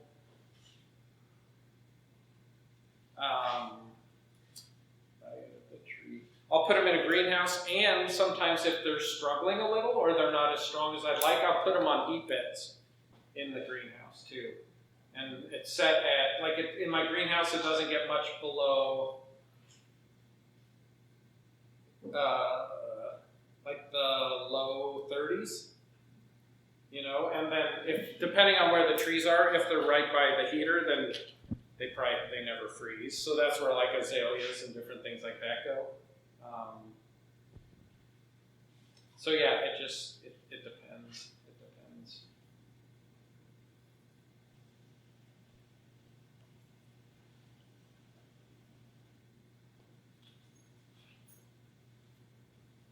put them in a greenhouse, and sometimes if they're struggling a little or they're not as strong as I'd like, I'll put them on heat beds in the greenhouse too. And it's set at, like in my greenhouse, it doesn't get much below like the low 30s, you know, and then if, depending on where the trees are, if they're right by the heater, then they never freeze. So that's where like azaleas and different things like that go. So yeah, it depends. It depends.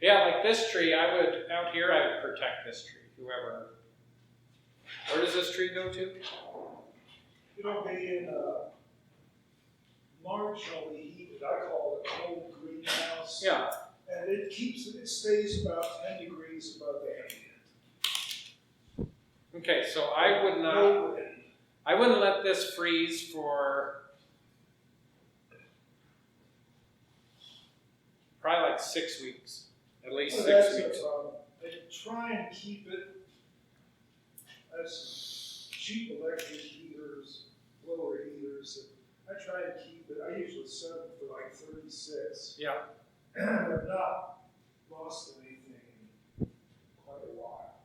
Yeah, like this tree, out here, I would protect this tree, whoever. Where does this tree go to? It'll be in a marginally heated, I call it a cold greenhouse. Yeah. And it stays about 10 degrees above the ambient. Okay, so I wouldn't let this freeze for probably like 6 weeks. At least Well, 6 that's weeks. the problem. They try and keep it as cheap electric heaters, blower heaters. I try and keep it, I usually set it for like 36. Yeah. I've not lost anything in quite a while.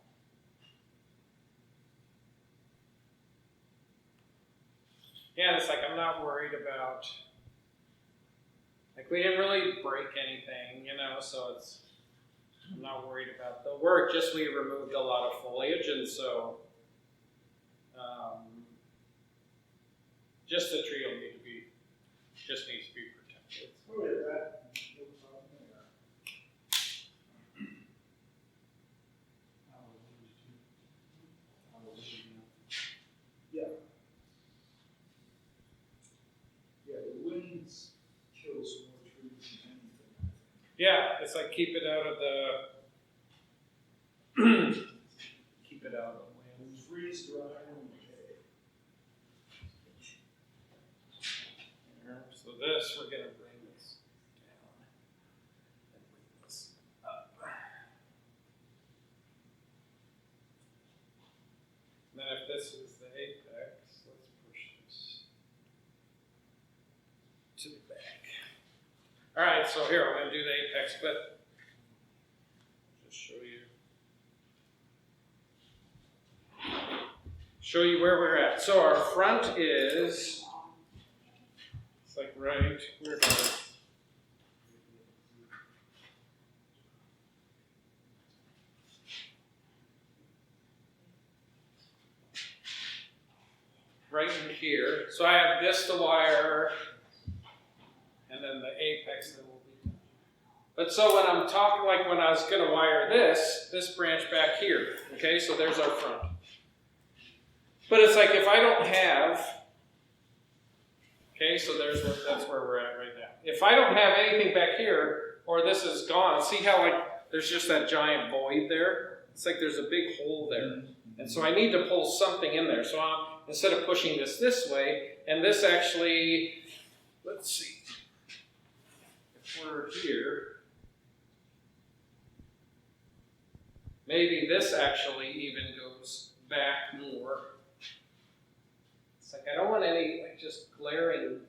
Yeah, it's like I'm not worried about, like we didn't really break anything, you know, so I'm not worried about the work, just we removed a lot of foliage, and so just the tree just needs to be protected. Oh, yeah, that, no problem there. Yeah. it's like keep it out of the keep it out of the wind. Freeze dry and decay. So this, we're gonna bring this down and bring this up. And then if this is the apex, let's push this to the back. All right, so here I'm gonna do the apex, but just show you where we're at. So our front is, it's like right where it is. Right in here. So I have this to wire, and then the apex that will be done. But so when I'm talking, like when I was going to wire this branch back here, okay, so there's our front. But it's like if I don't have, okay, so that's where we're at right now. If I don't have anything back here, or this is gone, see how like there's just that giant void there? It's like there's a big hole there. And so I need to pull something in there. So instead of pushing this way, and this actually, let's see, if we're here, maybe this actually even goes back more. It's like I don't want any like just glaring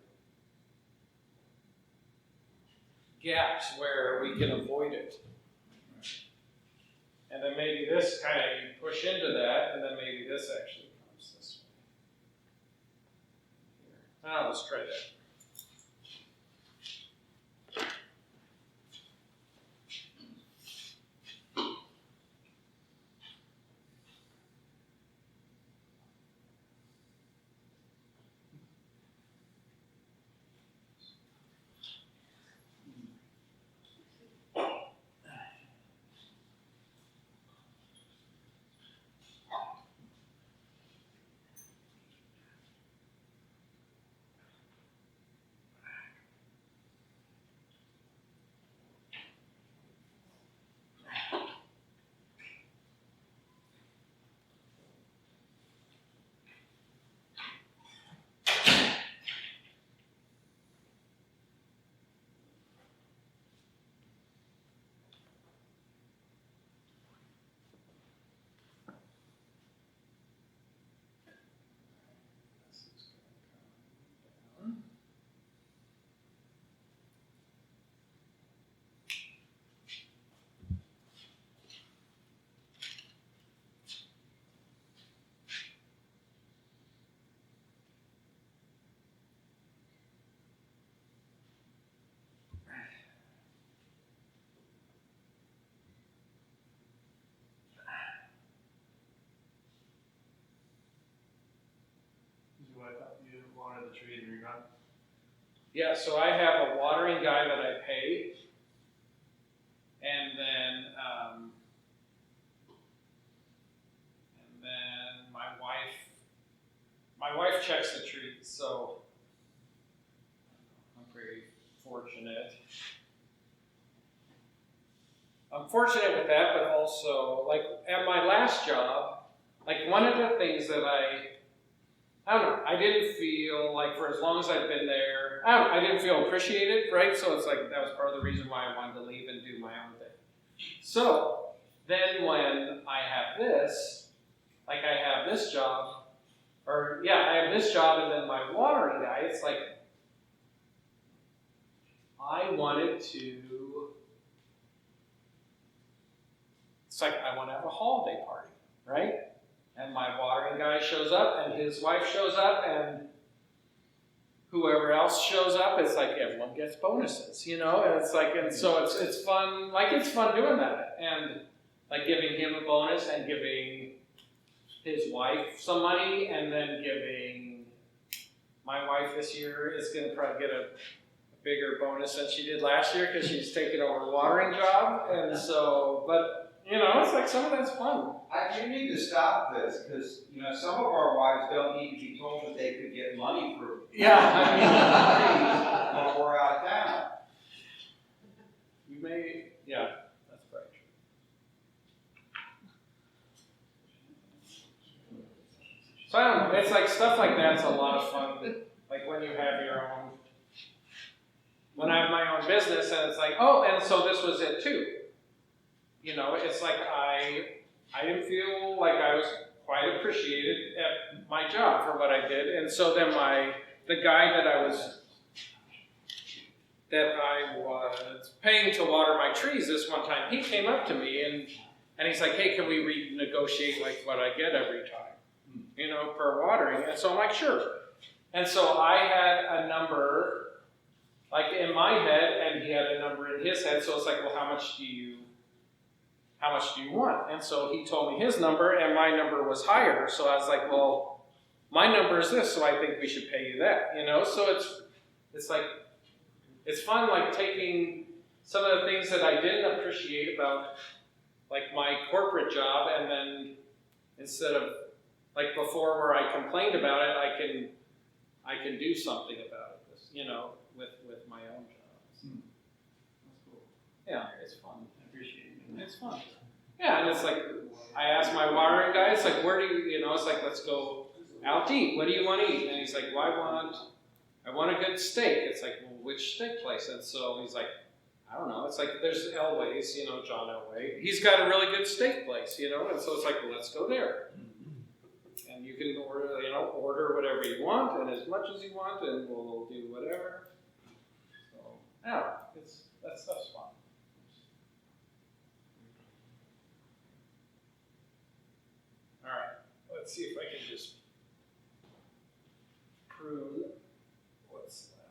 gaps where we can avoid it. And then maybe this kind of, you push into that, and then maybe this actually comes this way. Here. Let's try that. You wanted the tree to rerun? Yeah, so I have a watering guy that I pay, and then my wife checks the trees, so I'm pretty fortunate. I'm fortunate with that, but also, like, at my last job, like, one of the things that I don't know, I didn't feel like for as long as I've been there, I didn't feel appreciated, right? So it's like, that was part of the reason why I wanted to leave and do my own thing. So, then when I have this, like I have this job, I have this job and then my watering guy, it's like, I want to have a holiday party, right? And my watering guy shows up, and his wife shows up, and whoever else shows up, it's like everyone gets bonuses, you know? And it's like, and so it's fun, like it's fun doing that. And like giving him a bonus and giving his wife some money, and then giving my wife this year is going to probably get a bigger bonus than she did last year because she's taking over a watering job. And so, but you know, it's like some of that's fun. You need to stop this because, you know, some of our wives don't need to be told that they could get money for when we're out of town. You may, So I don't know, it's like stuff like that's a lot of fun. Like when you have your own, when I have my own business and it's like, oh, and so this was it too. You know, it's like I didn't feel like I was quite appreciated at my job for what I did. And so then the guy that I was paying to water my trees this one time, he came up to me and he's like, hey, can we renegotiate like what I get every time, you know, per watering? And so I'm like, sure. And so I had a number like in my head and he had a number in his head. So it's like, well, how much do you want? And so he told me his number and my number was higher. So I was like, well, my number is this, so I think we should pay you that, you know? So it's like, it's fun like taking some of the things that I didn't appreciate about like my corporate job and then instead of like before where I complained about it, I can do something about it, you know, with my own job. So, that's cool. Yeah, it's fun. I appreciate it. It's fun. Yeah, and it's like, I asked my watering guy, it's like, where do you know, it's like, let's go out to eat. What do you want to eat? And he's like, well, I want a good steak. It's like, well, which steak place? And so he's like, I don't know. It's like, there's Elway's, you know, John Elway. He's got a really good steak place, you know, and so it's like, well, let's go there. And you can order whatever you want and as much as you want, and we'll do whatever. So, yeah, that stuff's fun. All right, let's see if I can just prune what's left.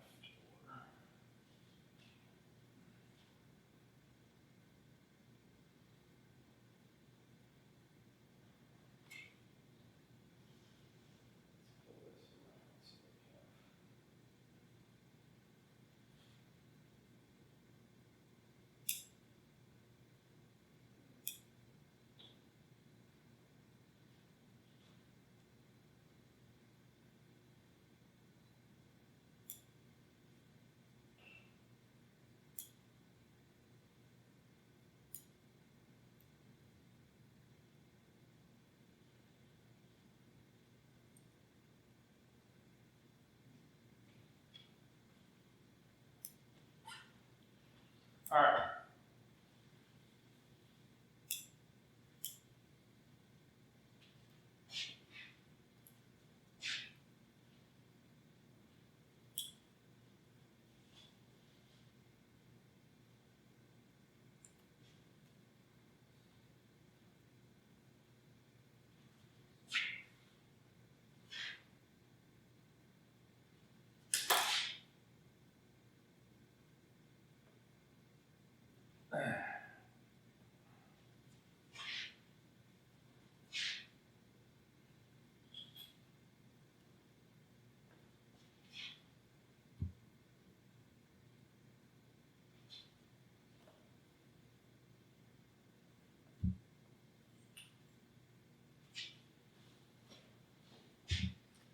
All right.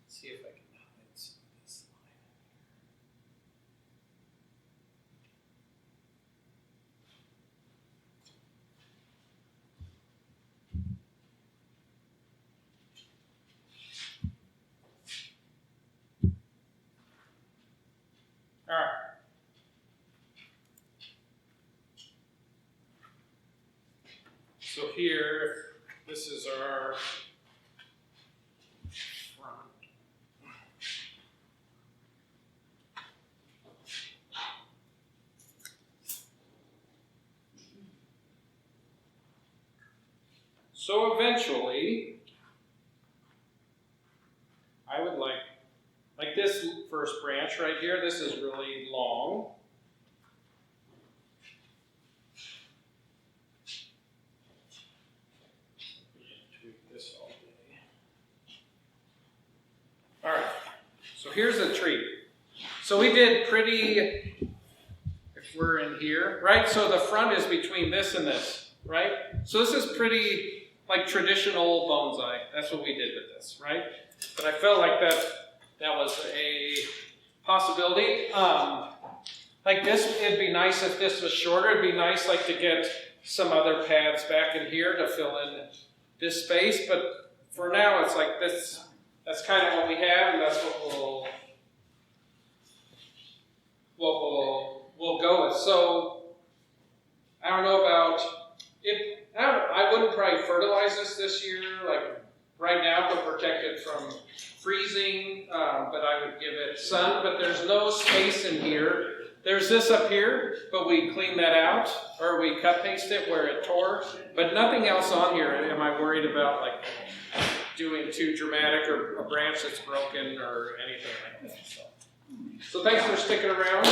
See if I can hide some of this line. All right. So here, this is our front. So eventually, I would like this first branch right here, this is really long. Tweak this all day. All right, so here's a tree. So we did pretty, if we're in here, right? So the front is between this and this, right? So this is pretty like traditional bonsai. That's what we did with this, right? But I felt like that was a possibility. Like this, it'd be nice if this was shorter. It'd be nice like to get some other paths back in here to fill in this space. But for now, it's like this that's kind of what we have, and that's what we'll go with. So I don't know about I wouldn't probably fertilize this year, like right now, to protect it from freezing, but I would give it sun, but there's no space in here. There's this up here, but we cleaned that out, or we cut paste it where it tore, but nothing else on here. Am I worried about like doing too dramatic or a branch that's broken or anything like that? So thanks for sticking around.